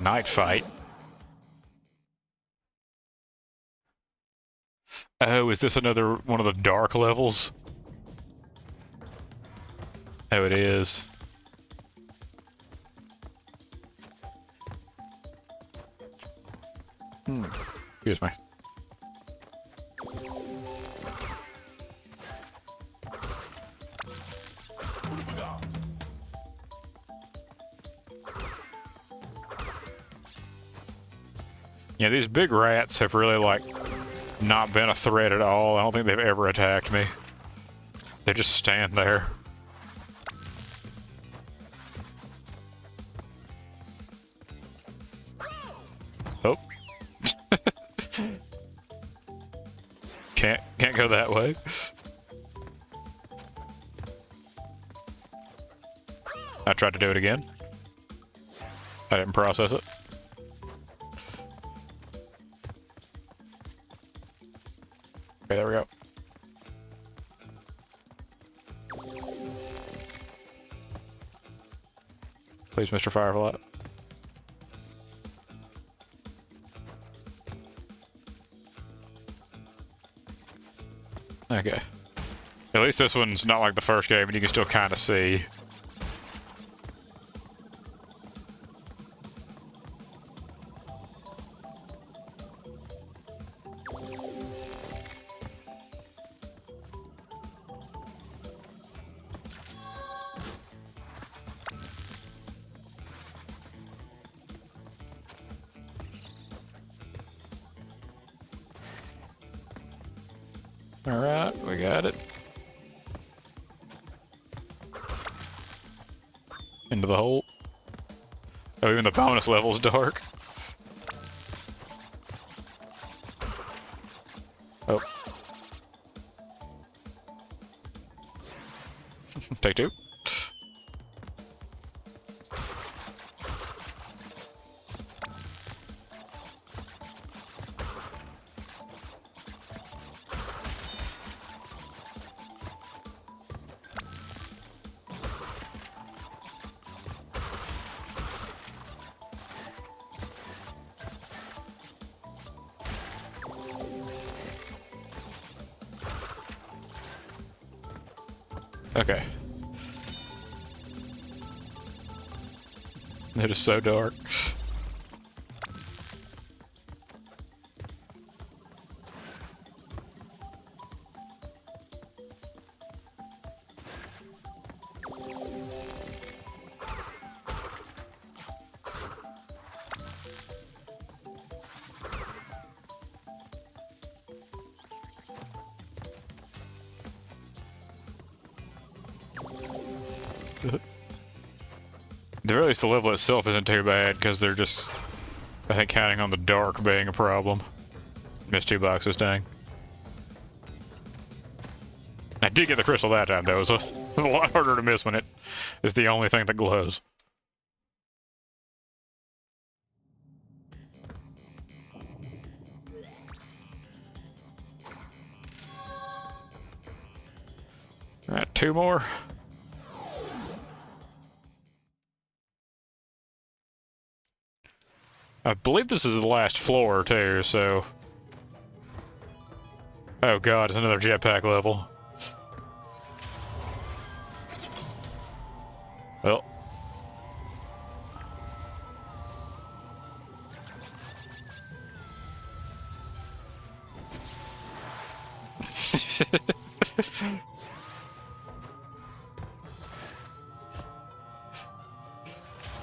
S1: Night fight. Oh, is this another one of the dark levels? Oh, it is. Excuse me. Yeah, these big rats have really, like, not been a threat at all. I don't think they've ever attacked me. They just stand there. Oh. Can't go that way. I tried to do it again. I didn't process it. Okay, there we go. Please, Mr. Firefly. Okay. At least this one's not like the first game, and you can still kind of see. Alright, we got it. Into the hole. Oh, even the bonus level's dark. Oh. Take two. Okay. It is so dark. The really, the level itself isn't too bad because they're just, I think, counting on the dark being a problem. Missed two boxes, dang. I did get the crystal that time, though. It was a lot harder to miss when it is the only thing that glows. Alright, two more. I believe this is the last floor, too, so... Oh god, it's another jetpack level. Well.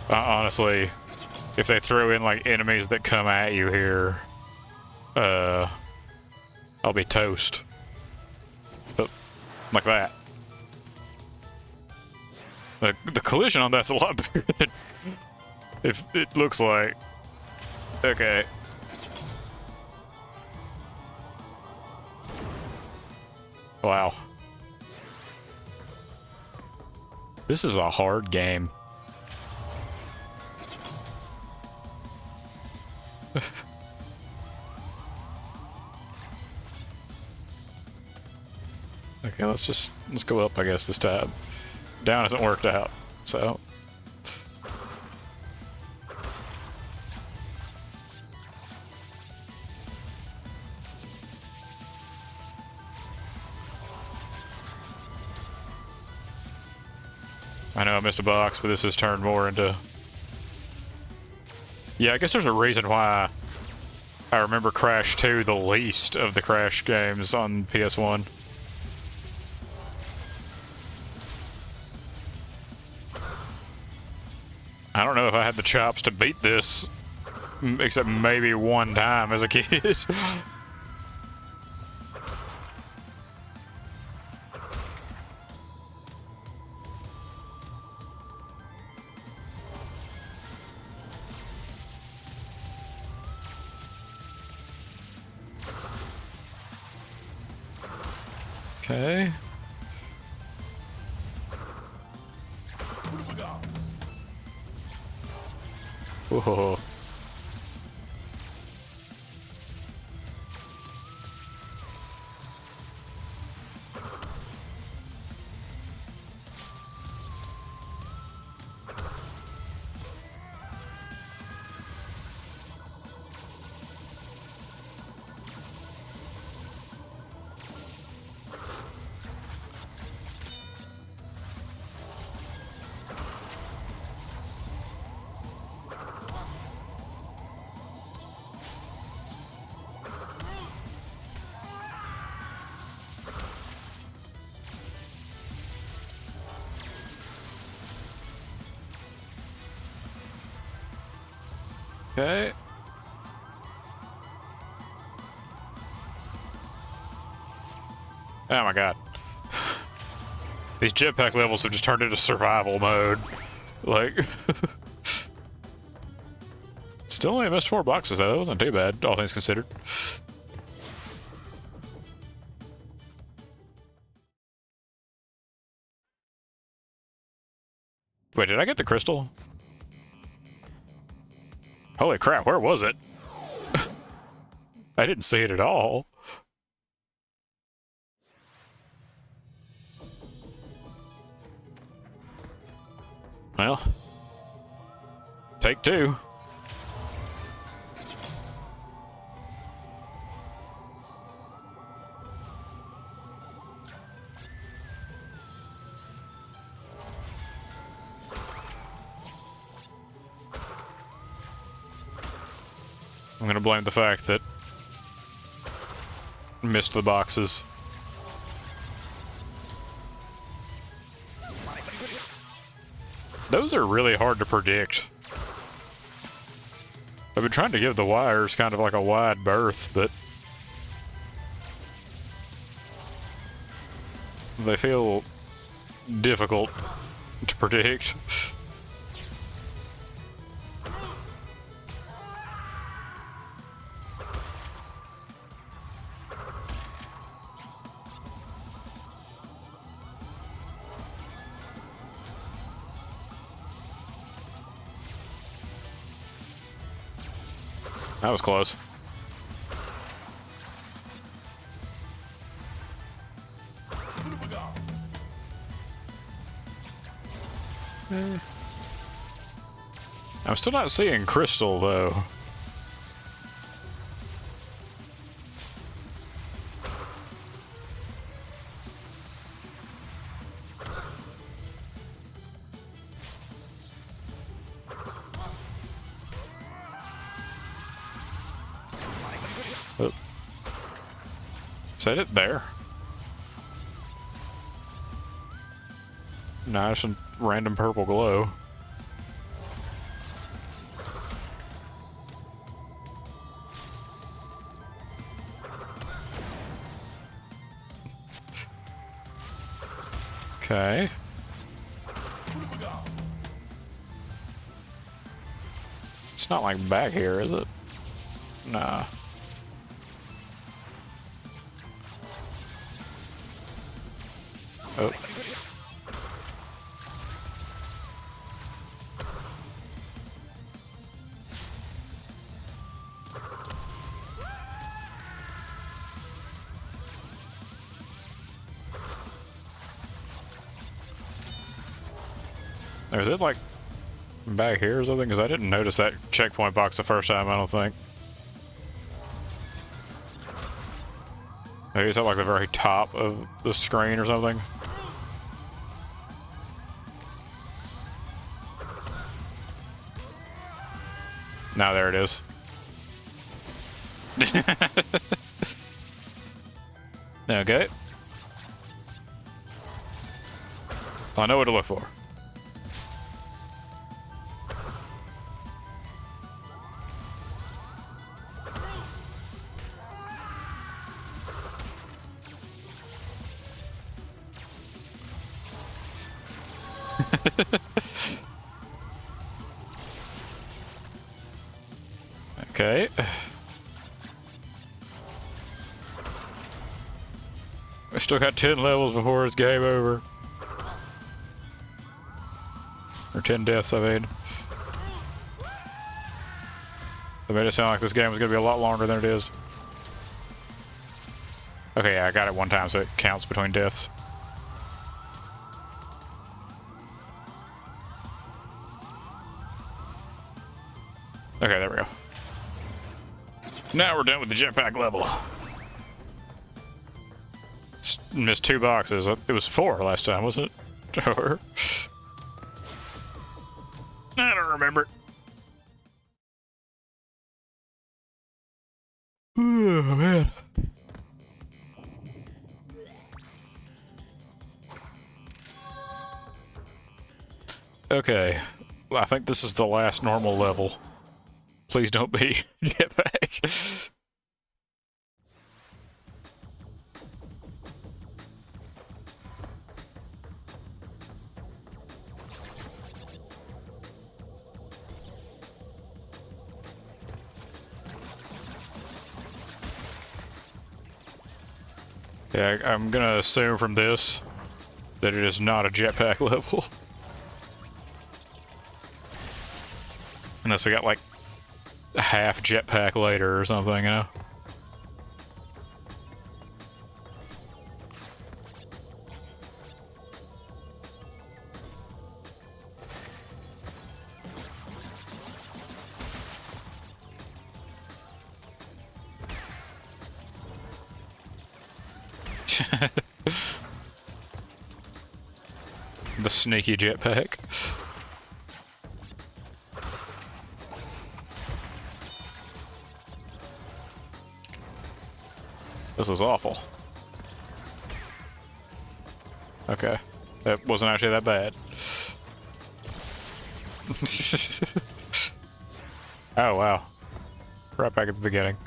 S1: Honestly, if they throw in like enemies that come at you here, I'll be toast. But, like that. The collision on that's a lot bigger than if it looks like. Okay. Wow. This is a hard game. Okay, let's go up, I guess, this time. Down hasn't worked out, so. I know I missed a box, but this has turned more into... Yeah, I guess there's a reason why I remember Crash 2 the least of the Crash games on PS1. I don't know if I had the chops to beat this, except maybe one time as a kid. Okay. Whoa. Okay. Oh my god. These jetpack levels have just turned into survival mode. Like... Still only missed 4 boxes though, that wasn't too bad, all things considered. Wait, did I get the crystal? Holy crap, where was it? I didn't see it at all. Well, take 2. I'm gonna blame the fact that missed the boxes. Those are really hard to predict. I've been trying to give the wires kind of like a wide berth, but they feel difficult to predict. That was close. I'm still not seeing Crystal, though. Set it there. Nice and random purple glow. Okay. It's not like back here, is it? Nah. Oh. Is it like back here or something? Because I didn't notice that checkpoint box the first time, I don't think. Maybe it's at like the very top of the screen or something. Now there it is. Okay. I know what to look for. Okay. We still got 10 levels before it's game over. Or 10 deaths, I mean. They made it sound like this game was going to be a lot longer than it is. Okay, yeah, I got it one time, so it counts between deaths. Okay, there we go. Now we're done with the jetpack level. Missed 2 boxes. It was 4 last time, wasn't it? Or... I don't remember. Oh, man. Okay. I think this is the last normal level. Please don't be jetpack. Yeah, I'm gonna assume from this that it is not a jetpack level. Unless we got like a half jetpack later or something, you know? The sneaky jetpack. This is awful. Okay. That wasn't actually that bad. Oh, wow. Right back at the beginning.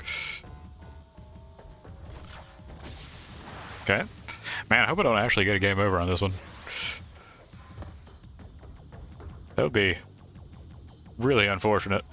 S1: Okay. Man, I hope I don't actually get a game over on this one. That would be really unfortunate.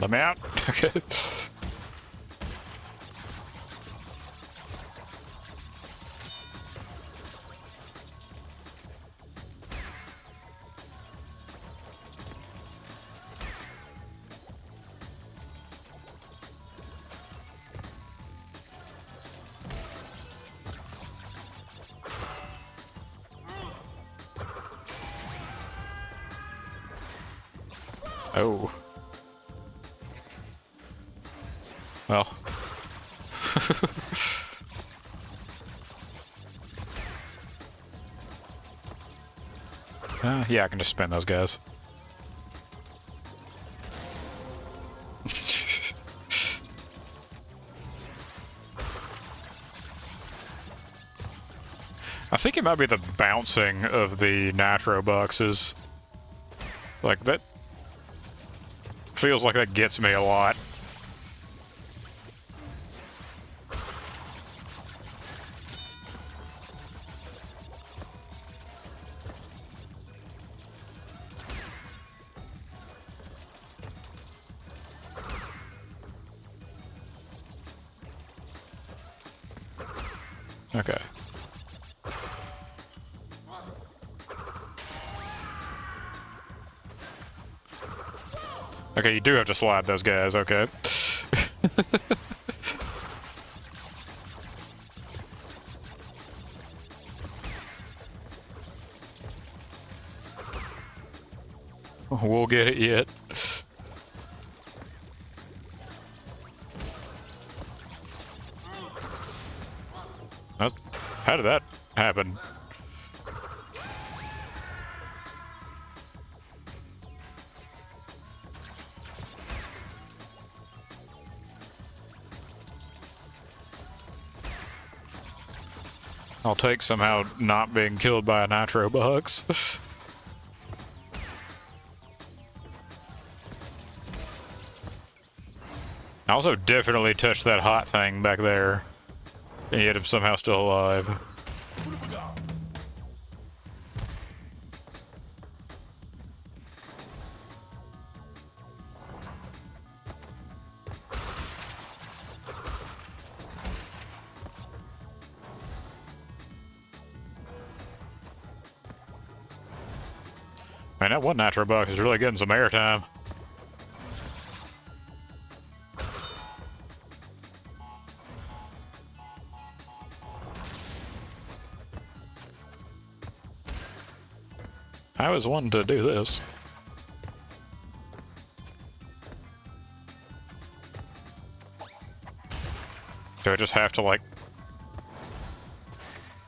S1: Let me out. Okay. Oh. Well. Yeah, I can just spin those guys. I think it might be the bouncing of the nitro boxes. Like, that feels like that gets me a lot. Okay. Okay, you do have to slide those guys, okay. We'll get it yet. How did that happen? I'll take somehow not being killed by a nitro box. I also definitely touched that hot thing back there, and yet I'm somehow still alive. Man, that one nitro box is really getting some airtime. I was wanting to do this. Do I just have to, like...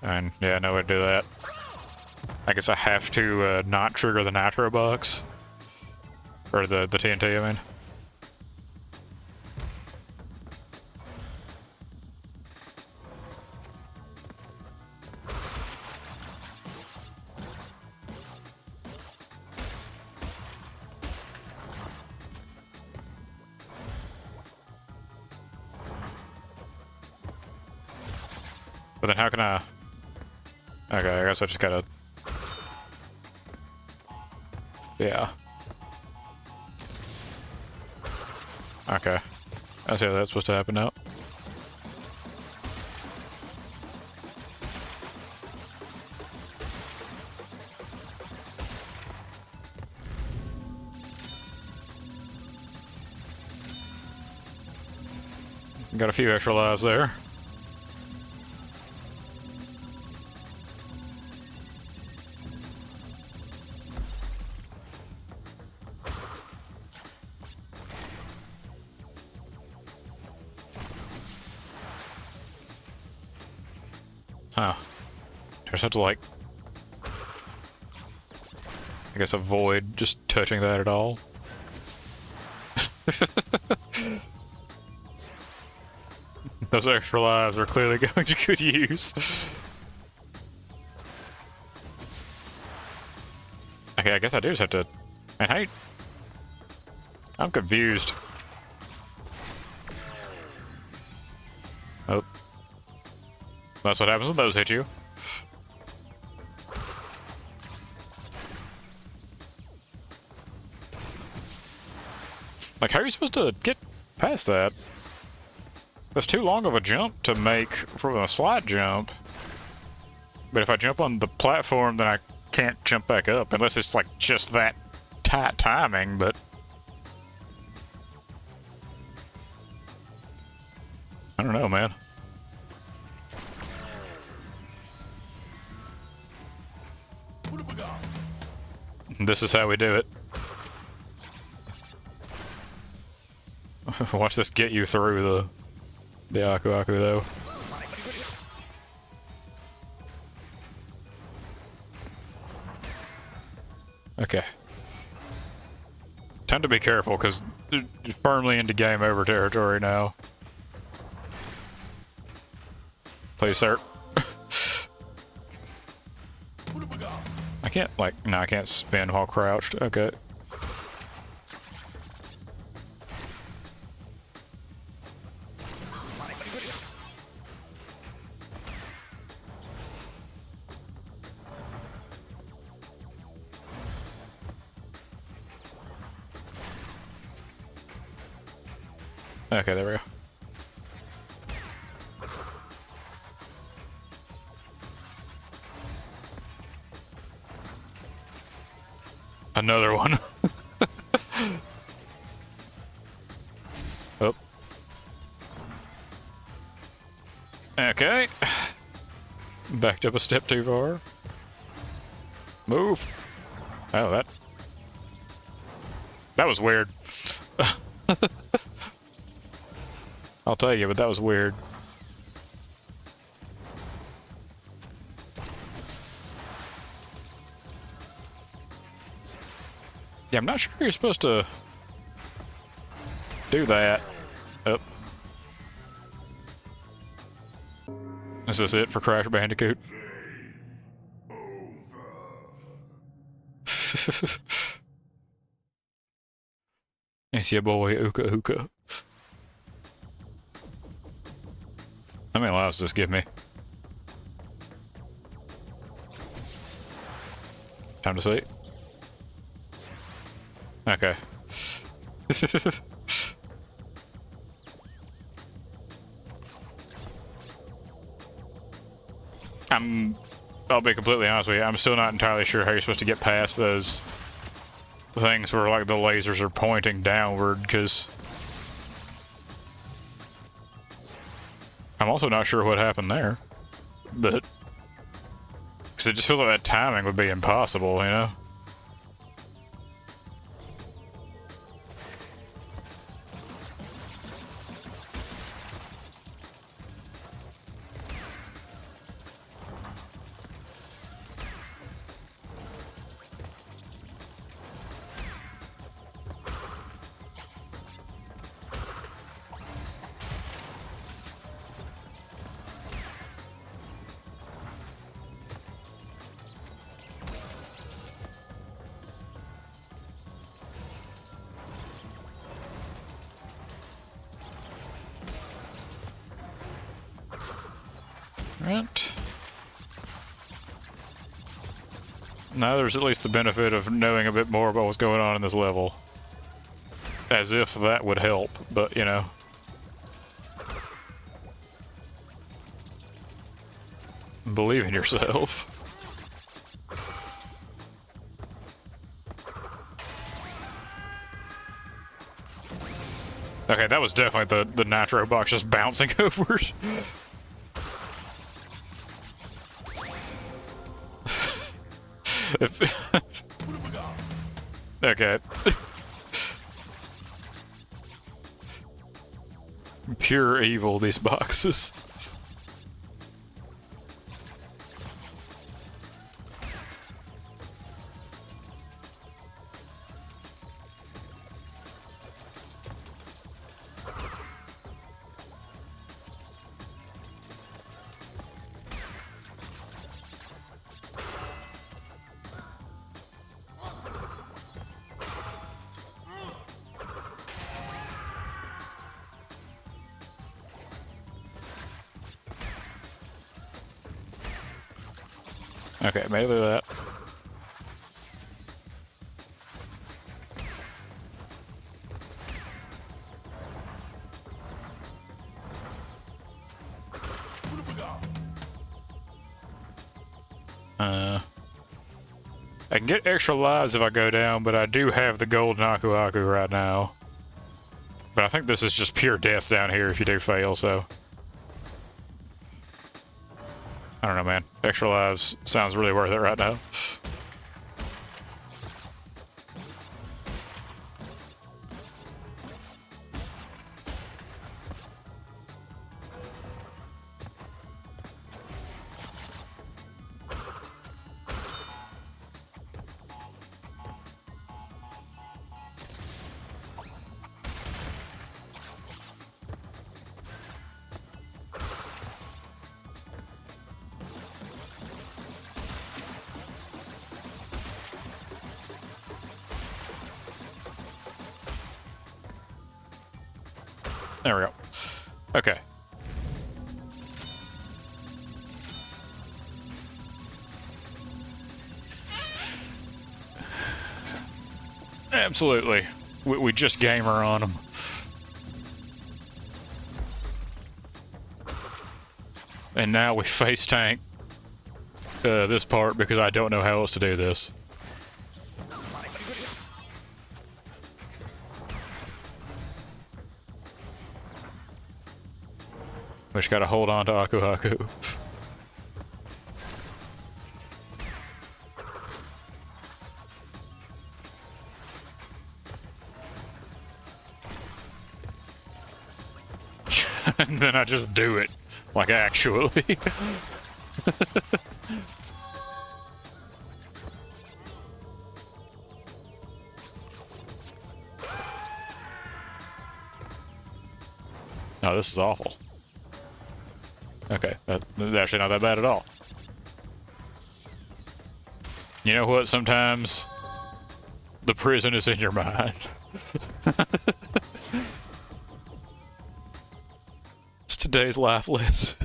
S1: And, yeah, no way to do that. I guess I have to not trigger the nitro box. Or the TNT, I mean. But then how can I... Okay, I guess I just gotta... Yeah. Okay. I see how that's supposed to happen now. Got a few extra lives there. Huh. Just have to, like... I guess avoid just touching that at all. Those extra lives are clearly going to good use. Okay, I guess I do just have to... Man, hey... I'm confused. Oh. That's what happens when those hit you. Like, how are you supposed to get past that? That's too long of a jump to make from a slide jump. But if I jump on the platform, then I can't jump back up. Unless it's, like, just that tight timing, but... I don't know, man. This is how we do it. Watch this get you through the Aku Aku though. Okay. Time to be careful, because firmly into game over territory now. Please, sir. I can't, like, no, I can't spin while crouched. Okay. Okay, there we go. Another one. Oh. Okay. Backed up a step too far. Move. Oh, that was weird. I'll tell you, but that was weird. Yeah, I'm not sure you're supposed to do that. Oh. Is this it for Crash Bandicoot? It's your boy, Uka Uka. How many lives does this give me? Time to see. Okay. I'll be completely honest with you, I'm still not entirely sure how you're supposed to get past those things where, like, the lasers are pointing downward, because I'm also not sure what happened there, but because it just feels like that timing would be impossible, you know? Right. Now there's at least the benefit of knowing a bit more about what's going on in this level. As if that would help, but you know. Believe in yourself. Okay, that was definitely the nitro box just bouncing upwards. Okay. Pure evil, these boxes. Okay, maybe that. I can get extra lives if I go down, but I do have the golden Aku Aku right now. But I think this is just pure death down here if you do fail, so. I don't know, man. Extra lives sounds really worth it right now. There we go. Okay. Absolutely. We just gamer on them. And now we face tank this part because I don't know how else to do this. We just gotta hold on to Aku Aku. And then I just do it. Like, actually. No, this is awful. Okay, that's actually not that bad at all. You know what? Sometimes the prison is in your mind. It's today's life lesson.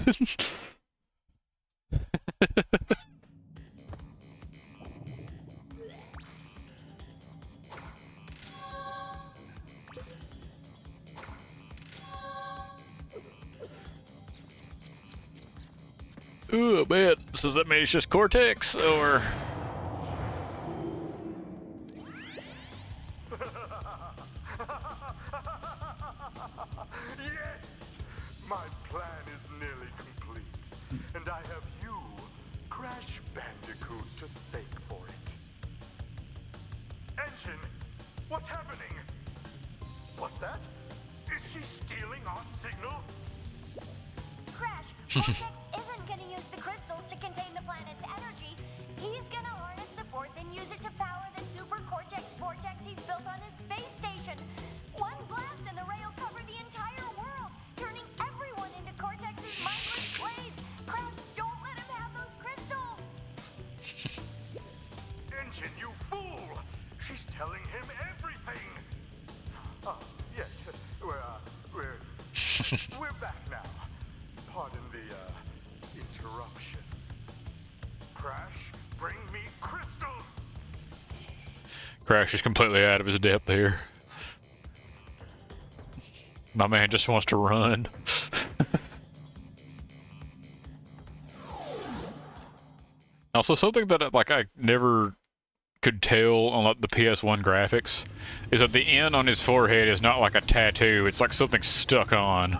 S1: Ooh, man. So does that mean it's just Cortex, or...?
S5: Yes! My plan is nearly complete. And I have you, Crash Bandicoot, to thank for it. Engine, what's happening? What's that? Is she stealing our signal?
S4: Crash, Cortex isn't gonna use the crystals to contain the planet's energy. He's gonna harness the force and use it to power the super Cortex vortex he's built on his space station. One blast and the ray will cover the entire world, turning everyone into Cortex's mindless slaves. Crash, don't let him have those crystals!
S5: Engine, you fool! She's telling him everything! Ah, yes, we're back now. Pardon the, interruption. Crash, bring me crystals!
S1: Crash is completely out of his depth here. My man just wants to run. Also, something that like I never could tell on like, the PS1 graphics is that the N on his forehead is not like a tattoo, it's like something stuck on.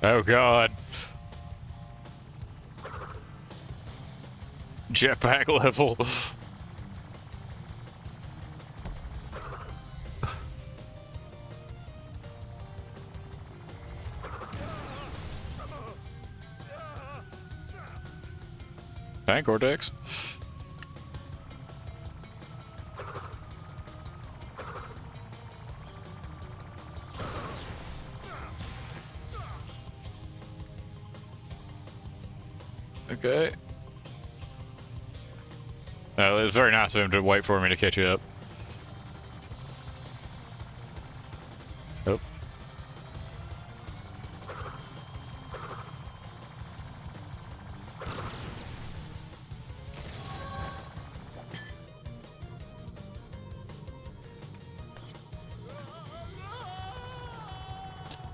S1: Oh god. Jetpack level. Thank Cortex. Okay. It was very nice of him to wait for me to catch up. Oh.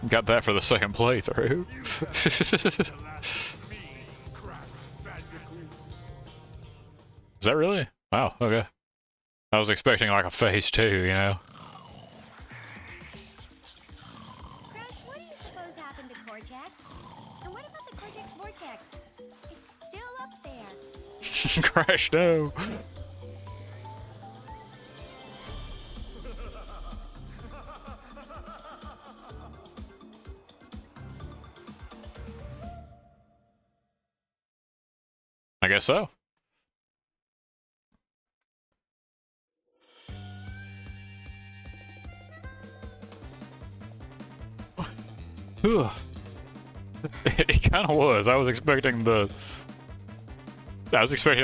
S1: Got that for the second playthrough. Is that really? Wow, okay. I was expecting like a phase 2, you know?
S4: Crash, what do you suppose happened to Cortex? And what about the Cortex vortex? It's still up there.
S1: Crash, no. I guess so. Ugh. It kind of was. I was expecting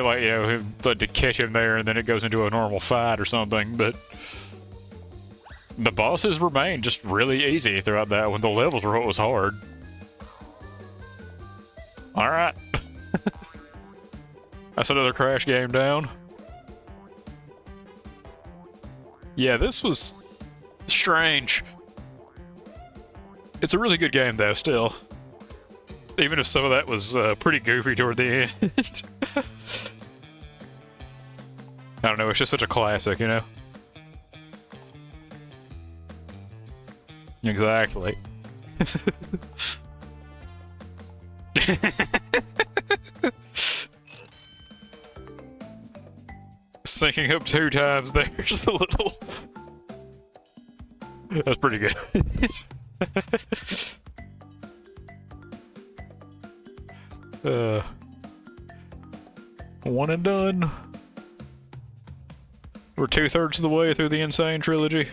S1: like, you know, him to catch him there and then it goes into a normal fight or something, but the bosses remained just really easy throughout that when the levels were what was hard. Alright. That's another Crash game down. Yeah, this was strange. It's a really good game though, still. Even if some of that was pretty goofy toward the end. I don't know, it's just such a classic, you know? Exactly. Syncing up 2 times there's a little... That's pretty good. One and done. We're 2/3 of the way through the Insane trilogy.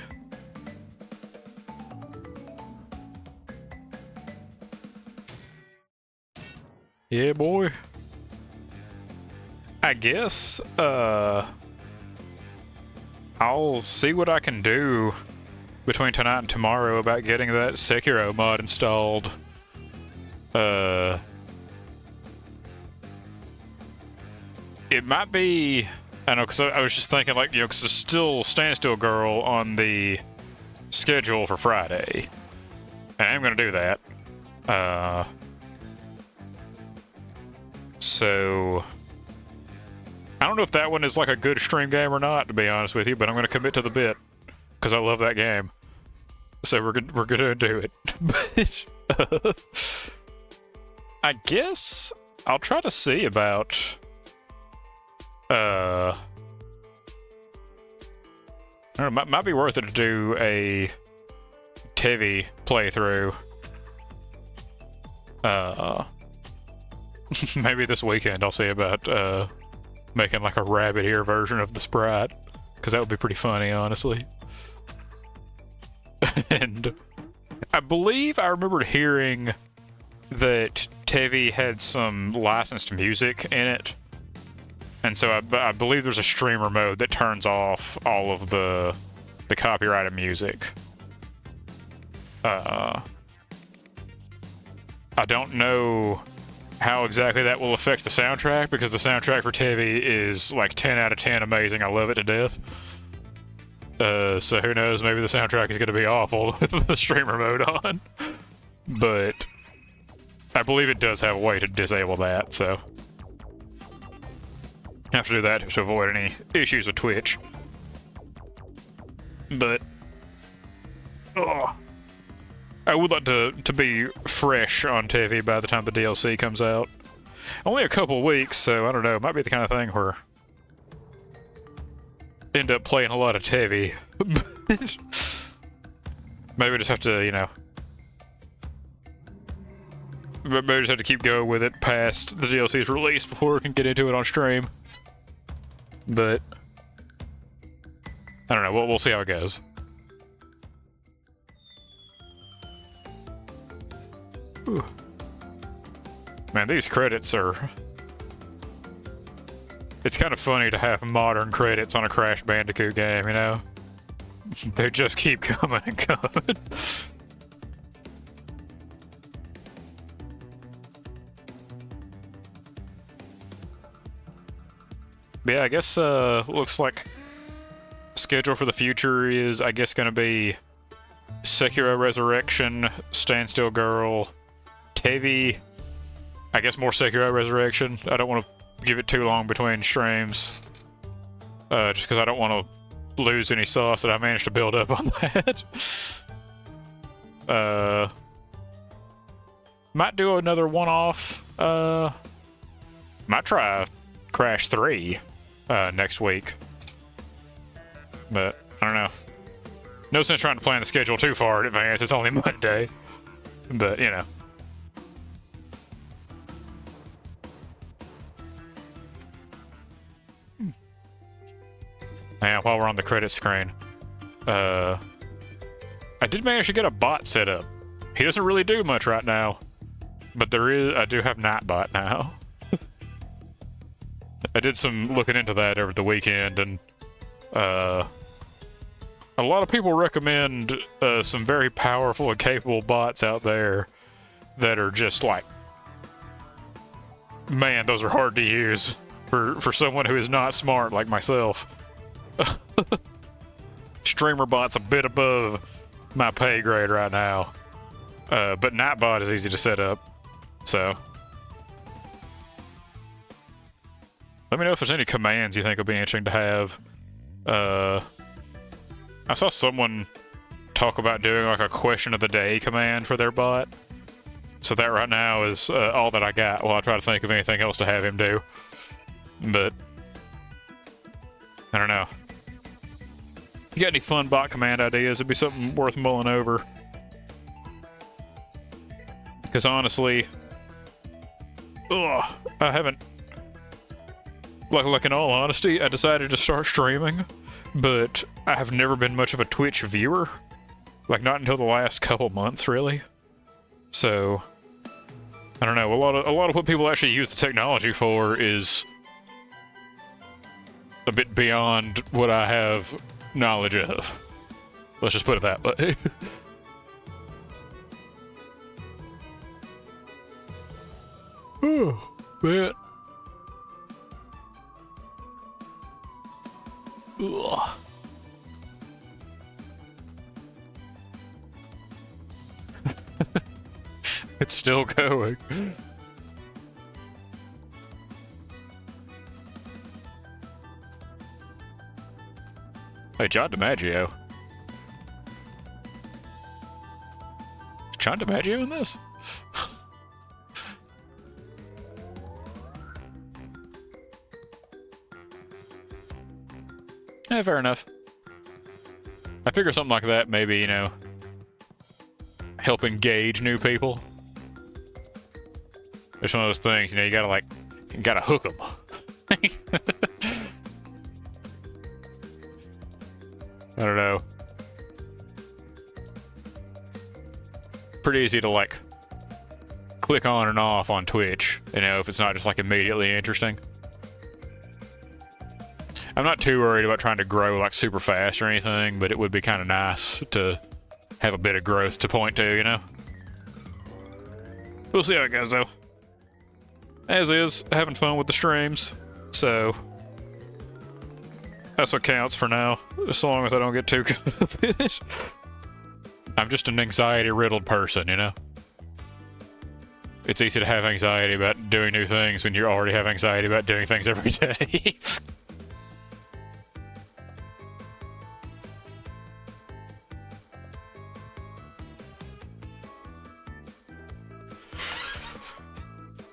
S1: Yeah, boy. I guess, I'll see what I can do between tonight and tomorrow about getting that Sekiro mod installed. It might be... I don't know, because I was just thinking, like, you know, because there's still Standstill Girl on the schedule for Friday. And I am going to do that. So... I don't know if that one is, like, a good stream game or not, to be honest with you, but I'm going to commit to the bit. Because I love that game. So we're gonna do it. But, I guess I'll try to see about... I don't know, might be worth it to do a Tevi playthrough. Maybe this weekend I'll see about making like a rabbit ear version of the sprite, because that would be pretty funny, honestly. And I believe I remembered hearing that Tevi had some licensed music in it. And so I believe there's a streamer mode that turns off all of the copyrighted music. I don't know how exactly that will affect the soundtrack, because the soundtrack for Tevi is like 10 out of 10 amazing. I love it to death. So who knows, maybe the soundtrack is going to be awful with the streamer mode on. But I believe it does have a way to disable that, so... have to do that to avoid any issues with Twitch. But... oh, I would like to be fresh on Tevi by the time the DLC comes out. Only a couple weeks, so I don't know, it might be the kind of thing where... end up playing a lot of Tevi. Maybe just have to, you know... maybe just have to keep going with it past the DLC's release before we can get into it on stream. But... I don't know, we'll see how it goes. Whew. Man, these credits are... it's kind of funny to have modern credits on a Crash Bandicoot game, you know? They just keep coming and coming. But yeah, I guess, looks like schedule for the future is, I guess, gonna be Sekiro Resurrection, Standstill Girl, Tevi, I guess more Sekiro Resurrection. I don't want to give it too long between streams, just because I don't want to lose any sauce that I managed to build up on that. Might do another one-off, might try Crash 3 next week, but I don't know. No sense trying to plan the schedule too far in advance. It's only Monday, but you know. Now, while we're on the credit screen, I did manage to get a bot set up. He doesn't really do much right now, but I do have Nightbot now. I did some looking into that over the weekend, and I a lot of people recommend some very powerful and capable bots out there that are just like, man, those are hard to use for someone who is not smart like myself. Streamer bot's a bit above my pay grade right now, but Nightbot is easy to set up, so let me know if there's any commands you think would be interesting to have. I saw someone talk about doing like a question of the day command for their bot. So that right now is all that I got while I try to think of anything else to have him do. But I don't know. You got any fun bot command ideas? It'd be something worth mulling over. Because honestly, I haven't... Like in all honesty, I decided to start streaming, but I have never been much of a Twitch viewer. Like, not until the last couple months, really. So, I don't know. A lot of what people actually use the technology for is a bit beyond what I have knowledge of. Let's just put it that way. Oh, man. Ugh. It's still going. Hey, John DiMaggio. Is John DiMaggio in this? Yeah, fair enough. I figure something like that maybe, you know, help engage new people. It's one of those things, you know, you gotta hook them. I don't know. Pretty easy to, like, click on and off on Twitch, you know, if it's not just, like, immediately interesting. I'm not too worried about trying to grow, like, super fast or anything, but it would be kind of nice to have a bit of growth to point to, you know? We'll see how it goes, though. As is, having fun with the streams, so that's what counts for now, as long as I don't get too good at it. I'm just an anxiety-riddled person, you know? It's easy to have anxiety about doing new things when you already have anxiety about doing things every day.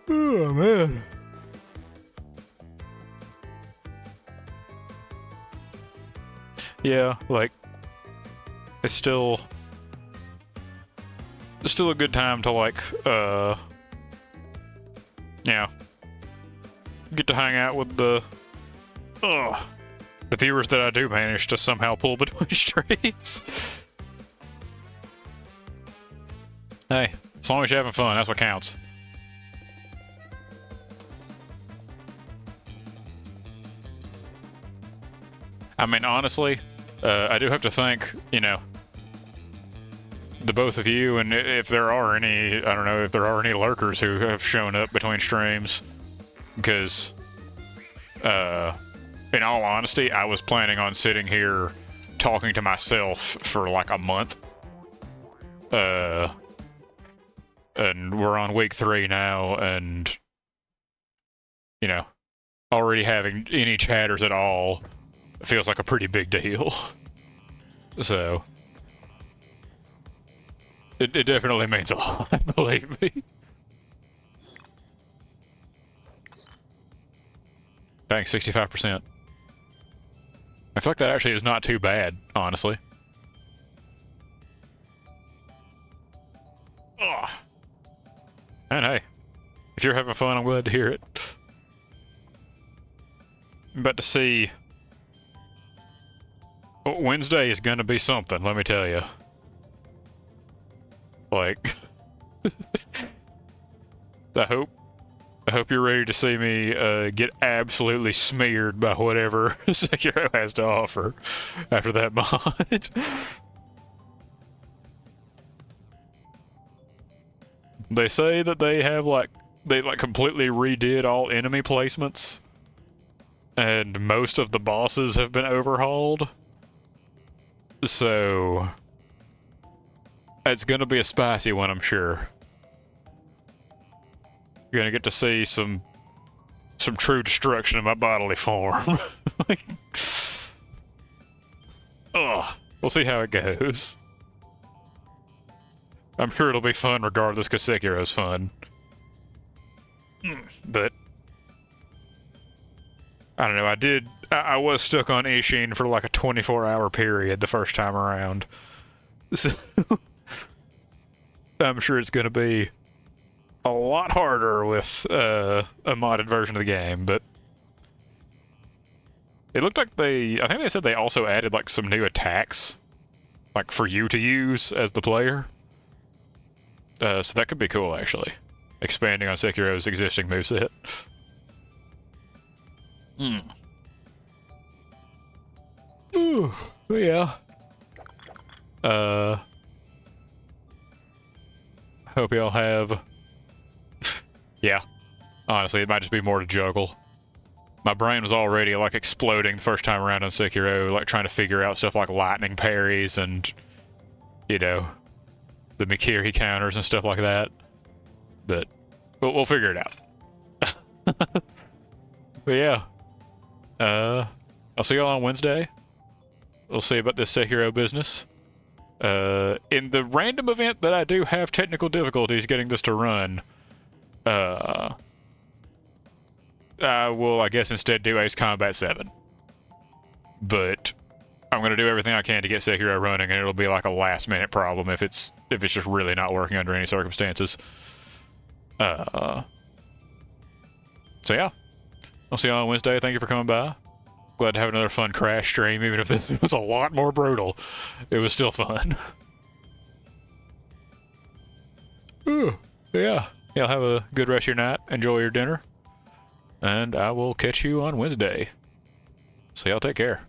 S1: Oh, man. Yeah, like, it's still a good time to, like, yeah, get to hang out with the viewers that I do manage to somehow pull between streams. Hey, as long as you're having fun, that's what counts. I mean, honestly, I do have to thank, you know, the both of you, and if there are any, I don't know, if there are any lurkers who have shown up between streams, because, in all honesty, I was planning on sitting here talking to myself for like a month. And we're on week 3 now, and, you know, already having any chatters at all feels like a pretty big deal. So, it definitely means a lot, believe me. Dang, 65%. I feel like that actually is not too bad, honestly. Ugh. And hey, if you're having fun, I'm glad to hear it. I'm about to see... Wednesday is gonna be something, let me tell you. Like... I hope I hope you're ready to see me get absolutely smeared by whatever Sekiro has to offer after that mod. They say that they have they completely redid all enemy placements, and most of the bosses have been overhauled. So it's gonna be a spicy one, I'm sure. You're gonna get to see some true destruction of my bodily form. Ugh. We'll see how it goes. I'm sure it'll be fun regardless, because Sekiro's fun. But I don't know, I was stuck on Ishin for like a 24-hour period the first time around. So I'm sure it's gonna be a lot harder with a modded version of the game, but it looked like I think they said they also added like some new attacks, like for you to use as the player. So that could be cool, actually. Expanding on Sekiro's existing moveset. Ooh, yeah. Hope y'all have... Yeah. Honestly, it might just be more to juggle. My brain was already, like, exploding the first time around on Sekiro, like, trying to figure out stuff like lightning parries and, you know, the Mikiri counters and stuff like that. But we'll figure it out. But yeah. I'll see y'all on Wednesday. We'll see about this Sekiro business. In the random event that I do have technical difficulties getting this to run, I will, I guess, instead do Ace Combat 7. But I'm gonna do everything I can to get Sekiro running, and it'll be like a last-minute problem if it's just really not working under any circumstances. So yeah, I'll see you on Wednesday. Thank you for coming by. Glad to have another fun Crash stream, even if this was a lot more brutal. It was still fun. Ooh, yeah. Y'all have a good rest of your night. Enjoy your dinner. And I will catch you on Wednesday. So y'all take care.